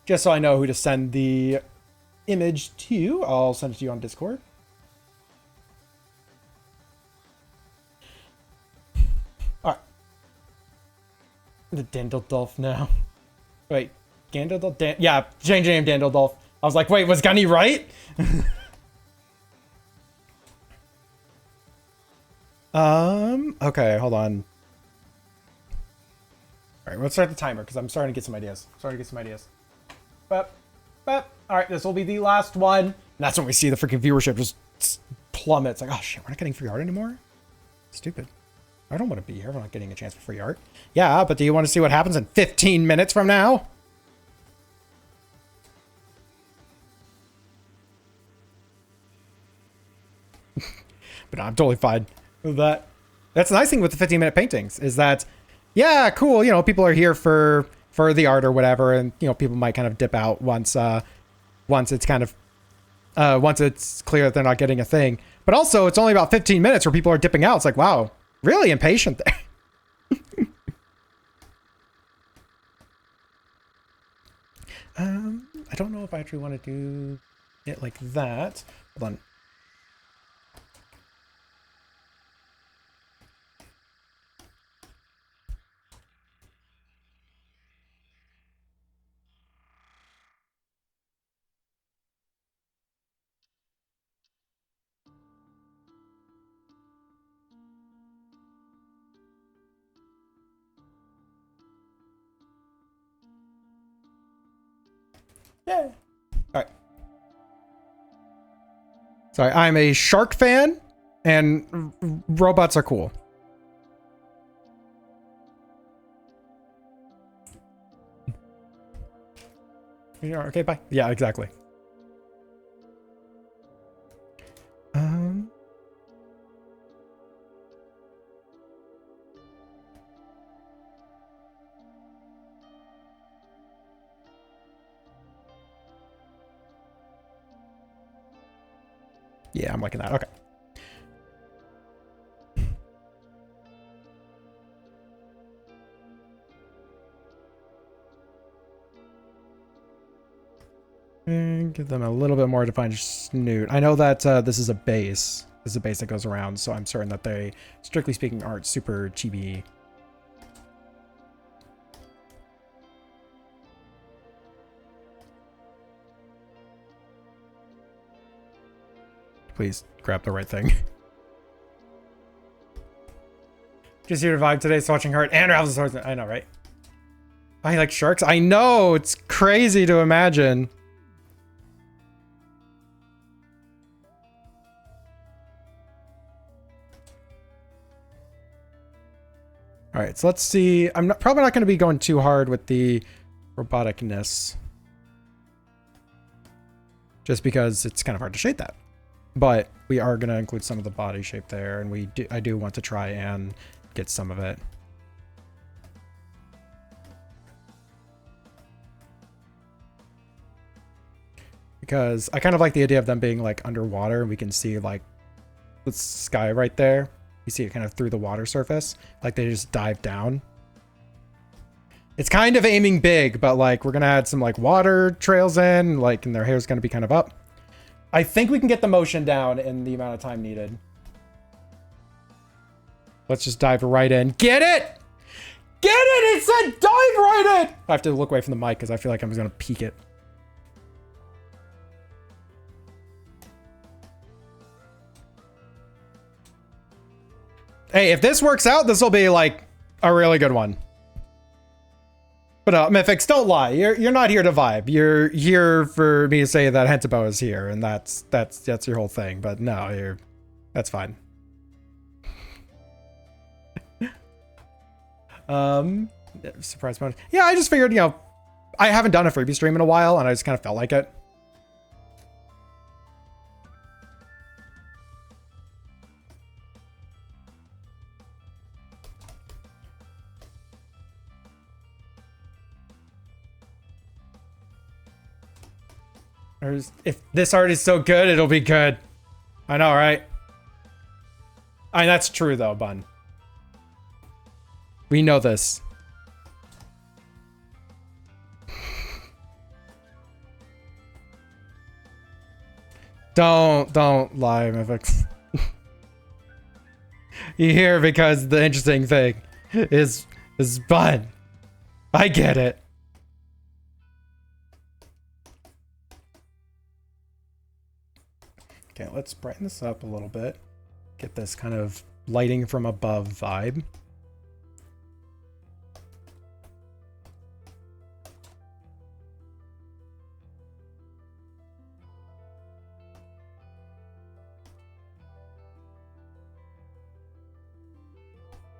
B: Just so I know who to send the image to, I'll send it to you on Discord. Alright. The Dandledolf now. Wait, Gandaldolf? Yeah, change your name Dandledolf. I was like, wait, was Gunny right? Okay, hold on. Alright, let's start the timer because I'm starting to get some ideas. But, alright, this will be the last one. And that's when we see the freaking viewership just plummet. It's like, oh shit, we're not getting free art anymore? Stupid. I don't want to be here. We're not getting a chance for free art. Yeah, but do you want to see what happens in 15 minutes from now? But no, I'm totally fine with that. That's the nice thing with the 15-minute paintings is that, yeah, cool. You know, people are here for the art or whatever, and you know, people might kind of dip out once it's kind of once it's clear that they're not getting a thing. But also, it's only about 15 minutes where people are dipping out. It's like, wow, really impatient there. I don't know if I actually want to do it like that. Hold on. Yeah. All right. Sorry, I'm a shark fan, and robots are cool. Okay, bye. Yeah, exactly. Yeah, I'm liking that. Okay. And give them a little bit more defined snoot. I know that this is a base. This is a base that goes around, so I'm certain that they, strictly speaking, aren't super chibi. Please grab the right thing. Just here to vibe today, so watching Heart and Ralph's Swords. I know, right? I like sharks. I know, it's crazy to imagine. All right, so let's see. I'm probably not going to be going too hard with the roboticness. Just because it's kind of hard to shape that. But we are going to include some of the body shape there, and I do want to try and get some of it. Because I kind of like the idea of them being like underwater, and we can see like the sky right there. You see it kind of through the water surface, like they just dive down. It's kind of aiming big, but like we're gonna add some like water trails in, like, and their hair's gonna be kind of up. I think we can get the motion down in the amount of time needed. Let's just dive right in. Get it! Get it! It said dive right in! I have to look away from the mic because I feel like I'm just gonna peek it. Hey, if this works out, this will be like a really good one. But Mythics, don't lie. You're not here to vibe. You're here for me to say that Hentabo is here, and that's your whole thing. But no, that's fine. Surprise bonus. Yeah, I just figured, I haven't done a freebie stream in a while, and I just kind of felt like it. If this art is so good, it'll be good. I know, right? I mean, that's true though, Bun. We know this. Don't lie, Mythics. You're here because the interesting thing is Bun. I get it. Okay, let's brighten this up a little bit. Get this kind of lighting from above vibe.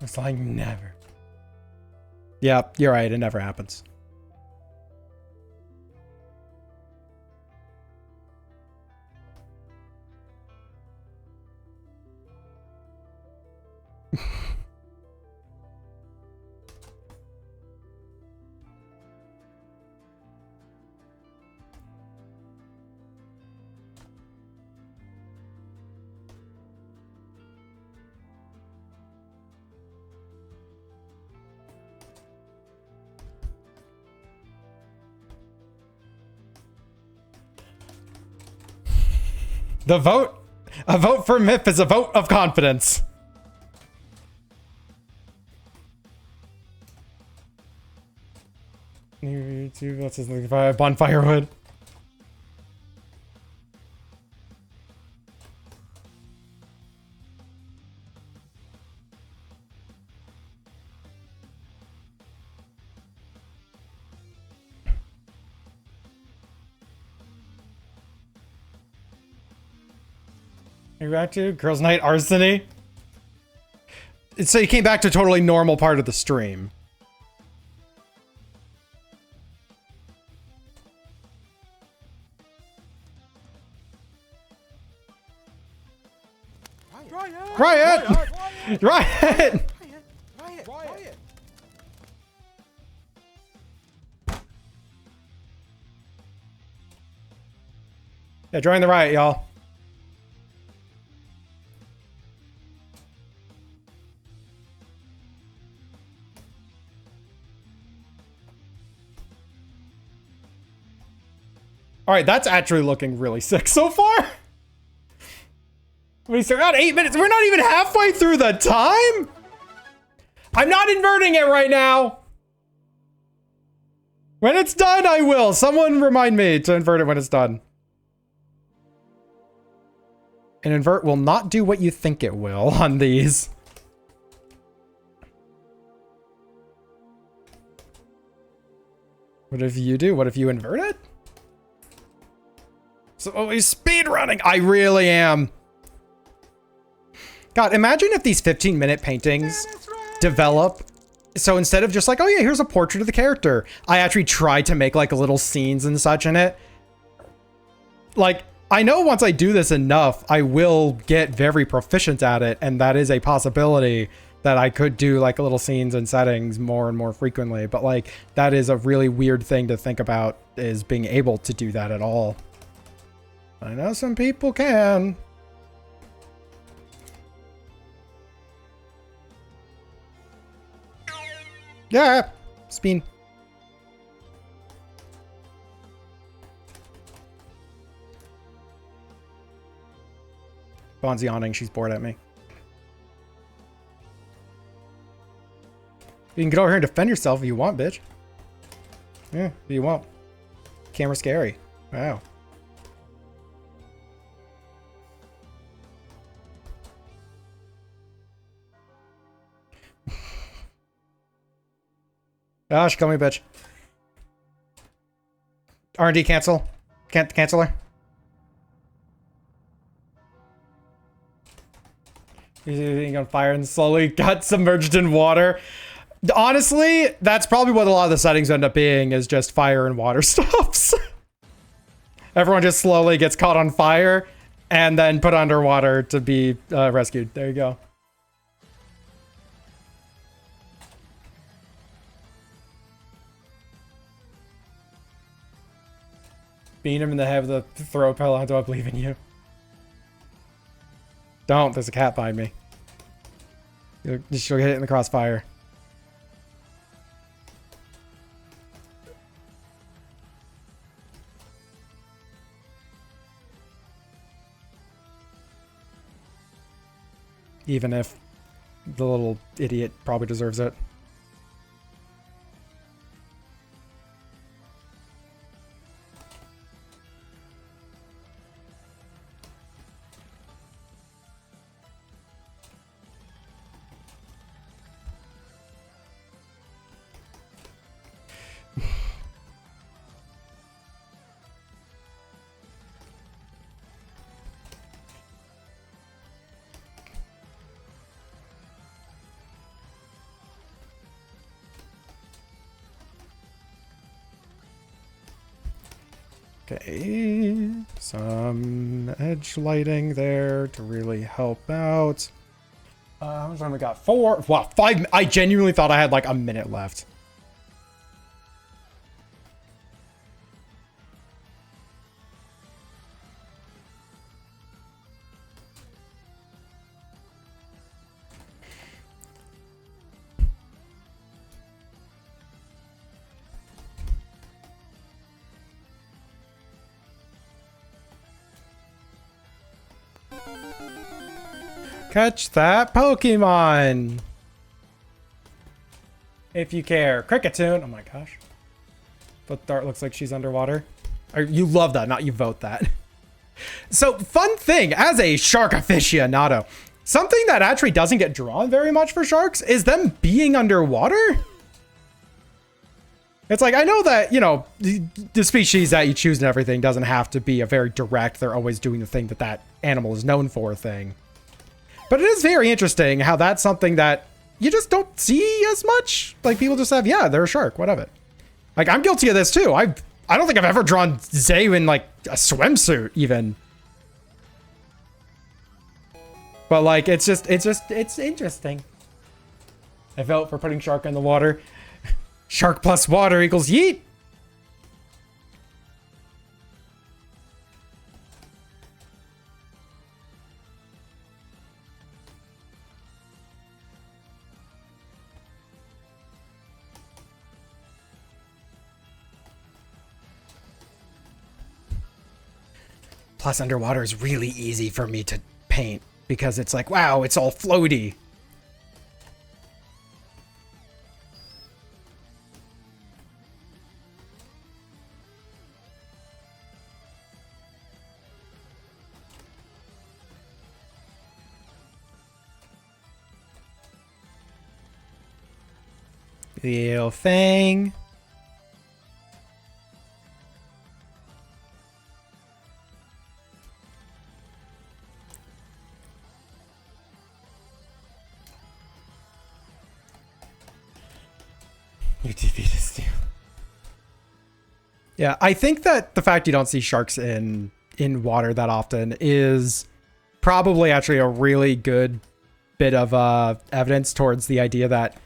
B: It's like never. Yeah, you're right. It never happens. A vote for Myth is a vote of confidence. YouTube, that's his bonfire wood. Are you back to Girls Night Arsony? So you came back to a totally normal part of the stream. Riot! Riot! Yeah, join the riot, y'all. All right, that's actually looking really sick so far. We still got 8 minutes. We're not even halfway through the time. I'm not inverting it right now. When it's done, I will. Someone remind me to invert it when it's done. An invert will not do what you think it will on these. What if you do? What if you invert it? So he's speed running. I really am. God, imagine if these 15-minute paintings develop so instead of just like, oh yeah, here's a portrait of the character, I actually tried to make like little scenes and such in it. Like, I know once I do this enough, I will get very proficient at it, and that is a possibility that I could do like little scenes and settings more and more frequently. But like, that is a really weird thing to think about, is being able to do that at all. I know some people can. Yeah, Spin. Bond's yawning. She's bored at me. You can get over here and defend yourself if you want, bitch. Yeah, if you want. Camera's scary. Wow. Gosh, kill me, bitch. R&D cancel. Can't cancel her. He's on fire and slowly got submerged in water. Honestly, that's probably what a lot of the settings end up being, is just fire and water stops. Everyone just slowly gets caught on fire and then put underwater to be rescued. There you go. Beat him in the head with a throw pillow. Do I believe in you? Don't. There's a cat behind me. She'll get hit in the crossfire. Even if the little idiot probably deserves it. Okay, some edge lighting there to really help out. How much time we got? 4. Wow, 5. I genuinely thought I had like a minute left. Catch that Pokemon! If you care. Cricketune! Oh my gosh. But Dart looks like she's underwater. You love that, not you vote that. So, fun thing, as a shark aficionado, something that actually doesn't get drawn very much for sharks is them being underwater. It's like, I know that, you know, the species that you choose and everything doesn't have to be a very direct, they're always doing the thing that that animal is known for thing. But it is very interesting how that's something that you just don't see as much. Like, people just have, yeah, they're a shark, whatever. Like, I'm guilty of this too. I don't think I've ever drawn Zay in like a swimsuit even. But like, it's interesting. I vote for putting shark in the water. Shark plus water equals yeet. Plus, underwater is really easy for me to paint because it's like, wow, it's all floaty. Little Fang. UTV to steal. Yeah, I think that the fact you don't see sharks in water that often is probably actually a really good bit of evidence towards the idea that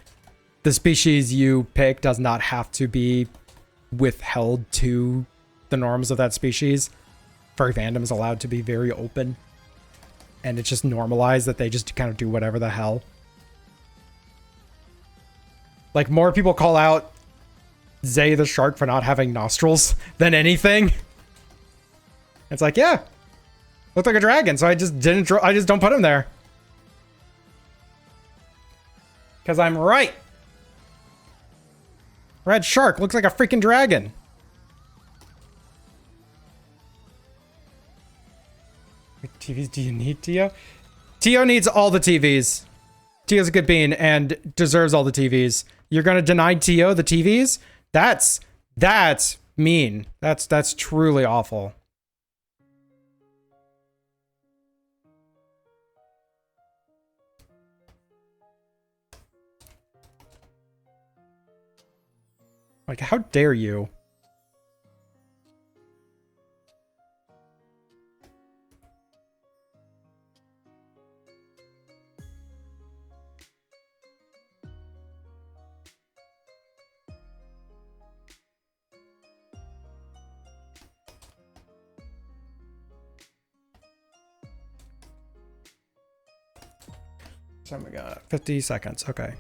B: the species you pick does not have to be withheld to the norms of that species. Furry fandom is allowed to be very open, and it's just normalized that they just kind of do whatever the hell. Like, more people call out Zay the shark for not having nostrils than anything. It's like, yeah, looked like a dragon, so I just don't put him there. Because I'm right. Red shark looks like a freaking dragon. What TVs do you need, Tio? Tio needs all the TVs. Tio's a good bean and deserves all the TVs. You're gonna deny Tio the TVs? That's mean. That's truly awful. Like, how dare you? So we got 50 seconds. Okay.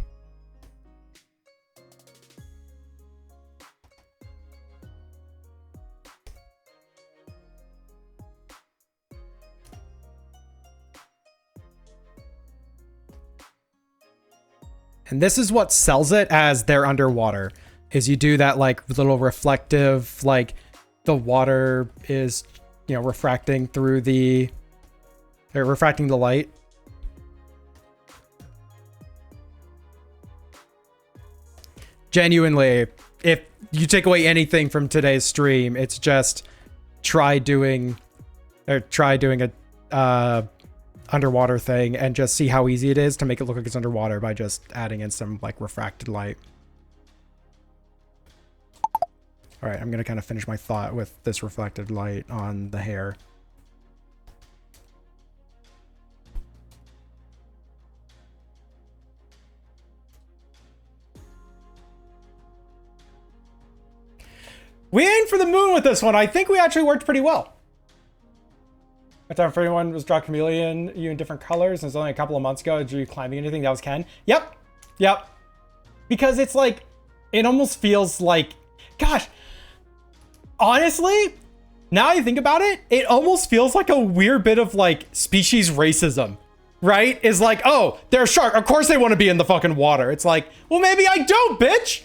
B: And this is what sells it as they're underwater, is you do that like little reflective, like the water is, you know, refracting the light. Genuinely, if you take away anything from today's stream, it's just try doing a underwater thing and just see how easy it is to make it look like it's underwater by just adding in some like refracted light. All right, I'm gonna kind of finish my thought with this reflected light on the hair. We aimed for the moon with this one. I think we actually worked pretty well. My time for anyone was draw chameleon, you in different colors, and it's only a couple of months ago. Did you climbing anything? That was Ken. Yep. Because it's like, it almost feels like, gosh, honestly, now I think about it, it almost feels like a weird bit of like species racism, right? Is like, oh, they're a shark. Of course they want to be in the fucking water. It's like, well, maybe I don't, bitch.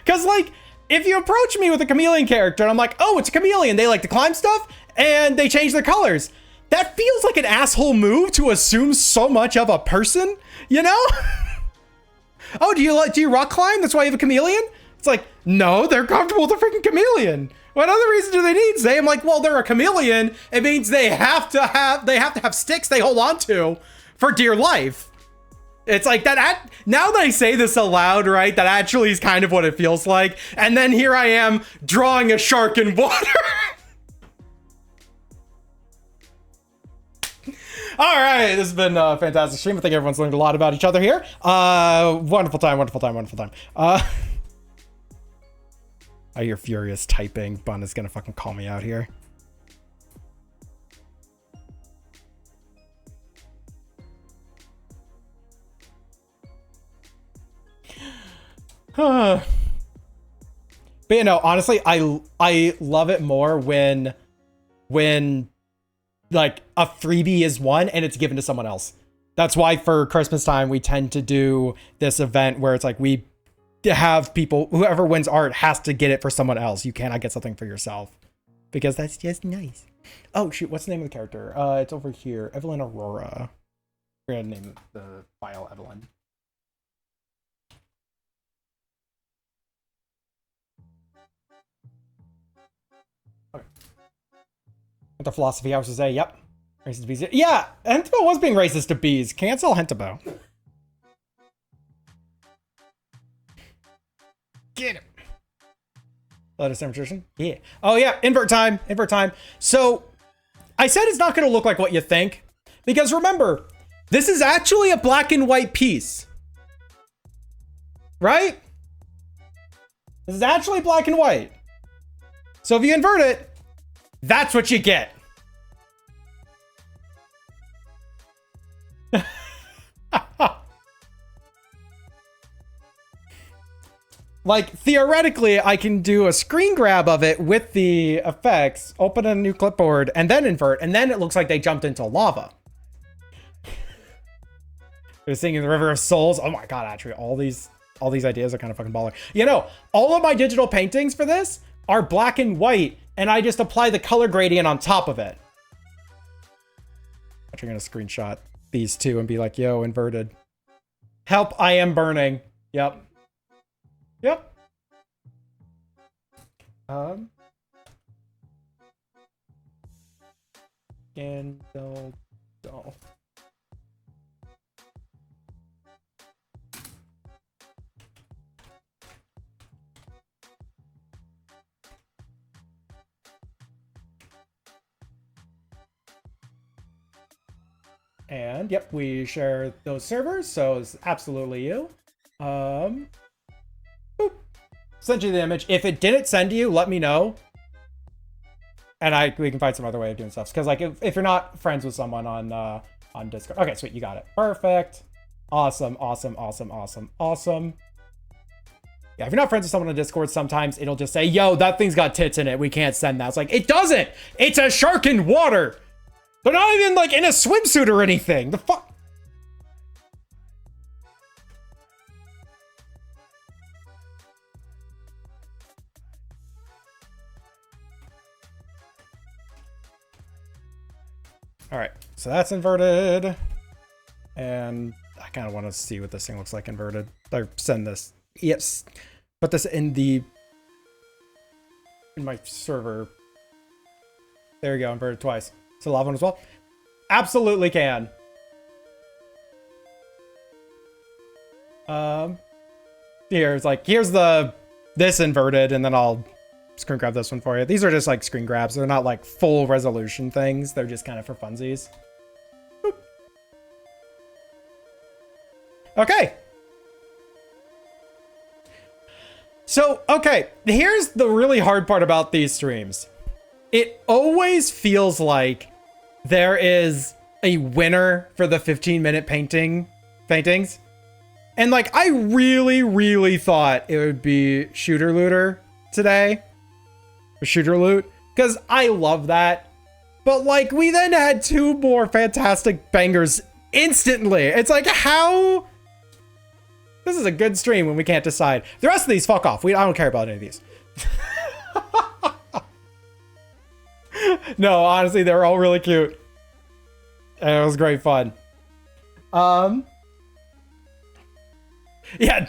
B: Because like, if you approach me with a chameleon character and I'm like, oh, it's a chameleon, they like to climb stuff and they change their colors, that feels like an asshole move to assume so much of a person, you know? Oh, do you rock climb? That's why you have a chameleon? It's like, no, they're comfortable with a freaking chameleon. What other reason do they need? Say, I'm like, well, they're a chameleon. It means they have to have sticks they hold on to for dear life. It's like that. Now that I say this aloud, right? That actually is kind of what it feels like. And then here I am drawing a shark in water. All right, this has been a fantastic stream. I think everyone's learned a lot about each other here. Wonderful time. I hear furious typing. Bun is gonna fucking call me out here. But you know, honestly, I love it more when like a freebie is won and it's given to someone else. That's why for Christmas time we tend to do this event where it's like we have people, whoever wins art has to get it for someone else. You cannot get something for yourself because that's just nice. Oh shoot, what's the name of the character? It's over here, Evelyn Aurora. We're gonna name the file Evelyn. Okay. The philosophy house is a yep. Racist to bees. Yeah, Hentabo was being racist to bees. Cancel Hentabo. Latest demonstration. Yeah. Oh yeah, invert time. Invert time. So I said it's not going to look like what you think, because remember, this is actually a black and white piece, right? This is actually black and white. So if you invert it, that's what you get. Like, theoretically, I can do a screen grab of it with the effects, open a new clipboard, and then invert, and then it looks like they jumped into lava. They're singing the River of Souls. Oh my god, actually, all these ideas are kind of fucking baller. You know, all of my digital paintings for this are black and white, and I just apply the color gradient on top of it. I'm actually gonna screenshot these two and be like, yo, inverted. Help, I am burning. Yep. Yep. And don't. And yep, we share those servers, so it's absolutely you. Boop. Send you the image. If it didn't send you, let me know. And we can find some other way of doing stuff. Because like if you're not friends with someone on Discord. Okay, sweet, you got it. Perfect. Awesome. Yeah, if you're not friends with someone on Discord, sometimes it'll just say, yo, that thing's got tits in it. We can't send that. It's like, it doesn't. It's a shark in water. They're not even like in a swimsuit or anything. The fuck? All right, so that's inverted. And I kind of want to see what this thing looks like inverted. Or send this. Yes. Put this in my server. There you go, inverted twice. So lava one as well? Absolutely can. Here's this inverted, and then I'll screen grab this one for you. These are just like screen grabs. They're not like full resolution things. They're just kind of for funsies. Boop. Okay. So, okay, here's the really hard part about these streams. It always feels like there is a winner for the 15-minute paintings. And like, I really thought it would be Shooter Looter today. Or Shooter Loot. Because I love that. But like, we then had two more fantastic bangers instantly. It's like, how... This is a good stream when we can't decide. The rest of these, fuck off. I don't care about any of these. No, honestly, they were all really cute. And it was great fun. Yeah,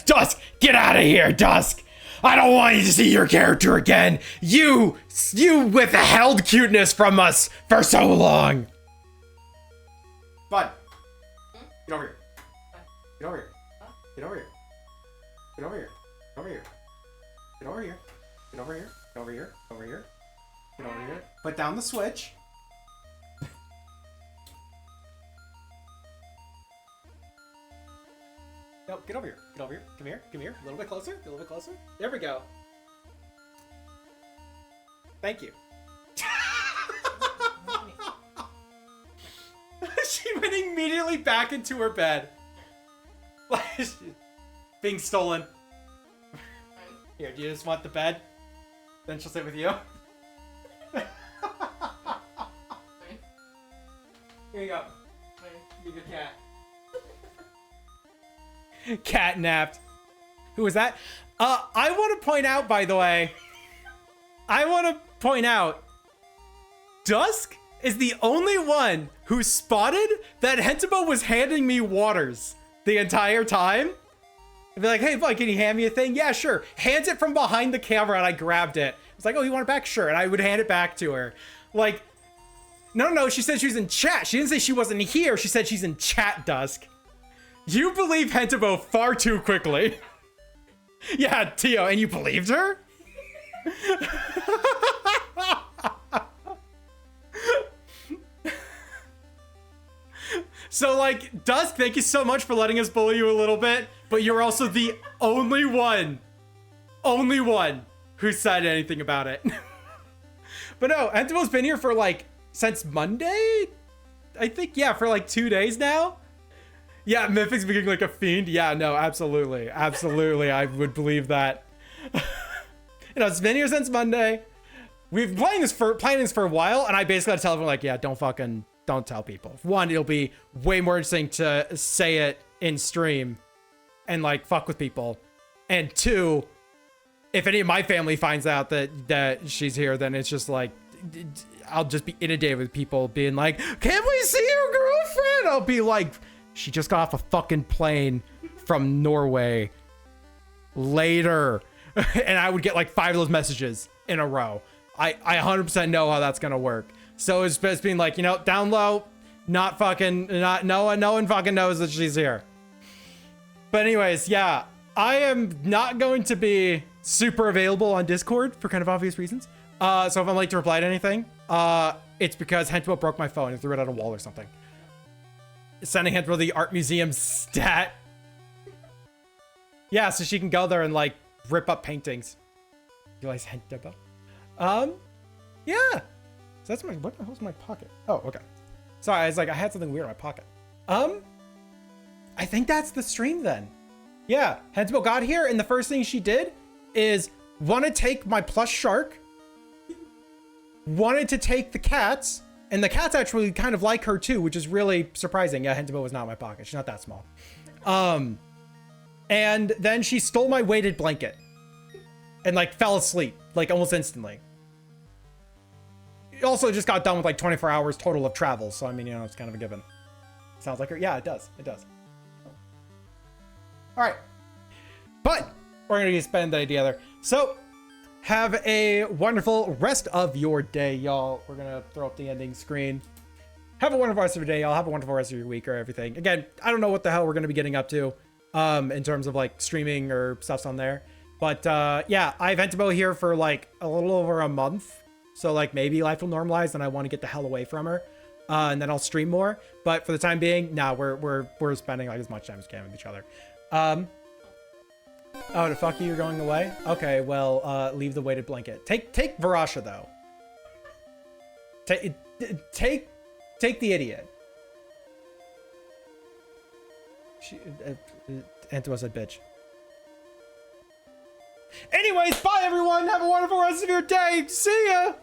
B: Dusk, get out of here, Dusk. I don't want you to see your character again. You withheld cuteness from us for so long. Bud, get over here. Get over here. Get over here. Get over here. Over here. Get over here. Get over here. Over here. Over here. Get over here. Put down the switch. No, get over here. Get over here. Come here. Come here. A little bit closer. A little bit closer. There we go. Thank you. She went immediately back into her bed. Being stolen. Here, do you just want the bed? Then she'll sit with you. Here you go. You good cat. Cat napped. Who was that? I want to point out, by the way. Dusk is the only one who spotted that Hentabo was handing me waters the entire time. I'd be like, hey, bud, can you hand me a thing? Yeah, sure. Hands it from behind the camera, and I grabbed it. It's like, oh, you want it back? Sure. And I would hand it back to her. Like, no, she said she was in chat. She didn't say she wasn't here. She said she's in chat, Dusk. You believe Hentabo far too quickly. Yeah, Tio, and you believed her? So, like, Dusk, thank you so much for letting us bully you a little bit, but you're also the only one who said anything about it. But no, Entimo's been here for, like, since Monday? I think, yeah, for, like, 2 days now. Yeah, Mythic's becoming like a fiend. Yeah, no, absolutely. Absolutely, I would believe that. You know, it's been here since Monday. We've been playing this for a while, and I basically had to tell everyone, like, yeah, don't tell people. One, it'll be way more interesting to say it in stream and, like, fuck with people. And two, if any of my family finds out that she's here, then it's just like, I'll just be inundated with people being like, can't we see your girlfriend? I'll be like, she just got off a fucking plane from Norway later. And I would get like 5 of those messages in a row. I 100% know how that's gonna work. So it's best being like, you know, down low, no one fucking knows that she's here. But anyways, yeah, I am not going to be super available on Discord for kind of obvious reasons. So if I'm late to reply to anything, it's because Hentwo broke my phone and threw it at a wall or something. Sending Hentwo the art museum stat. Yeah, so she can go there and like rip up paintings. You guys Hentwo? Yeah. So that's my, what the hell's my pocket? Oh, okay. Sorry, I was like, I had something weird in my pocket. I think that's the stream then. Yeah, Hentwo got here and the first thing she did is want to take my plush shark, wanted to take the cats, and the cats actually kind of like her too, which is really surprising. Yeah, Hentwo was not in my pocket. She's not that small. And then she stole my weighted blanket and like fell asleep like almost instantly. Also just got done with like 24 hours total of travel. So, I mean, you know, it's kind of a given. Sounds like her. Yeah, it does. It does. All right. But we're going to spend the day together. So have a wonderful rest of your day, y'all. We're going to throw up the ending screen. Have a wonderful rest of your day, y'all. Have a wonderful rest of your week or everything. Again, I don't know what the hell we're going to be getting up to in terms of like streaming or stuff's on there. But yeah, I've Hentwo here for like a little over a month. So like maybe life will normalize and I want to get the hell away from her. And then I'll stream more. But for the time being, nah, we're spending like as much time as we can with each other. Oh, the fuck you, you're going away? Okay, well, leave the weighted blanket. Take Varasha though. Take the idiot. Hentwo said bitch. Anyways, bye everyone. Have a wonderful rest of your day. See ya.